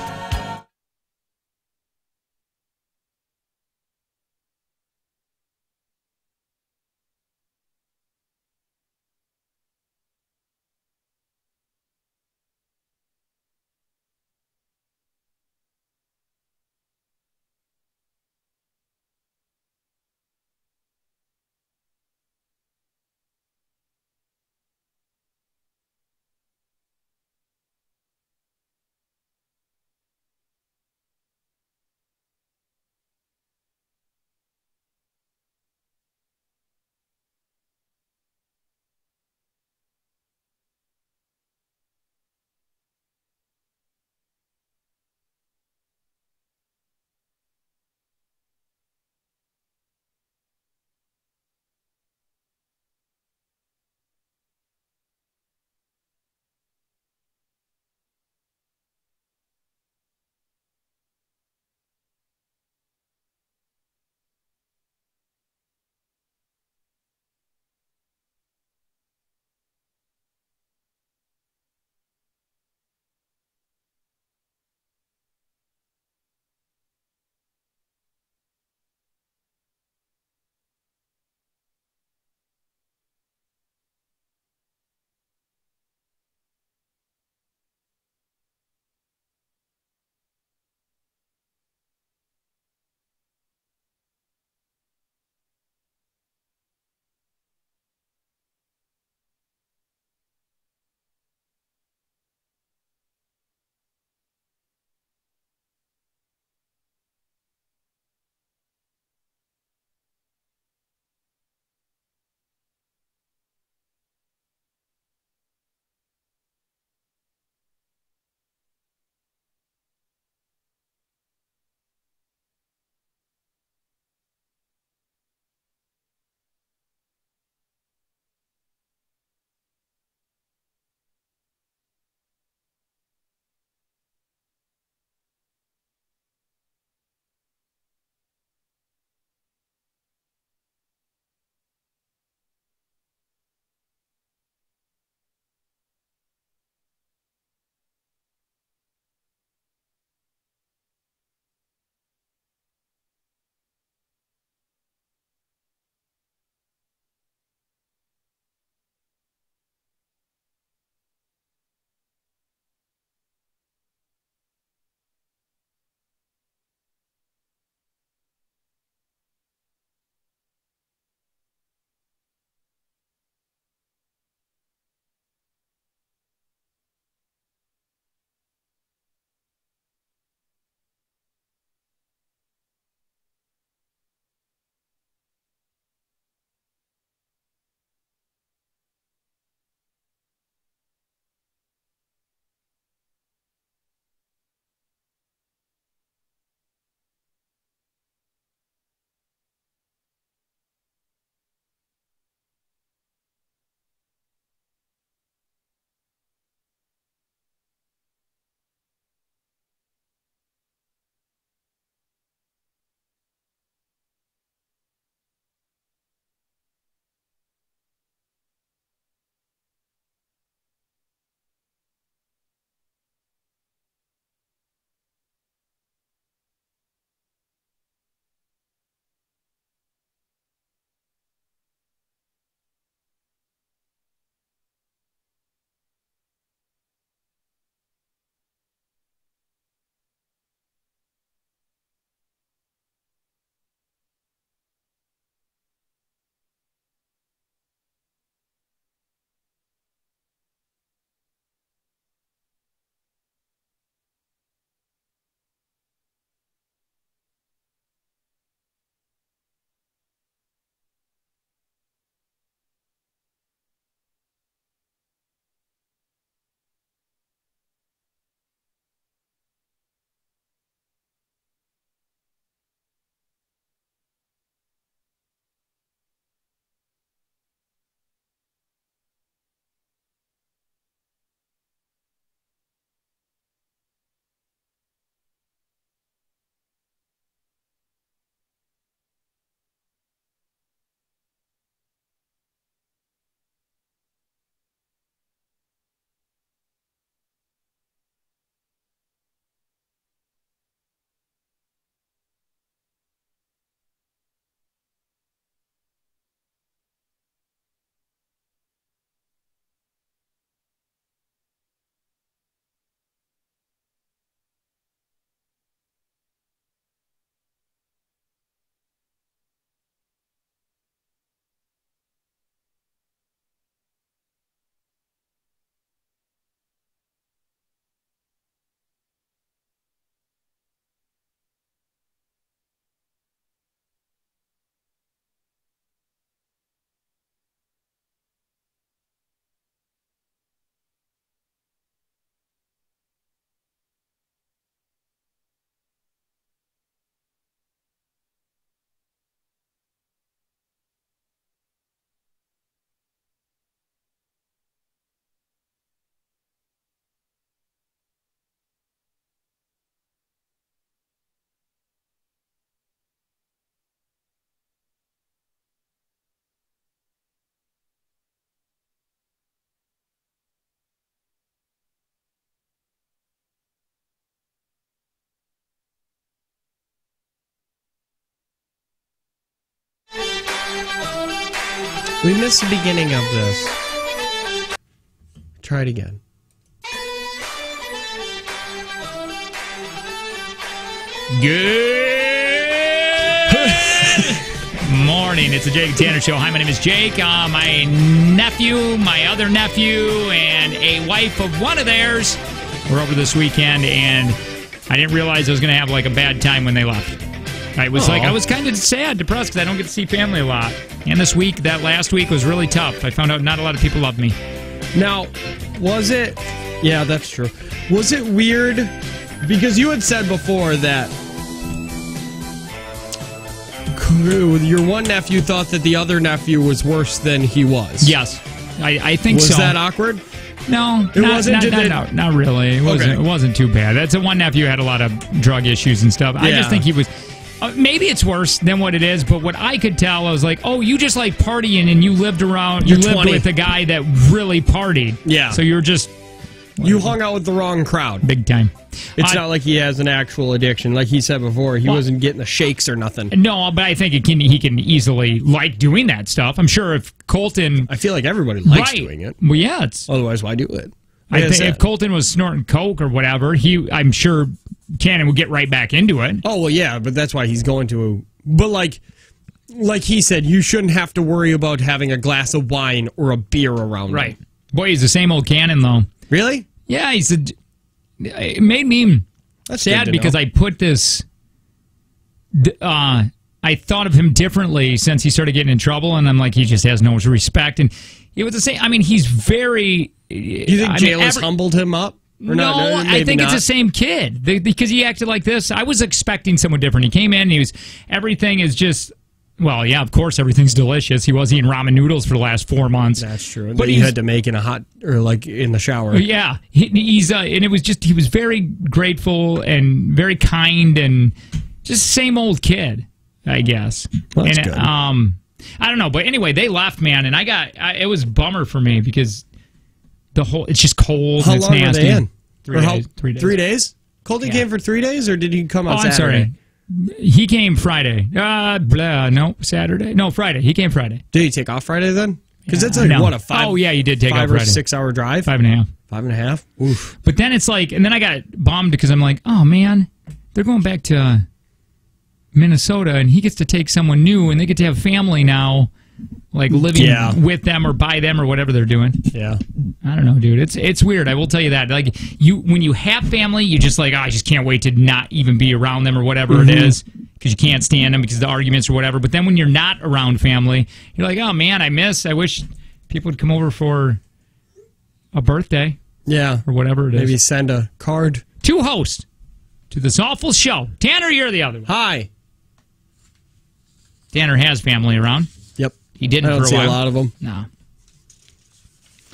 B: We missed the beginning of this. Try it again.
A: Good morning. It's the Jake Tanner Show. Hi, my name is Jake. My nephew, my other nephew, and a wife of one of theirs were over this weekend, and I didn't realize I was going to have like a bad time when they left. I was kind of sad, depressed, because I don't get to see family a lot. And this week, that last week, was really tough. I found out not a lot of people loved me.
B: Now, was it... Yeah, that's true. Was it weird? Because you had said before that your one nephew thought that the other nephew was worse than he was.
A: Yes, I think so.
B: Was that awkward?
A: No,
B: it wasn't.
A: Not really. It wasn't too bad. That's the one nephew who had a lot of drug issues and stuff. Yeah. I just think he was. Maybe it's worse than what it is, but what I could tell, I was like, oh, you just like partying, and you lived with a guy that really partied.
B: Yeah.
A: So you're just.
B: You hung out with the wrong crowd.
A: Big time.
B: It's not like he has an actual addiction. Like he said before, he wasn't getting the shakes or nothing.
A: No, but I think he can easily like doing that stuff. I'm sure if Colton...
B: I feel like everybody likes doing it.
A: Well, yeah.
B: Otherwise, why do it?
A: I think if Colton was snorting coke or whatever, I'm sure Cannon would get right back into it.
B: Oh, well, yeah, but that's why he's going to... But like he said, you shouldn't have to worry about having a glass of wine or a beer around
A: right.
B: him.
A: Boy, he's the same old Cannon, though.
B: Really?
A: Yeah, it made me sad because I put this... I thought of him differently since he started getting in trouble, and I'm like, he just has no respect. And it was the same... I mean, he's very...
B: You think jail has humbled him up? Or
A: no, I think it's the same kid. Because he acted like this. I was expecting someone different. He came in, and everything is just... Well, yeah, of course, everything's delicious. He was eating ramen noodles for the last 4 months.
B: That's true. But he had to make in a hot, or like in the shower.
A: Yeah, he's and it was just, he was very grateful and very kind and just same old kid, I guess.
B: Well, that's
A: and,
B: good.
A: I don't know, but anyway, they left, man, and it was a bummer for me because it's just cold.
B: How
A: and it's
B: long
A: nasty.
B: were they in?
A: 3 days. 3 days.
B: 3 days? Colton came for 3 days, or did he come on Saturday?
A: I'm sorry. He came Friday. No, Saturday. No, Friday. He came Friday.
B: Did he take off Friday then? Because that's like, what, a 5
A: Oh, yeah, he did take off Friday.
B: 5 or 6 hour drive?
A: 5.5.
B: 5.5? Oof.
A: But then it's like, and then I got bummed because I'm like, oh, man, they're going back to Minnesota, and he gets to take someone new, and they get to have family now, like living with them or by them or whatever they're doing.
B: Yeah.
A: I don't know, dude. It's weird. I will tell you that. Like when you have family, you just like, I just can't wait to not even be around them or whatever it is because you can't stand them because of the arguments or whatever. But then when you're not around family, you're like, oh man, I wish people would come over for a birthday.
B: Yeah.
A: Or whatever it is.
B: Maybe send a card.
A: To host to this awful show. Tanner, you're the other one.
B: Hi.
A: Tanner has family around.
B: Yep.
A: He didn't
B: for a while. I don't see a lot of them.
A: No.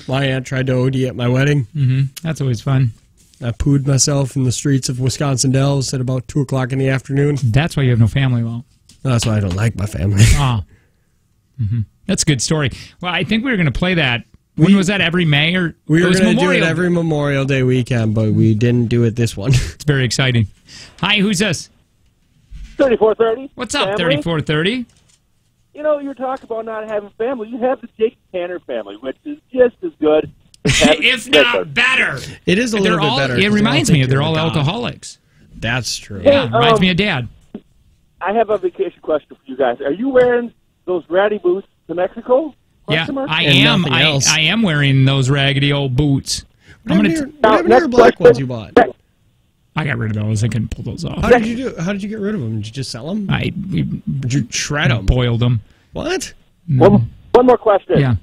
B: My aunt tried to OD at my wedding.
A: Mm-hmm. That's always fun.
B: I pooed myself in the streets of Wisconsin Dells at about 2 o'clock in the afternoon.
A: That's why you have no family, well.
B: That's why I don't like my family.
A: Oh. Mm-hmm. That's a good story. Well, I think we were going to play that. When was that? Every May? Or
B: we were going to do it every Memorial Day weekend, but we didn't do it this one.
A: It's very exciting. Hi, who's this?
M: 3430.
A: What's up, 3430?
M: You know, you're talking about not having family. You have the Jake Tanner family, which is just as good.
A: If not better.
B: It is a little bit better.
A: It reminds me, they're all alcoholics.
B: That's true.
A: Yeah, reminds me of Dad.
M: I have a vacation question for you guys. Are you wearing those ratty boots to Mexico?
A: Yeah, I am. I am wearing those raggedy old boots.
B: What happened to your black ones you bought?
A: I got rid of those. I couldn't pull those off.
B: How did you do? How did you get rid of them? Did you just sell them? Did you shred them?
A: Boiled them.
B: What?
A: No.
M: One more question.
A: Yeah.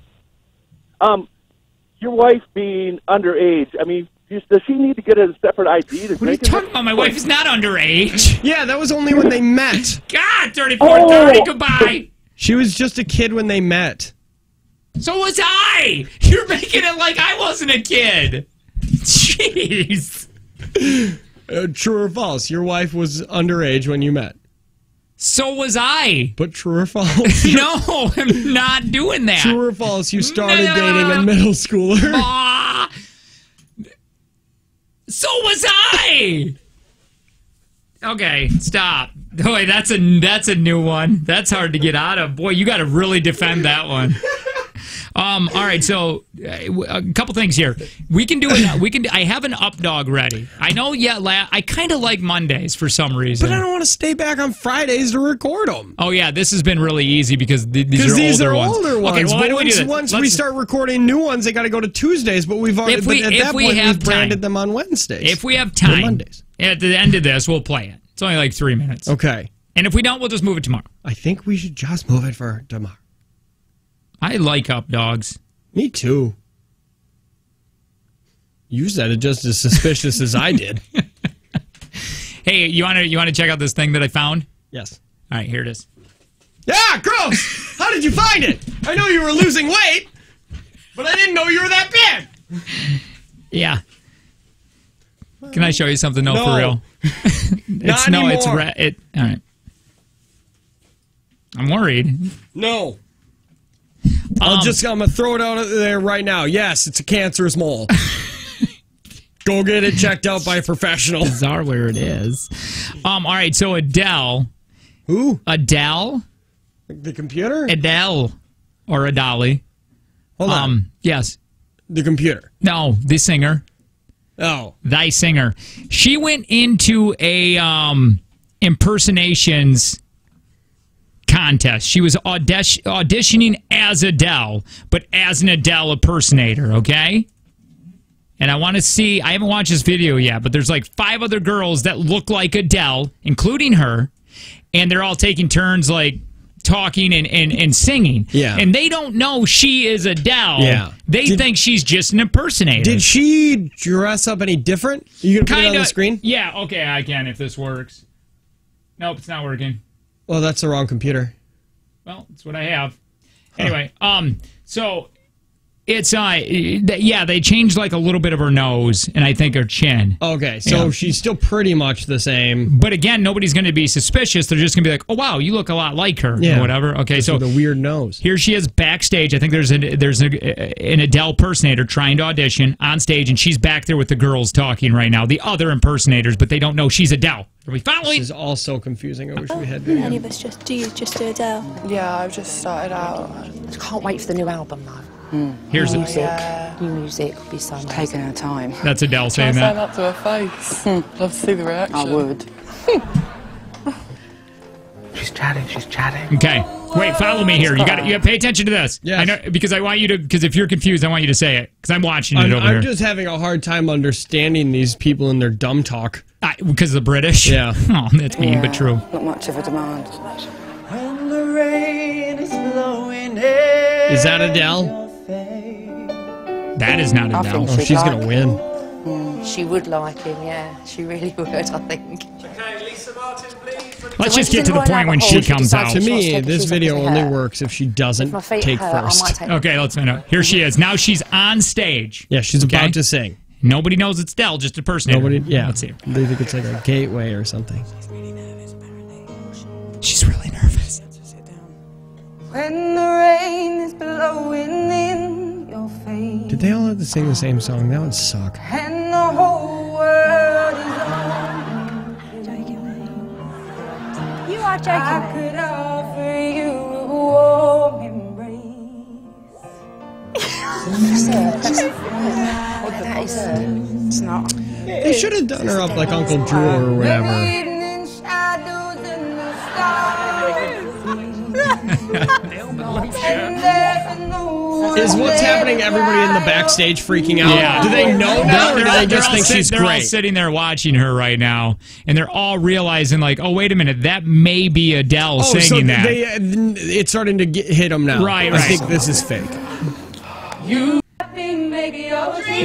M: Your wife being underage, I mean, does she need to get a separate ID?
A: What are you talking about? My wife is not underage.
B: Yeah, that was only when they met.
A: God, 3430, goodbye.
B: She was just a kid when they met.
A: So was I. You're making it like I wasn't a kid. Jeez.
B: True or false? Your wife was underage when you met.
A: So was I.
B: But true or false?
A: No, I'm not doing that.
B: True or false? You started dating a middle schooler.
A: So was I. Okay, stop. Boy, that's a new one. That's hard to get out of. Boy, you got to really defend that one. All right, so a couple things here. We can do it. I have an up dog ready. I know. Yeah, I kind of like Mondays for some reason.
B: But I don't want to stay back on Fridays to record them.
A: Oh yeah, this has been really easy because these are older ones. Okay, well, why don't we do this?
B: Once we start recording new ones, they got to go to Tuesdays. But we've already at that point we've branded them on Wednesdays.
A: If we have time, Mondays. At the end of this, we'll play it. It's only like 3 minutes.
B: Okay.
A: And if we don't, we'll just move it tomorrow.
B: I think we should just move it for tomorrow.
A: I like up dogs.
B: Me too. You said it just as suspicious as I did.
A: Hey, you want to check out this thing that I found?
B: Yes.
A: All right, here it is.
B: Yeah, gross! How did you find it? I know you were losing weight, but I didn't know you were that big.
A: Yeah. Can I show you something? No, for real.
B: Not anymore.
A: It's all right. I'm worried.
B: No. I'm gonna throw it out there right now. Yes, it's a cancerous mole. Go get it checked out by a professional.
A: Bizarre where it is. All right, so Adele.
B: Who?
A: Adele.
B: The computer?
A: Adele. Or Adali.
B: Hold on.
A: Yes.
B: The computer.
A: No, the singer.
B: Oh.
A: Thy singer. She went into a impersonations contest. She was auditioning as Adele, but as an Adele impersonator, okay? And I want to see, I haven't watched this video yet, but there's like 5 other girls that look like Adele, including her, and they're all taking turns like talking and singing.
B: Yeah.
A: And they don't know she is Adele.
B: Yeah.
A: They think she's just an impersonator.
B: Did she dress up any different? Are you going to put it on the screen?
A: Yeah, okay, I can if this works. Nope, it's not working.
B: Well, that's the wrong computer.
A: Well, it's what I have. Anyway, so it's they changed like a little bit of her nose and I think her chin.
B: Okay, so she's still pretty much the same.
A: But again, nobody's going to be suspicious. They're just going to be like, "Oh wow, you look a lot like her," or whatever. Okay,
B: just
A: so
B: with a weird nose.
A: Here she is backstage. I think there's an Adele impersonator trying to audition on stage, and she's back there with the girls talking right now. The other impersonators, but they don't know she's Adele. Are we following?
B: This is all so confusing. I wish we had video.
N: Any of us do Adele?
O: Yeah, I've just started out. I can't wait for the new album though.
A: Here's
O: new music. New music will be so taking her time.
A: That's Adele saying
O: Try
A: that.
O: stand up to her face. Love to see the reaction. I would.
P: She's chatting.
A: Okay. Wait, follow me here. You got to pay attention to this.
B: Yes.
A: I know, because I want you to, because if you're confused, I want you to say it. Because I'm watching it over here.
B: I'm just having a hard time understanding these people and their dumb talk.
A: Because of the British?
B: Yeah.
A: Oh, that's mean, but true.
O: Not much of a demand.
I: When the rain is blowing
B: Is that Adele?
A: That is not Adele.
B: Oh, she's going to win.
O: She would like him, yeah. She really would, I think.
A: Let's just get to the point when she comes out.
B: To me, this video only works if she doesn't take first.
A: Okay, let's find out. Here she is. Now she's on stage.
B: Yeah, she's about to sing.
A: Nobody knows it's Adele, just a personator.
B: Nobody, yeah.
A: Let's see.
B: They think it's like a gateway or something.
A: She's really nervous.
N: When the rain is blowing in your face.
B: Did they all have to sing the same song? That would suck.
N: And the whole world is on. You are joking. I could offer you a warm embrace.
O: It's not.
B: They should have done her up like Uncle Drew or whatever. Is what's happening everybody in the backstage freaking out?
A: Yeah.
B: Do they know now, or do they just think she's
A: They're all
B: great?
A: sitting there watching her right now, and they're all realizing, like, oh, wait a minute, that may be Adele singing that.
B: It's starting to hit them now.
A: Right.
B: I think this is fake.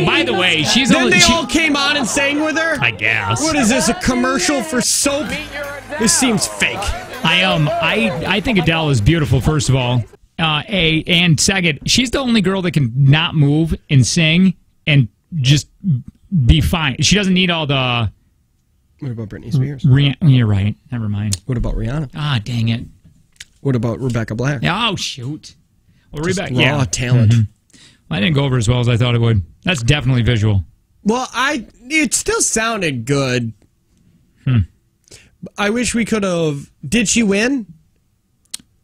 A: By the way, she's
B: Then
A: only...
B: they all came on and sang with her?
A: I guess.
B: What is this, a commercial for soap? This seems fake.
A: I think Adele is beautiful, first of all. And second, she's the only girl that can not move and sing and just be fine. She doesn't need all the...
B: What about Britney Spears?
A: You're right. Never mind.
B: What about Rihanna?
A: Ah, dang it.
B: What about Rebecca Black?
A: Oh, shoot. Well,
B: Just
A: Rebecca,
B: raw talent.
A: Mm-hmm. Well, I didn't go over as well as I thought it would. That's definitely visual.
B: Well, it still sounded good. I wish we could have. Did she win?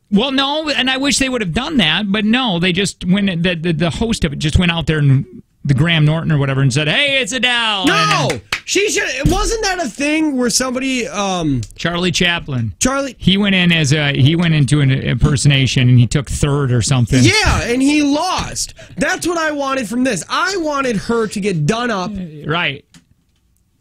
A: Well, no, and I wish they would have done that, but no, they just went. The host of it just went out there and the Graham Norton or whatever and said, "Hey, it's Adele."
B: No, she should. Wasn't that a thing where somebody?
A: Charlie Chaplin.
B: Charlie.
A: He went into an impersonation and he took third or something.
B: Yeah, and he lost. That's what I wanted from this. I wanted her to get done up.
A: Right.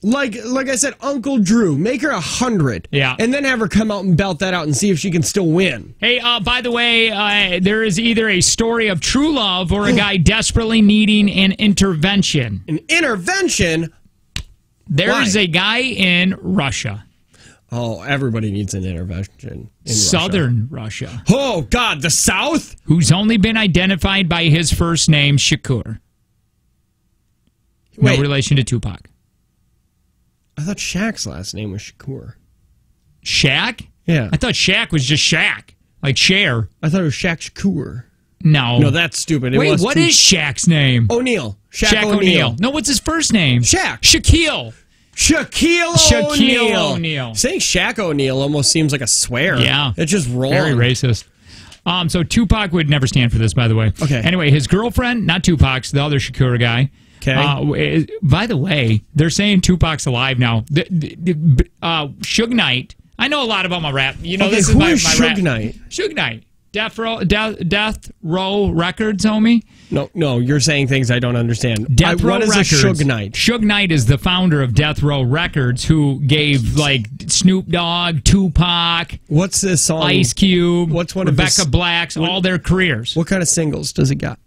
B: Like I said, Uncle Drew, make her 100.
A: Yeah.
B: And then have her come out and belt that out and see if she can still win.
A: Hey, by the way, there is either a story of true love or a guy desperately needing an intervention.
B: An intervention?
A: There's a guy in Russia.
B: Oh, everybody needs an intervention in
A: Southern Russia.
B: Oh, God, the South?
A: Who's only been identified by his first name, Shakur. No relation to Tupac.
B: I thought Shaq's last name was Shakur.
A: Shaq?
B: Yeah.
A: I thought Shaq was just Shaq. Like Cher.
B: I thought it was Shaq Shakur.
A: No.
B: No, that's stupid.
A: Wait, what is Shaq's name?
B: O'Neal.
A: Shaq O'Neal. No, what's his first name?
B: Shaq.
A: Shaquille O'Neal.
B: Saying Shaq O'Neal almost seems like a swear.
A: Yeah.
B: It's just wrong.
A: Very racist. So Tupac would never stand for this, by the way.
B: Okay.
A: Anyway, his girlfriend, not Tupac's, the other Shakur guy.
B: Okay.
A: By the way, they're saying Tupac's alive now. Suge Knight. I know a lot about my rap. You know, this is my
B: Suge
A: rap.
B: Knight?
A: Suge Knight. Death Row Records, homie.
B: No, you're saying things I don't understand.
A: Death Row
B: what is
A: Records.
B: a Suge Knight?
A: Suge Knight is the founder of Death Row Records, who gave like Snoop Dogg, Tupac,
B: what's this song?
A: Ice Cube,
B: what's one
A: Rebecca
B: of his,
A: Black's, all their careers.
B: What kind of singles does it got?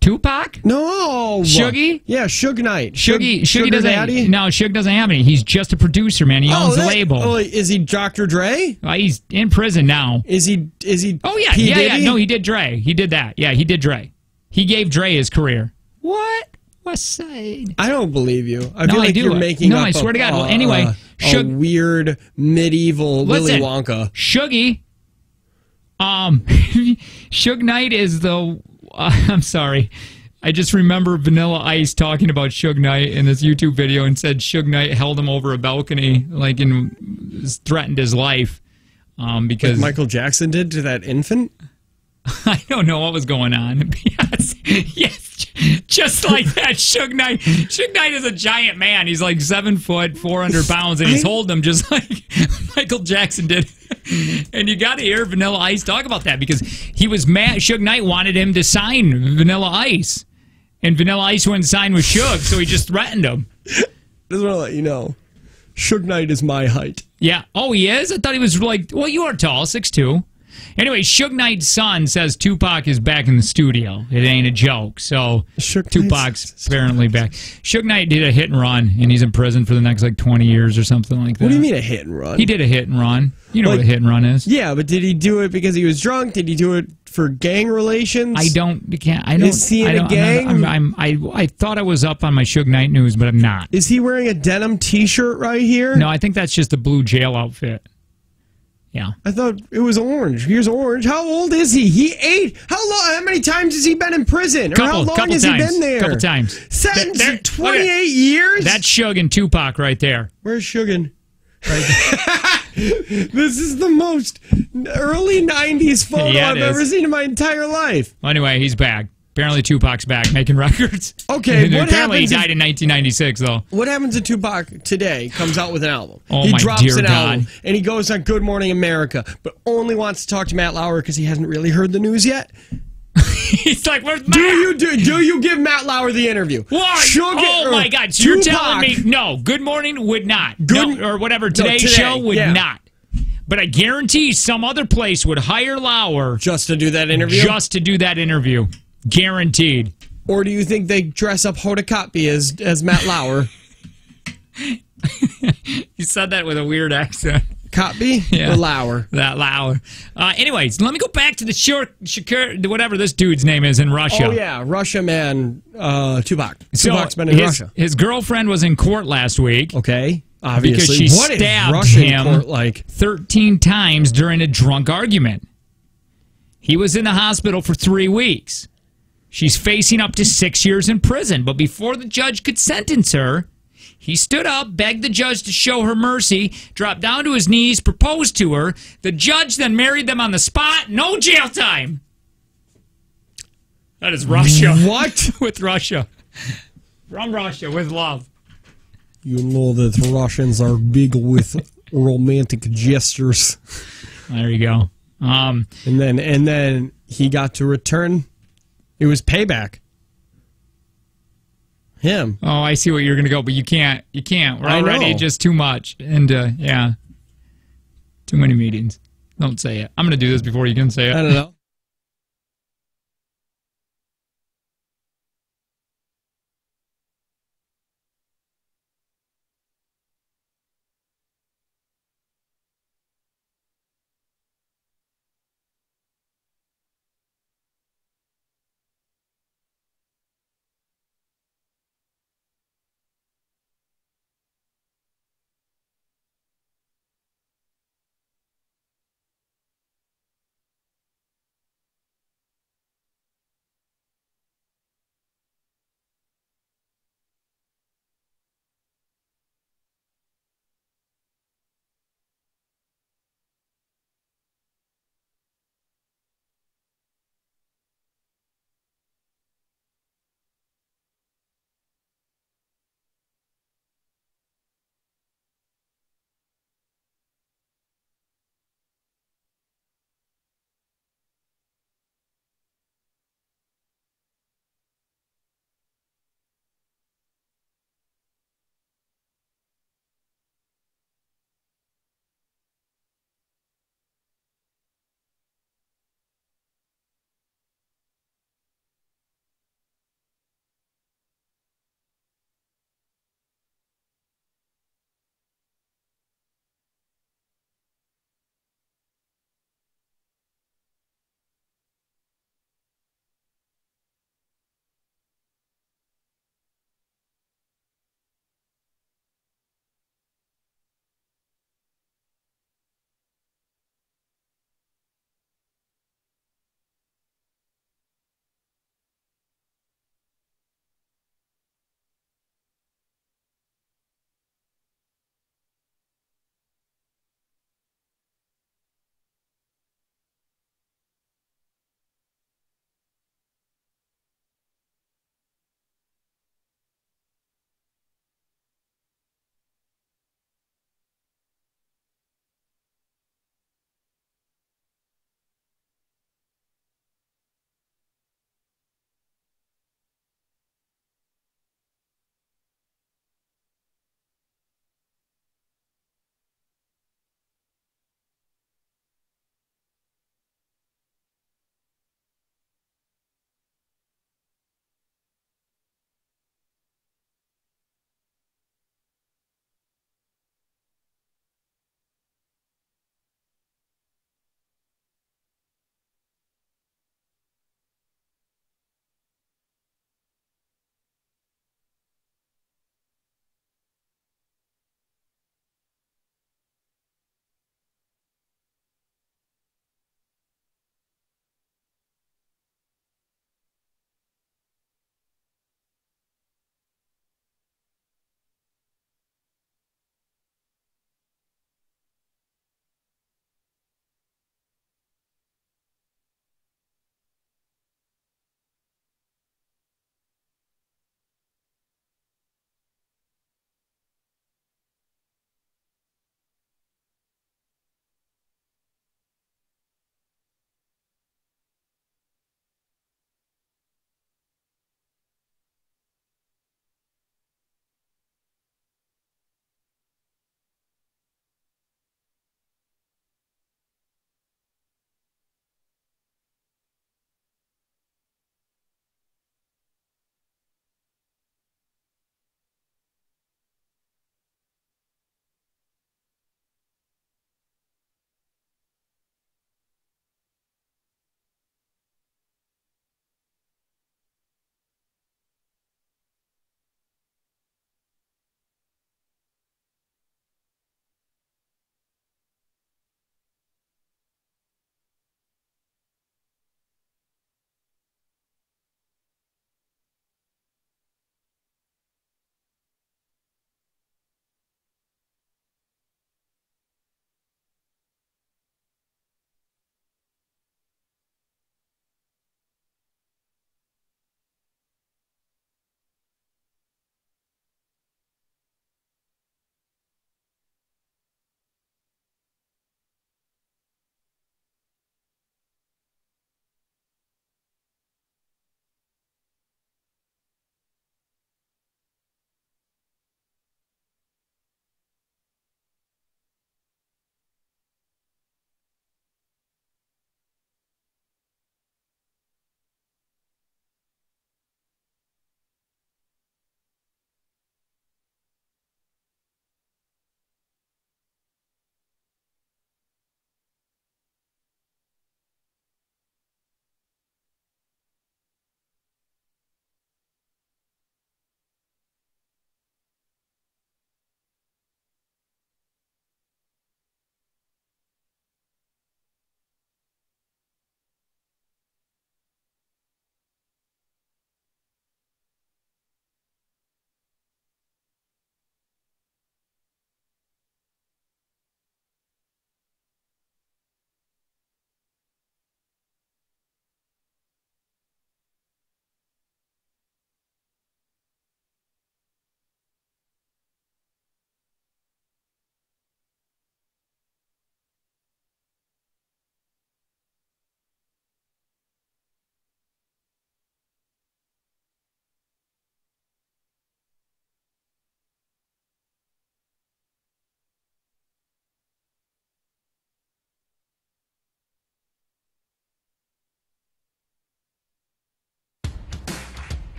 A: Tupac?
B: No.
A: Shuggy?
B: Yeah, Suge Knight.
A: Shuggy
B: Sugar
A: doesn't.
B: Daddy?
A: No, Suge doesn't have any. He's just a producer, man. He owns the label.
B: Oh, is he Dr. Dre?
A: He's in prison now.
B: Is he?
A: Oh yeah,
B: P.
A: yeah.
B: Diddy?
A: No, he did Dre. He did that. Yeah, he did Dre. He gave Dre his career. What? West Side?
B: I don't believe you. I feel like
A: do.
B: you're making up
A: I swear to God. Well, anyway,
B: a weird medieval Willy Wonka.
A: Shuggy. Suge Knight is the. I'm sorry. I just remember Vanilla Ice talking about Suge Knight in this YouTube video and said Suge Knight held him over a balcony, like, and threatened his life because
B: like Michael Jackson did to that infant.
A: I don't know what was going on. Yes, just like that. Suge Knight is a giant man. He's like 7 foot, 400 pounds, and he's holding him just like Michael Jackson did. And you got to hear Vanilla Ice talk about that because he was mad. Suge Knight wanted him to sign Vanilla Ice. And Vanilla Ice wouldn't sign with Suge, so he just threatened him.
B: Just want to let you know, Suge Knight is my height.
A: Yeah. Oh, he is? I thought he was like, well, you are tall, 6'2". Anyway, Suge Knight's son says Tupac is back in the studio. It ain't a joke. So Tupac's apparently back. Suge Knight did a hit and run, and he's in prison for the next like 20 years or something like that.
B: What do you mean a hit and run?
A: He did a hit and run. You know what a hit and run is?
B: Yeah, but did he do it because he was drunk? Did he do it for gang relations?
A: I don't.
B: Is he in a gang?
A: I thought I was up on my Suge Knight news, but I'm not.
B: Is he wearing a denim T-shirt right here?
A: No, I think that's just a blue jail outfit. Yeah.
B: I thought it was orange. Here's orange. How old is he? He ate. How many times has he been in prison? Or how long has he been there?
A: Couple times.
B: Sentenced to 28 years?
A: That's Suge and Tupac right there.
B: Where's Suge? Right there. This is the most early 90s photo I've ever seen in my entire life.
A: Well, anyway, he's back. Apparently Tupac's back making records.
B: Okay, what
A: apparently he
B: happens
A: died in 1996, though.
B: What happens if Tupac today comes out with an album?
A: Oh,
B: he
A: my
B: drops
A: dear
B: an
A: God.
B: album, and he goes on Good Morning America, but only wants to talk to Matt Lauer because he hasn't really heard the news yet?
A: He's like, where's Matt?
B: Do you give Matt Lauer the interview?
A: What? Oh, my God. So you're telling me, no, Good Morning would not. Or whatever, Today's Show would not. But I guarantee some other place would hire Lauer.
B: Just to do that interview?
A: Just to do that interview. Guaranteed.
B: Or do you think they dress up Hoda Kotb as Matt Lauer?
A: You said that with a weird accent.
B: Kotb or Lauer?
A: That Lauer. Anyways, let me go back to the Shakur, whatever this dude's name is in Russia.
B: Oh, yeah. Russia man, Tupac.
A: So
B: Tupac's been in Russia.
A: His girlfriend was in court last week.
B: Okay. Obviously.
A: Because she
B: what
A: stabbed
B: is Russian
A: him
B: court like?
A: 13 times during a drunk argument. He was in the hospital for 3 weeks. She's facing up to 6 years in prison. But before the judge could sentence her, He stood up, begged the judge to show her mercy, dropped down to his knees, proposed to her. The judge then married them on the spot. No jail time. That is Russia.
B: What?
A: With Russia. From Russia, with love.
B: You know that Russians are big with romantic gestures.
A: There you go.
B: And then he got to return. It was payback. Him.
A: Oh, I see what you're going to go, but you can't. You can't. We're
B: I
A: already
B: know.
A: just too much. And, yeah. Too many meetings. Don't say it. I'm going to do this before you can say it.
B: I don't know.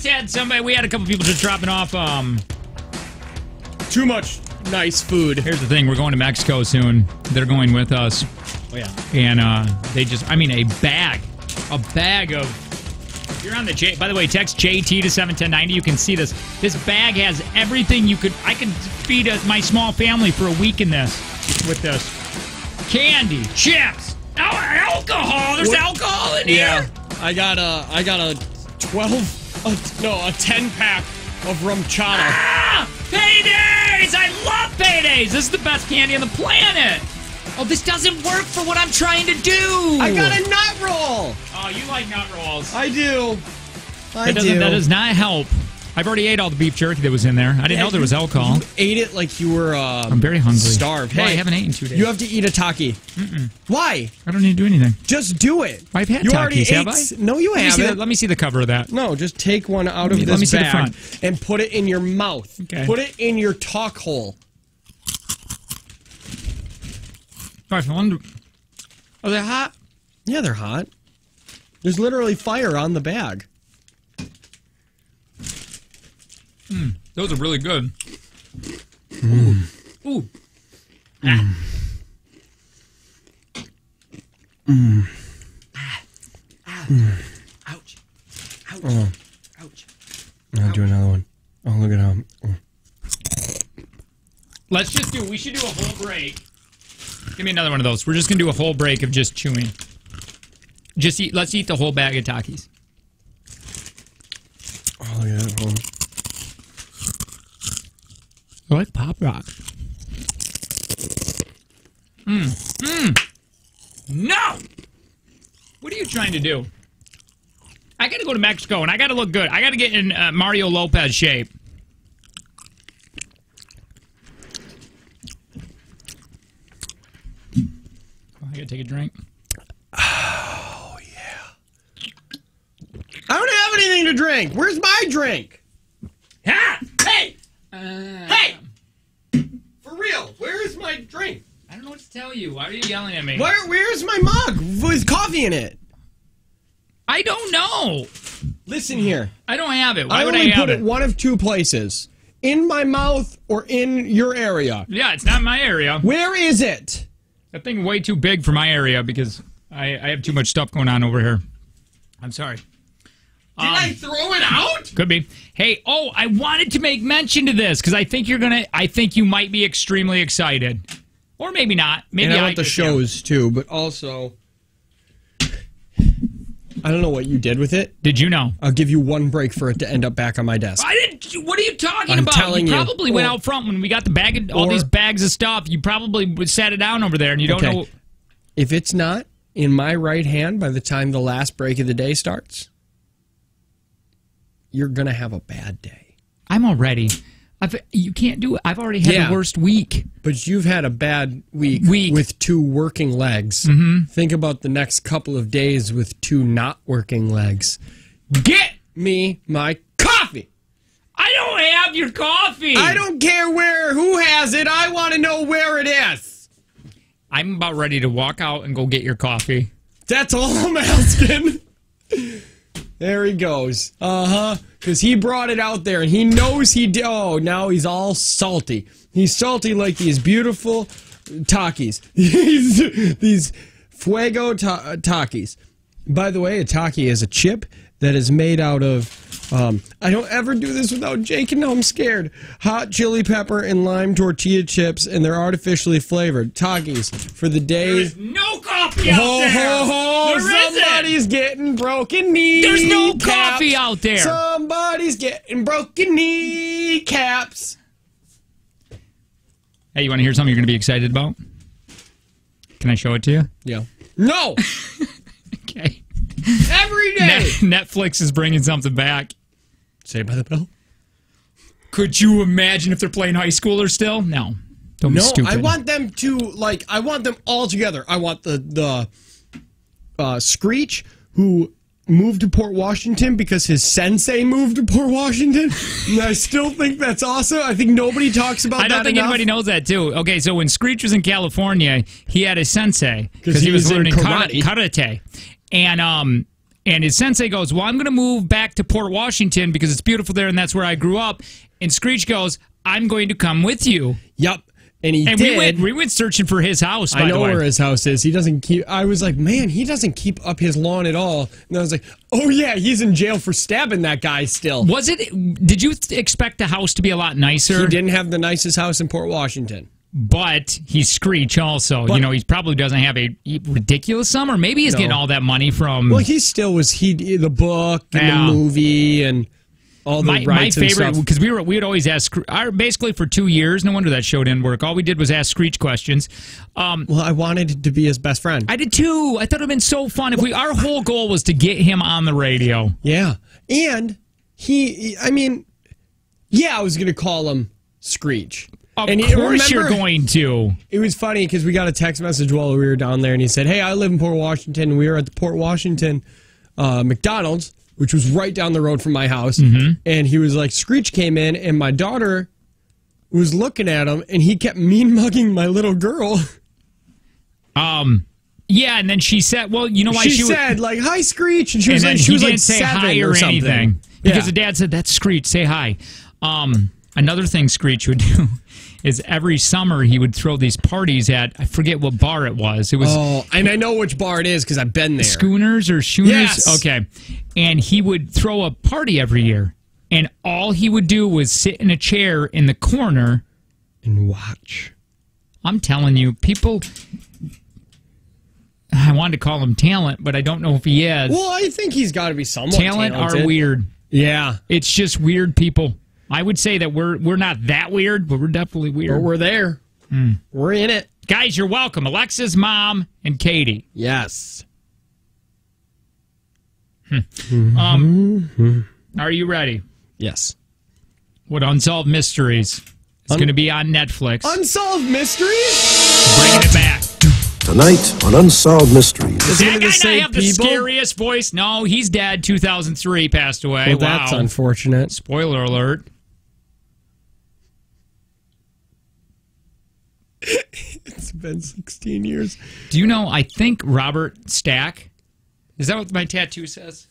A: just had somebody. We had a couple people just dropping off.
B: Too much nice food.
A: Here's the thing: we're going to Mexico soon. They're going with us.
B: Oh yeah.
A: And they just, I mean, a bag of. If you're on the J. By the way, text JT to 71090. You can see this. This bag has everything you could. I could feed my small family for a week in this. With this, candy, chips, alcohol. There's alcohol in here.
B: Yeah. I got a 10 pack of rum chata.
A: Ah! Paydays! I love paydays! This is the best candy on the planet! Oh, this doesn't work for what I'm trying to do!
B: I got a nut roll!
A: Oh, you like nut rolls.
B: I do.
A: That does not help. I've already ate all the beef jerky that was in there. I didn't know there was alcohol.
B: You ate it like you were
A: I'm very hungry.
B: Starved.
A: Well,
B: Hey,
A: I haven't eaten 2 days.
B: You have to eat a Taki. Why?
A: I don't need to do anything.
B: Just do it.
A: I've had
B: you
A: Takis,
B: already
A: have
B: ate.
A: I?
B: No, you haven't.
A: Let me see the cover of that.
B: No, just take one out of this
A: let me see the
B: bag
A: front.
B: and put it in your mouth.
A: Okay.
B: Put it in your talk hole.
A: Are they hot?
B: Yeah, they're hot. There's literally fire on the bag.
A: Those are really good. Ooh. Ouch.
B: Oh.
A: Ouch.
B: I'll do another one. Oh, look at him.
A: We should do a whole break. Give me another one of those. We're just going to do a whole break of just chewing. Let's eat the whole bag of Takis.
B: Oh, look at that.
A: I like Pop Rock. No! What are you trying to do? I gotta go to Mexico and I gotta look good. I gotta get in Mario Lopez shape. I gotta take a drink.
B: Oh, yeah. I don't have anything to drink. Where's my drink?
A: Ha! Hey!
B: Hey! For real, where is my drink?
A: I don't know what to tell you. Why are you yelling at me?
B: Where's my mug with coffee in it?
A: I don't know.
B: Listen here.
A: I don't have it. Why
B: I
A: would
B: only
A: I have
B: put it
A: it?
B: one of two places. In my mouth or in your area.
A: Yeah, it's not my area.
B: Where is it?
A: That thing way too big for my area because I have too much stuff going on over here. I'm sorry.
B: Did I throw it out?
A: Could be. Hey, I wanted to make mention to this because I think you might be extremely excited. Or maybe not. Maybe
B: and I want the
A: just
B: shows too, but also I don't know what you did with it.
A: Did you know?
B: I'll give you one break for it to end up back on my desk.
A: I didn't. What are you talking
B: I'm
A: about?
B: telling
A: you
B: you.
A: probably went out front when we got the bag of all these bags of stuff. You probably sat it down over there and you don't know.
B: If it's not in my right hand by the time the last break of the day starts, you're going to have a bad day.
A: I'm already. You can't do it. I've already had the worst week.
B: But you've had a bad week with 2 working legs.
A: Mm-hmm.
B: Think about the next couple of days with 2 not working legs. Get me my coffee!
A: I don't have your coffee!
B: I don't care who has it. I want to know where it is.
A: I'm about ready to walk out and go get your coffee.
B: That's all I'm asking. There he goes. Because he brought it out there and he knows he did. Oh, now he's all salty. He's salty like these beautiful Takis. These Fuego Takis. By the way, a Taki is a chip that is made out of, I don't ever do this without Jake, and now I'm scared. Hot chili pepper and lime tortilla chips, and they're artificially flavored. Takis for the days.
A: There's no coffee out there.
B: Somebody's getting broken knees.
A: There's no coffee out there.
B: Somebody's getting broken kneecaps.
A: Hey, you want to hear something you're going to be excited about? Can I show it to you?
B: Yeah. No.
A: Okay.
B: Every day.
A: Netflix is bringing something back.
B: Saved by the Bell.
A: Could you imagine if they're playing high schoolers still? No. Don't be stupid.
B: I want them to, I want them all together. I want the Screech, who moved to Port Washington because his sensei moved to Port Washington. And I still think that's awesome. I think nobody talks about that
A: I don't think anybody knows that, too. Okay, so when Screech was in California, he had a sensei because he was learning karate. And And his sensei goes, well, I'm going to move back to Port Washington because it's beautiful there and that's where I grew up. And Screech goes, I'm going to come with you.
B: Yep. And he did.
A: We went searching for his house,
B: I know where his house is. He doesn't keep... I was like, man, he doesn't keep up his lawn at all. And I was like, oh, yeah, he's in jail for stabbing that guy still.
A: Did you expect the house to be a lot nicer?
B: He didn't have the nicest house in Port Washington.
A: But he's Screech also. He probably doesn't have a ridiculous sum, or maybe he's getting all that money from...
B: Well, he still was... the book and the movie and... all the rights
A: my favorite,
B: and stuff.
A: because we would always ask, basically for 2 years, no wonder that show didn't work. All we did was ask Screech questions.
B: Well, I wanted to be his best friend.
A: I did too. I thought it would have been so fun if our whole goal was to get him on the radio.
B: Yeah. And I was going to call him Screech.
A: Of course you're going to.
B: It was funny because we got a text message while we were down there, and he said, hey, I live in Port Washington, and we were at the Port Washington McDonald's, which was right down the road from my house.
A: Mm-hmm.
B: And he was like, Screech came in, and my daughter was looking at him, and he kept mean-mugging my little girl.
A: Yeah, and then she said, well, you know why
B: she said, like, hi, Screech. And she was like,
A: he didn't
B: like
A: say
B: 7
A: hi or
B: something.
A: anything. Because the dad said, that's Screech, say hi. Another thing Screech would do is every summer he would throw these parties at, I forget what bar it was. It was
B: and I know which bar it is because I've been there.
A: Schooners or Schooners?
B: Yes.
A: Okay. And he would throw a party every year. And all he would do was sit in a chair in the corner
B: and watch.
A: I'm telling you, people... I wanted to call him talent, but I don't know if he is.
B: Well, I think he's got to be somewhat
A: talented.
B: Are
A: weird.
B: Yeah.
A: It's just weird people. I would say that we're not that weird, but we're definitely weird.
B: But we're there. We're in it.
A: Guys, you're welcome. Alexa's mom and Katie.
B: Yes.
A: Are you ready?
B: Yes.
A: What Unsolved Mysteries is going to be on Netflix.
B: Unsolved Mysteries?
A: Bringing it back.
Q: Tonight on Unsolved Mysteries.
A: Does that guy not have the scariest voice? No, he's dead. 2003, passed away.
B: Well, that's unfortunate.
A: Spoiler alert.
B: It's been 16 years.
A: Do you know, I think Robert Stack, is that what my tattoo says?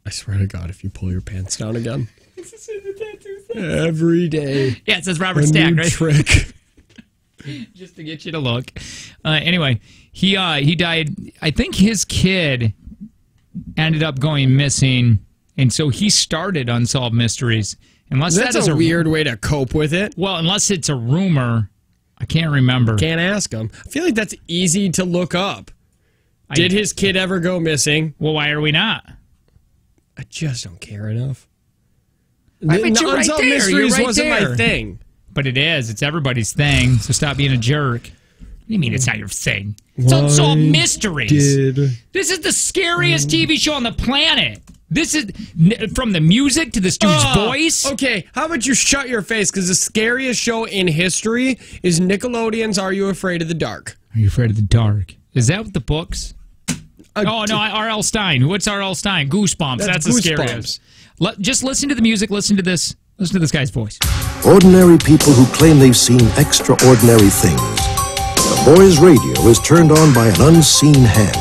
B: I swear to God, if you pull your pants down again. Every day.
A: Yeah, it says Robert Stack, right?
B: Trick.
A: Just to get you to look. Anyway, he died. I think his kid ended up going missing, and so he started Unsolved Mysteries. Unless
B: that's a weird way to cope with it.
A: Well, unless it's a rumor, I can't remember.
B: Can't ask him. I feel like that's easy to look up. Did his kid ever go missing?
A: Well, why are we not?
B: I just don't care enough.
A: I bet you're right
B: Unsolved
A: there.
B: Mysteries
A: Right
B: wasn't
A: there.
B: my thing.
A: But it is. It's everybody's thing, so stop being a jerk. What do you mean it's not your thing? It's Unsolved Mysteries. This is the scariest TV show on the planet. This is from the music to this dude's voice.
B: Okay, how about you shut your face? Because the scariest show in history is Nickelodeon's Are You Afraid of the Dark?
A: Are You Afraid of the Dark? Is that what the books? No, R.L. Stein. What's R.L. Stein? Goosebumps. That's the scariest. Just listen to the music. Listen to this. Listen to this guy's voice.
Q: Ordinary people who claim they've seen extraordinary things. The boy's radio is turned on by an unseen hand.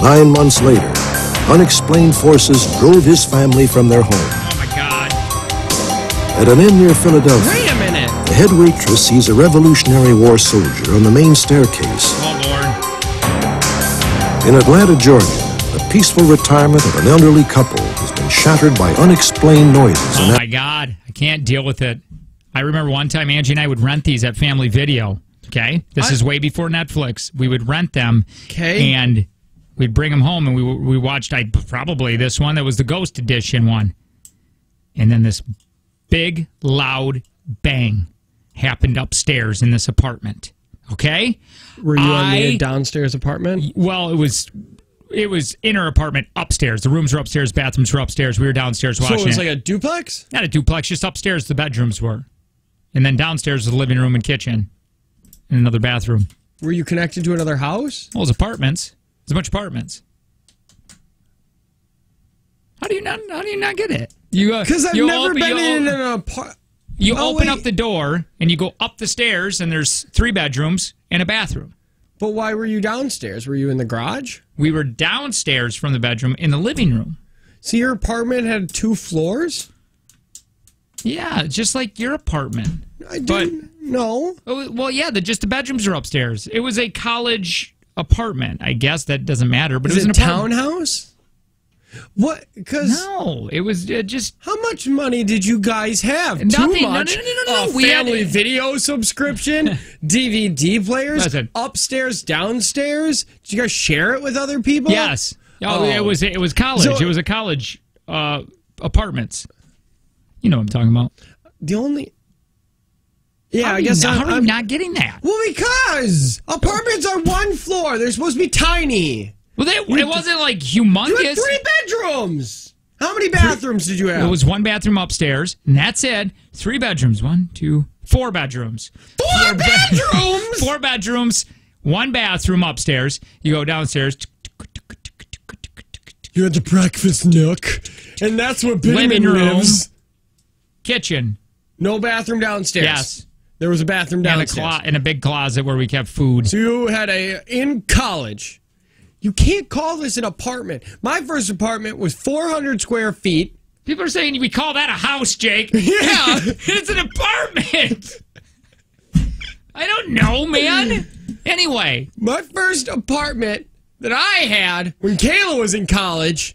Q: 9 months later, unexplained forces drove his family from their home.
A: Oh, my God.
Q: At an inn near Philadelphia,
B: wait a minute.
Q: The head waitress sees a Revolutionary War soldier on the main staircase.
A: Oh, Lord.
Q: In Atlanta, Georgia, the peaceful retirement of an elderly couple has been shattered by unexplained noises.
A: Oh, my God. I can't deal with it. I remember one time Angie and I would rent these at Family Video. Okay? This is way before Netflix. We would rent them.
B: Okay.
A: And we'd bring them home, and we watched probably this one. That was the Ghost Edition one. And then this big, loud bang happened upstairs in this apartment. Okay?
B: Were you in the downstairs apartment?
A: Well, it was in her apartment upstairs. The rooms were upstairs, bathrooms were upstairs. We were downstairs watching it.
B: So it was like a duplex?
A: Not a duplex, just upstairs the bedrooms were. And then downstairs was the living room and kitchen. And another bathroom.
B: Were you connected to another house?
A: Well, it was apartments. There's a bunch of apartments. How do you not get it?
B: Because I've never been in an apartment.
A: You open up the door and you go up the stairs, and there's 3 bedrooms and a bathroom.
B: But why were you downstairs? Were you in the garage?
A: We were downstairs from the bedroom in the living room.
B: So your apartment had 2 floors?
A: Yeah, just like your apartment.
B: I didn't know.
A: Well, yeah, just the bedrooms are upstairs. It was a college apartment. I guess that doesn't matter, but it was
B: it
A: an
B: a townhouse? What? Because
A: no, it was just.
B: How much money did you guys have?
A: Nothing.
B: Too much.
A: No.
B: A family video subscription, DVD players,
A: Listen.
B: upstairs, downstairs. Did you guys share it with other people?
A: Yes. Oh, it was college.
B: So-
A: it was a college apartments. You know what I'm talking about.
B: The only. Yeah,
A: How
B: I guess
A: how are you
B: I'm
A: not getting that?
B: Well, because apartments are 1 floor. They're supposed to be tiny.
A: Well, it wasn't like humongous.
B: You had 3 bedrooms. How many bathrooms did you have?
A: It was 1 bathroom upstairs, and that's it. 3 bedrooms. 1, 2, 4 bedrooms.
B: 4 bedrooms?
A: 4 bedrooms, 1 bathroom upstairs. You go downstairs.
B: You had the breakfast nook, and that's where
A: Living
B: Bitterman
A: room.
B: lives.
A: Kitchen.
B: No bathroom downstairs.
A: Yes.
B: There was a bathroom downstairs.
A: And a big closet where we kept food.
B: So you had in college. You can't call this an apartment. My first apartment was 400 square feet.
A: People are saying we call that a house, Jake.
B: Yeah.
A: It's an apartment. I don't know, man. Anyway.
B: My first apartment that I had when Kayla was in college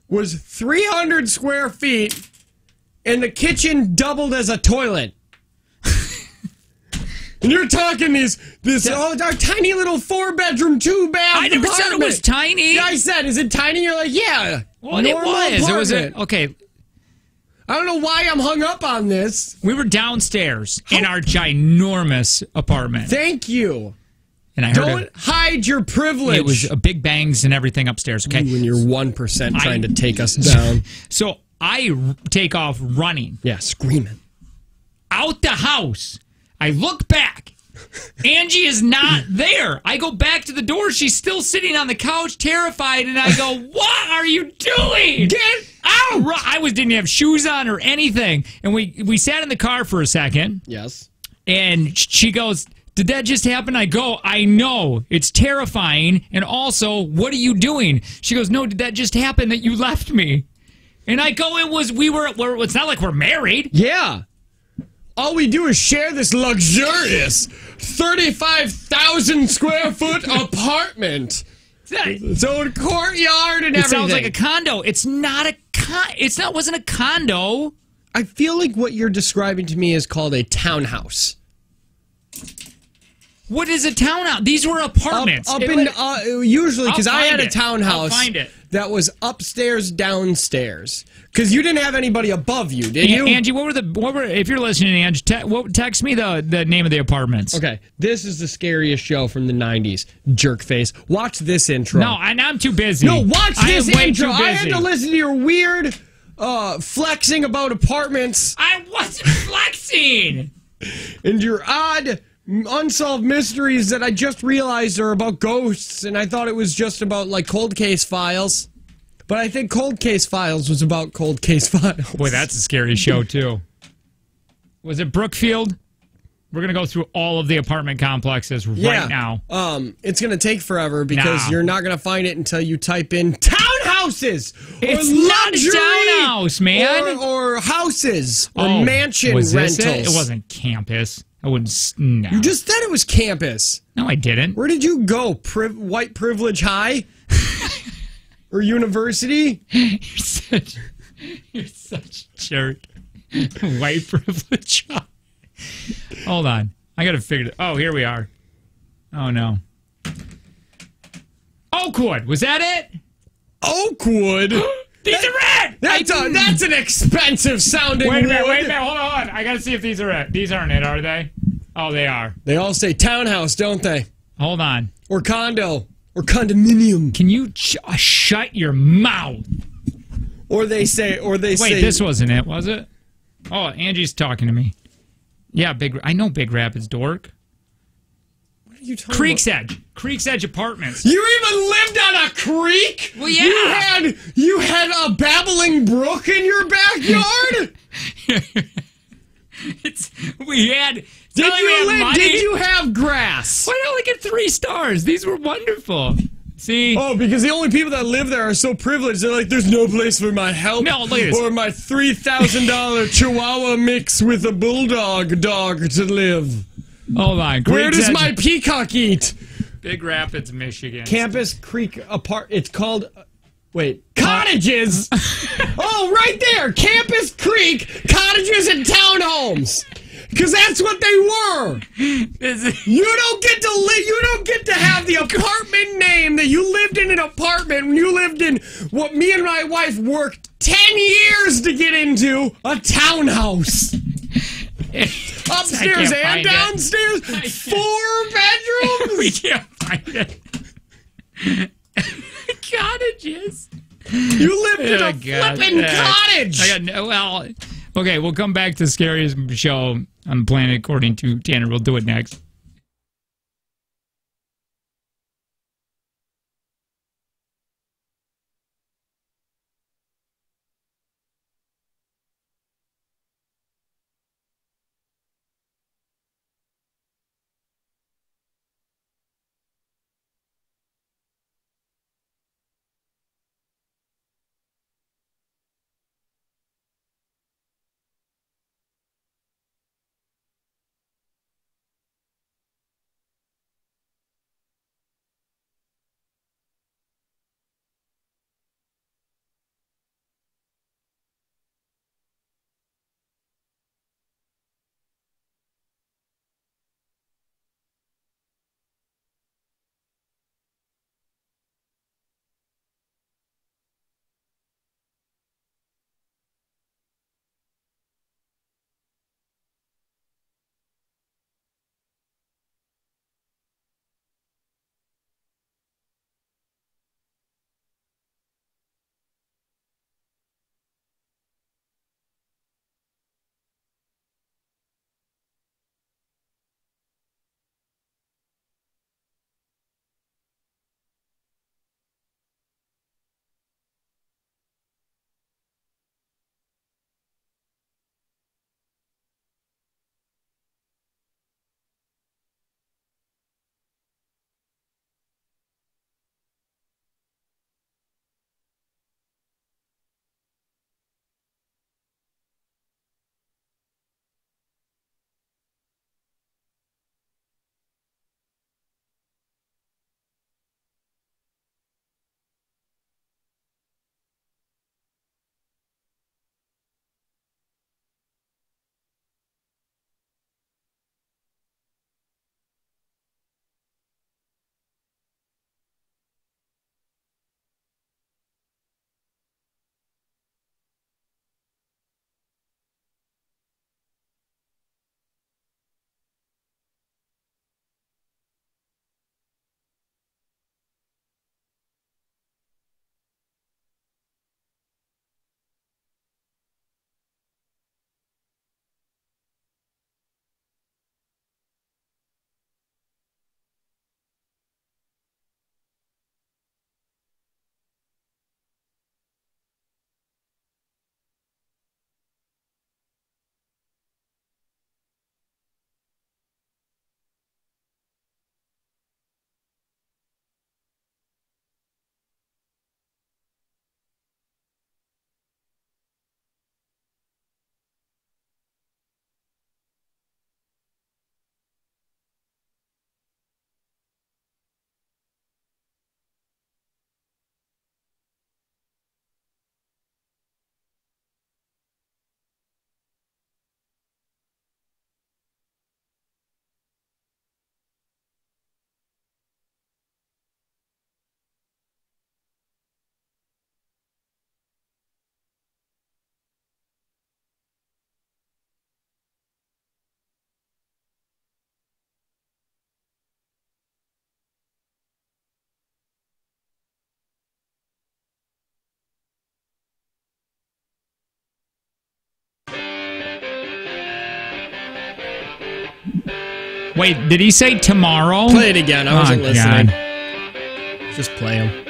B: was 300 square feet, and the kitchen doubled as a toilet. And you're talking our tiny little 4-bedroom, 2-bath.
A: I never said it was tiny.
B: Yeah, I said, is it tiny? You're like, yeah.
A: Well, it was. It was okay.
B: I don't know why I'm hung up on this.
A: We were downstairs in our ginormous apartment.
B: Thank you.
A: And I heard
B: Don't hide your privilege.
A: It was a big bangs and everything upstairs. Okay,
B: when you're 1% trying to take us down.
A: So I take off running.
B: Yeah, screaming
A: out the house. I look back. Angie is not there. I go back to the door. She's still sitting on the couch, terrified, and I go, "What are you doing?
B: Get
A: out!" Didn't have shoes on or anything. And we sat in the car for a second.
B: Yes.
A: And she goes, "Did that just happen?" I go, "I know. It's terrifying. And also, what are you doing?" She goes, "No, did that just happen that you left me?" And I go, it's not like we're married.
B: Yeah. All we do is share this luxurious 35,000 square foot apartment. Its own courtyard and everything.
A: It sounds like a condo. It's not wasn't a condo.
B: I feel like what you're describing to me is called a townhouse.
A: What is a townhouse? These were apartments.
B: Usually, because I had a
A: I'll
B: townhouse
A: find it.
B: that was upstairs, downstairs. Because you didn't have anybody above you, did you?
A: Angie, what were if you're listening, Angie, text me the name of the apartments.
B: Okay, this is the scariest show from the 90s. Jerkface. Watch this intro.
A: No, I'm too busy.
B: No, watch this
A: I am way
B: intro.
A: too busy.
B: I had to listen to your weird flexing about apartments.
A: I wasn't flexing.
B: And your odd unsolved mysteries that I just realized are about ghosts, and I thought it was just about like cold case files. But I think Cold Case Files was about Cold Case Files.
A: Boy, that's a scary show, too. Was it Brookfield? We're going to go through all of the apartment complexes right now.
B: It's going to take forever because you're not going to find it until you type in townhouses.
A: It's
B: or
A: not
B: luxury,
A: a townhouse, man.
B: Or houses or mansion rentals.
A: It wasn't campus. I wouldn't. No.
B: You just said it was campus.
A: No, I didn't.
B: Where did you go? White Privilege High? Or university?
A: You're such a jerk. White privilege. Hold on. I got to figure it. Oh, here we are. Oh, no. Oakwood. Was that it?
B: Oakwood?
A: These are it!
B: That's an expensive sounding
A: Wait a
B: wood.
A: minute. Hold on. I got to see if these are it. These aren't it, are they? Oh, they are.
B: They all say townhouse, don't they?
A: Hold on.
B: Or condo. Or condominium.
A: Can you shut your mouth?
B: Or they say.
A: Wait, this wasn't it, was it? Oh, Angie's talking to me. Yeah, I know Big Rapids, dork.
B: What are you talking
A: Creek's
B: about?
A: Edge. Creek's Edge Apartments.
B: You even lived on a creek?
A: Well, yeah.
B: You had a babbling brook in your backyard?
A: We had.
B: Did you have grass?
A: Why did I only get 3 stars? These were wonderful. See?
B: Oh, because the only people that live there are so privileged. They're like, there's no place for my help or my $3,000 Chihuahua mix with a bulldog dog to live.
A: Hold on.
B: Where does my peacock eat?
A: Big Rapids, Michigan.
B: Campus Creek apart. It's called. Cottages. Oh, right there. Campus Creek cottages and townhomes. Because that's what they were. You don't get to live. You don't get to have the apartment name that you lived in an apartment when you lived in what me and my wife worked 10 years to get into, a townhouse. Upstairs and downstairs, 4 bedrooms.
A: We can't find it. Cottages.
B: You lived in a flipping cottage.
A: Okay, we'll come back to the scariest show on the planet according to Tanner. We'll do it next. Wait, did he say tomorrow?
B: Play it again. I wasn't listening.
A: God.
B: Just play him.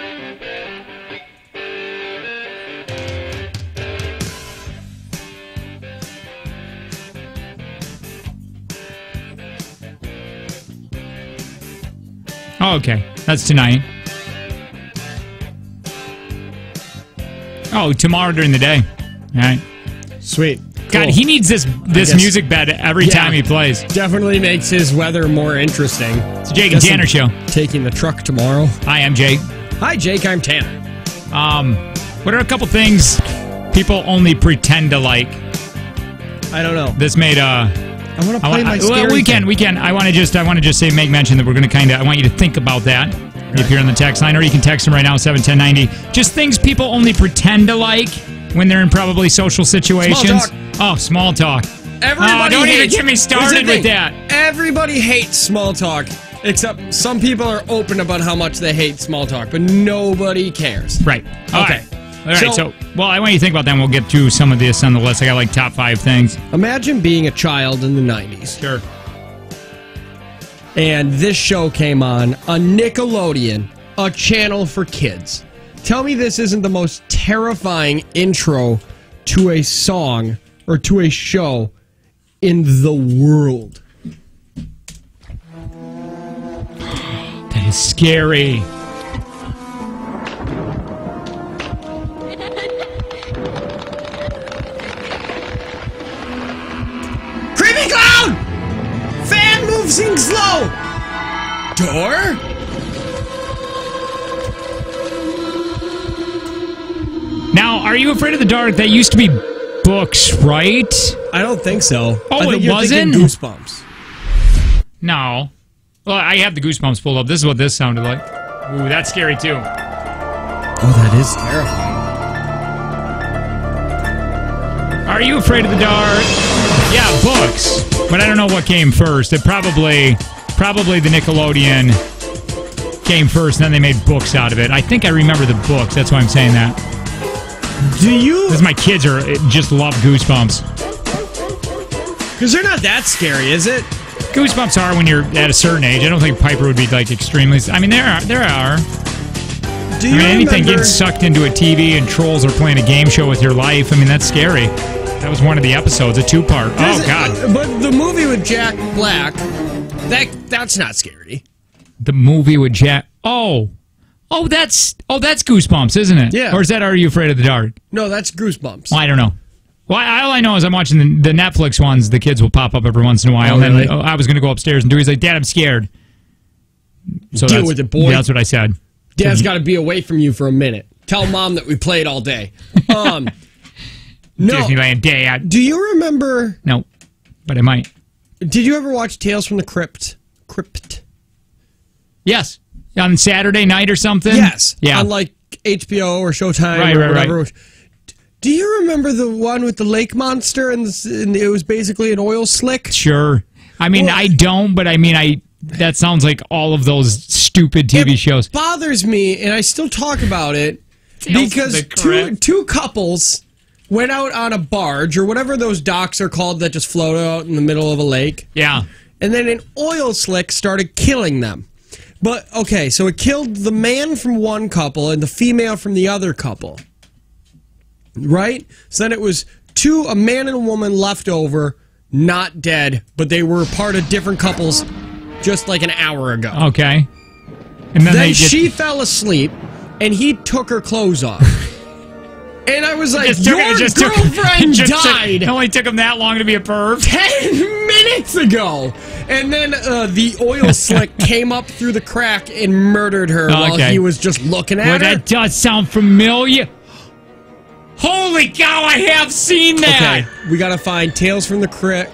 A: Oh, okay. That's tonight. Oh, tomorrow during the day. All right.
B: Sweet.
A: God,
B: Cool.
A: he needs this music bed every time he plays.
B: Definitely makes his weather more interesting.
A: It's a Jake and Tanner show.
B: Taking the truck tomorrow.
A: Hi, I'm Jake.
B: Hi, Jake. I'm Tanner.
A: What are a couple things people only pretend to like?
B: I don't know.
A: This made
B: I want to play my scary
A: we can. I want to just say, make mention that we're going to I want you to think about that if you're on the text line, or you can text them right now, 71090. Just things people only pretend to like when they're in probably social situations.
B: Small talk.
A: Oh, small talk.
B: Everybody
A: don't even
B: hates,
A: get me started with that.
B: Everybody hates small talk, except some people are open about how much they hate small talk, but nobody cares.
A: Right.
B: Okay.
A: All right. So, I want you to think about that, and we'll get to some of this on the list. I got like top 5 things.
B: Imagine being a child in the 90s.
A: Sure.
B: And this show came on Nickelodeon, a channel for kids. Tell me this isn't the most terrifying intro to a song or to a show in the world.
A: That is scary.
B: Creepy clown! Fan moving slow! Door?
A: Now, are you afraid of the dark? That used to be books, right?
B: I don't think so.
A: Oh,
B: I think
A: it
B: you're
A: wasn't?
B: thinking Goosebumps.
A: No. Well, I have the Goosebumps pulled up. This is what this sounded like. Ooh, that's scary too.
B: Oh, that is terrifying.
A: Are you afraid of the dark? Yeah, books. But I don't know what came first. It probably the Nickelodeon came first, and then they made books out of it. I think I remember the books. That's why I'm saying that.
B: Do you?
A: Because my kids just love Goosebumps.
B: Because they're not that scary, is it?
A: Goosebumps are when you're at a certain age. I don't think Piper would be like extremely. I mean, there are.
B: Do you
A: anything
B: remember...
A: getting sucked into a TV and trolls are playing a game show with your life. I mean, that's scary. That was one of the episodes, a 2-part. Oh God!
B: But the movie with Jack Black, that's not scary.
A: The movie with Jack. That's Goosebumps, isn't it?
B: Yeah.
A: Or is that Are You Afraid of the Dark?
B: No, that's Goosebumps.
A: Well, I don't know. Well, all I know is I'm watching the Netflix ones. The kids will pop up every once in a while.
B: Oh,
A: And
B: really?
A: then I was going to go upstairs and do. He's like, "Dad, I'm scared." So
B: Deal with it, boy.
A: That's what I said.
B: Dad's got to be away from you for a minute. Tell Mom that we played all day. No.
A: Disneyland Dad.
B: Do you remember?
A: No, but I might.
B: Did you ever watch Tales from the Crypt?
A: Yes. On Saturday night or something?
B: Yes.
A: Yeah.
B: On like HBO or Showtime
A: Right.
B: or whatever. Do you remember the one with the lake monster and it was basically an oil slick?
A: Sure. I mean, I don't, but I mean, that sounds like all of those stupid TV shows.
B: It bothers me, and I still talk about it, because two couples went out on a barge, or whatever those docks are called that just float out in the middle of a lake.
A: Yeah.
B: And then an oil slick started killing them. But, okay, so it killed the man from one couple and the female from the other couple. Right? So then it was a man and a woman left over, not dead, but they were part of different couples just like an hour ago.
A: Okay. And then
B: she fell asleep, and he took her clothes off. And I was like, your girlfriend died.
A: It only took him that long to be a perv.
B: 10 minutes ago. And then the oil slick came up through the crack and murdered her while he was just looking at her.
A: That does sound familiar. Holy cow, I have seen that.
B: Okay, we got to find Tales from the Crypt,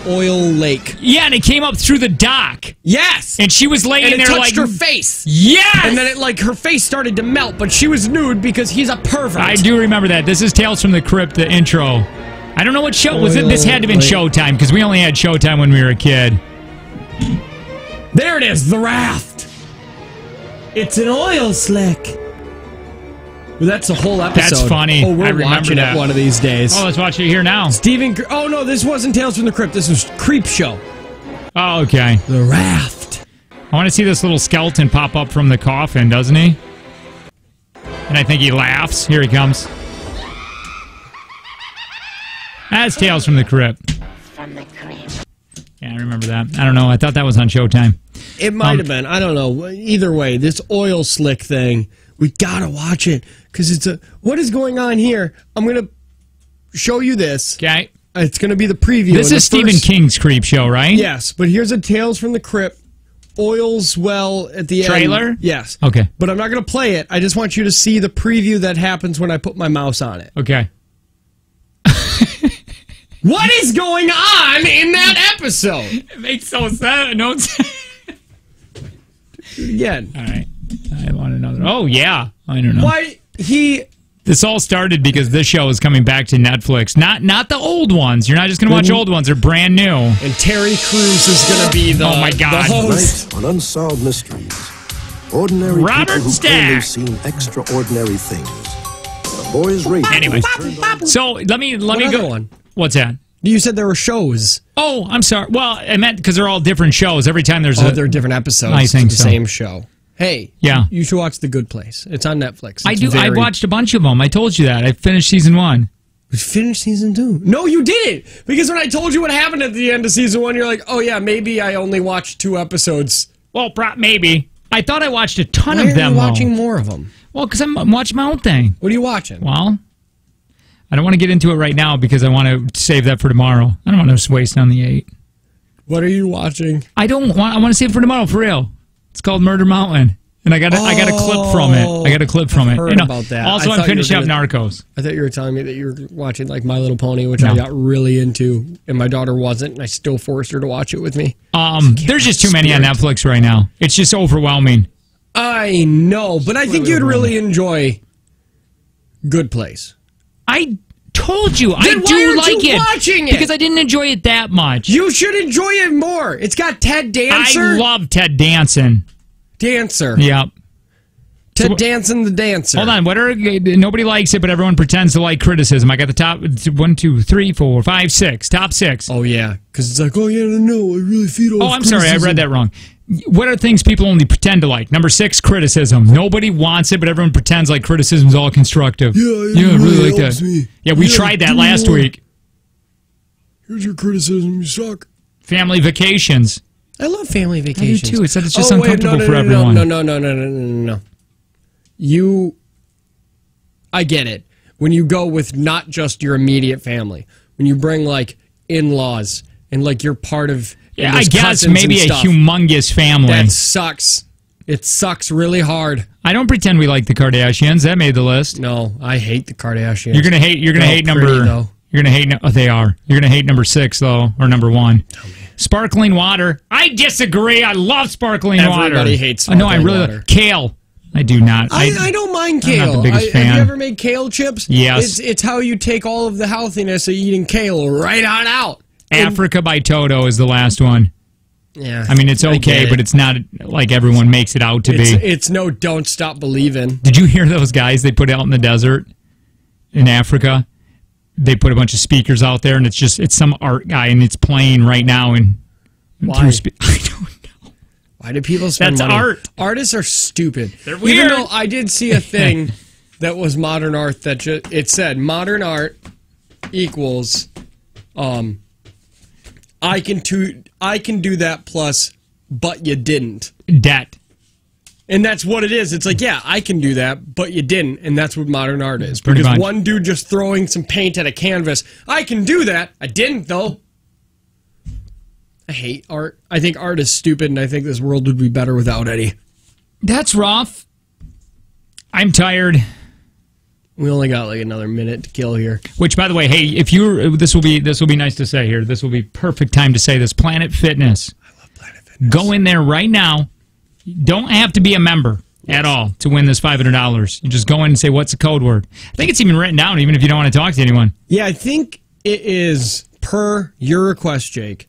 B: Oil Lake.
A: Yeah, and it came up through the dock.
B: Yes.
A: And she was laying
B: and
A: there
B: touched
A: like
B: her face.
A: Yes.
B: And then her face started to melt, but she was nude because he's a pervert.
A: I do remember that. This is Tales from the Crypt, the intro. I don't know what show was it. This had to have been Showtime because we only had Showtime when we were a kid.
B: There it is, the raft. It's an oil slick. Well, that's a whole episode.
A: That's funny.
B: Oh, we're watching it one of these days.
A: Oh, let's watch it here now.
B: Oh, no, this wasn't Tales from the Crypt. This was Creep Show.
A: Oh, okay.
B: The raft.
A: I want to see this little skeleton pop up from the coffin, doesn't he? And I think he laughs. Here he comes. That's Tales from the Crypt. Yeah, I remember that. I don't know. I thought that was on Showtime.
B: It might have been. I don't know. Either way, this oil slick thing, we gotta watch it because it's a. What is going on here? I'm gonna show you this.
A: Okay.
B: It's gonna be the preview.
A: This is Stephen King's Creep Show, right?
B: Yes, but here's a Tales from the Crypt. Oil's well at the
A: trailer?
B: end. Yes.
A: Okay.
B: But I'm not gonna play it. I just want you to see the preview that happens when I put my mouse on it.
A: Okay.
B: What is going on in that episode?
A: It makes no sense.
B: Again.
A: All right. I want another. Oh, yeah. I don't know.
B: Why
A: This all started because this show is coming back to Netflix. Not the old ones. You're not just going to watch old ones. They're brand new.
B: And Terry Crews is going to be the
A: oh my God.
B: the host.
Q: Tonight on Unsolved Mysteries, ordinary
A: Robert
Q: people who
A: Stack.
Q: claim they've seen extraordinary things. The Boys Radio.
A: Anyway, so let me go.
B: One?
A: What's that?
B: You said there were shows.
A: Oh, I'm sorry. Well, I meant because they're all different shows. Every time there's
B: they're different episodes.
A: I think
B: the
A: so.
B: Same show. Hey,
A: yeah,
B: you should watch The Good Place. It's on Netflix. It's
A: I watched a bunch of them. I told you that. I finished season 1.
B: We finished season 2. No, you didn't. Because when I told you what happened at the end of season 1, you're like, oh yeah, maybe I only watched 2 episodes.
A: Well, maybe. I thought I watched a ton
B: Why
A: of them.
B: Are you watching more of them?
A: Well, because I'm watching my own thing.
B: What are you watching?
A: Well, I don't want to get into it right now because I want to save that for tomorrow. I don't want to just waste on the 8.
B: What are you watching?
A: I want to save it for tomorrow, for real. It's called Murder Mountain. And I got a clip from it. I got a clip from it.
B: Heard about that.
A: Also, I'm finishing up Narcos.
B: I thought you were telling me that you were watching like My Little Pony, which I got really into, and my daughter wasn't, and I still forced her to watch it with me.
A: There's just too many on Netflix right now. It's just overwhelming.
B: I know, but I think you'd really enjoy Good Place.
A: I told you,
B: then
A: I do like it.
B: Watching it
A: because I didn't enjoy it that much.
B: You should enjoy it more. It's got Ted Dancer.
A: I love Ted Danson. Yep.
B: Ted Danson the Dancer.
A: Hold on. Nobody likes it, but everyone pretends to like criticism. I got the top 1, 2, 3, 4, 5, 6. Top 6.
B: Oh, yeah. Because it's like, oh, yeah, no, I really feed off
A: I'm sorry. I read that wrong. What are things people only pretend to like? Number 6, criticism. Nobody wants it, but everyone pretends like criticism is all constructive.
B: Yeah,
A: I really like that.
B: Me.
A: Yeah, we tried that last week.
B: Here's your criticism. You suck.
A: Family vacations.
B: I love family vacations.
A: I do too. It said it's just uncomfortable for everyone.
B: No. I get it. When you go with not just your immediate family, when you bring like in-laws and like you're part of
A: I guess maybe a humongous family.
B: That sucks. It sucks really hard.
A: I don't pretend we like the Kardashians. That made the list.
B: No, I hate the Kardashians.
A: You're gonna hate number. You're gonna hate. Oh, they are. You're gonna hate number 6 though, or number 1. Sparkling water. I disagree. I love sparkling water.
B: Everybody hates sparkling water.
A: Kale. I do not.
B: I don't mind kale.
A: I'm not the biggest fan.
B: Have you ever made kale chips?
A: Yes.
B: It's how you take all of the healthiness of eating kale right on out.
A: Africa by Toto is the last one.
B: Yeah.
A: I mean, it's okay, but it's not like everyone makes it out to be.
B: It's no Don't Stop Believing.
A: Did you hear those guys they put out in the desert in Africa? They put a bunch of speakers out there, and it's some art guy, and it's playing right now.
B: Why?
A: I don't know.
B: Why do people spend money?
A: That's art.
B: Artists are stupid.
A: They're weird.
B: Even though I did see a thing that was modern art that it said modern art equals I can do that plus but you didn't.
A: Debt.
B: And that's what it is. It's like, yeah, I can do that, but you didn't. And that's what modern art is.
A: Pretty
B: Because
A: much.
B: one dude just throwing some paint at a canvas, I can do that. I didn't, though. I hate art. I think art is stupid, and I think this world would be better without any.
A: That's rough. I'm tired.
B: We only got like another minute to kill here.
A: Which, by the way, hey, if this will be nice to say here. This will be perfect time to say this. Planet Fitness.
B: I love Planet Fitness.
A: Go in there right now. You don't have to be a member at all to win this $500. You just go in and say, what's the code word? I think it's even written down, even if you don't want to talk to anyone.
B: Yeah, I think it is, per your request, Jake,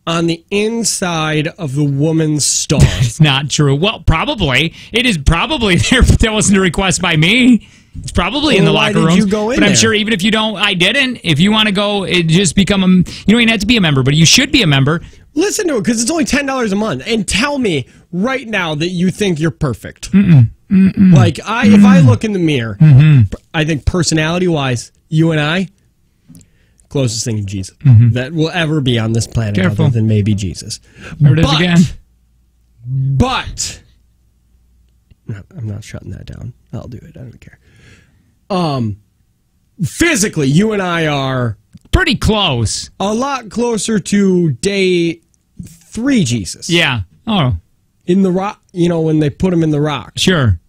B: on the inside of the woman's stall.
A: It's not true. Well, probably. It is probably there, but that wasn't a request by me. It's probably in the locker room.
B: You go in
A: but I'm
B: there?
A: sure even if you don't, I didn't. If you want to go, just become you don't even have to be a member, but you should be a member.
B: Listen to it, because it's only $10 a month. And tell me right now that you think you're perfect. Like, if I look in the mirror, I think personality-wise, you and I, closest thing to Jesus that will ever be on this planet
A: Careful.
B: other than maybe Jesus.
A: There it is again.
B: But no, I'm not shutting that down. I'll do it. I don't care. Physically, you and I are
A: pretty close.
B: A lot closer to day 3 Jesus.
A: Yeah. Oh.
B: In the rock, when they put him in the rock.
A: Sure.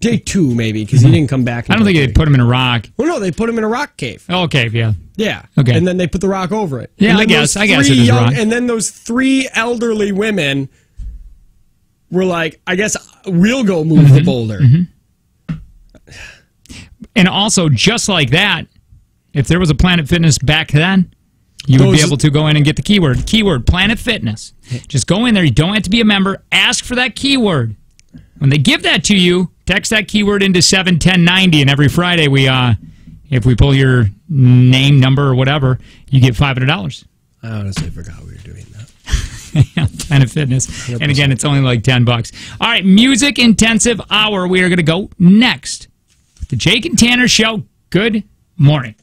B: Day 2, maybe, because he didn't come back.
A: I don't think they put him in a rock.
B: Well, no, they put him in a rock cave.
A: Oh, cave, yeah.
B: Yeah.
A: Okay.
B: And then they put the rock over it.
A: Yeah, I guess it is rock.
B: And then those 3 elderly women were like, I guess we'll go move the boulder.
A: And also, just like that, if there was a Planet Fitness back then, you would be able to go in and get the keyword. Keyword, Planet Fitness. Just go in there. You don't have to be a member. Ask for that keyword. When they give that to you, text that keyword into 71090, and every Friday, if we pull your name, number, or whatever, you get $500.
B: I honestly forgot we were doing that.
A: Yeah, Planet Fitness. 100%. And again, it's only like $10. All right, Music Intensive Hour. We are going to go next. The Jake and Tanner Show. Good morning.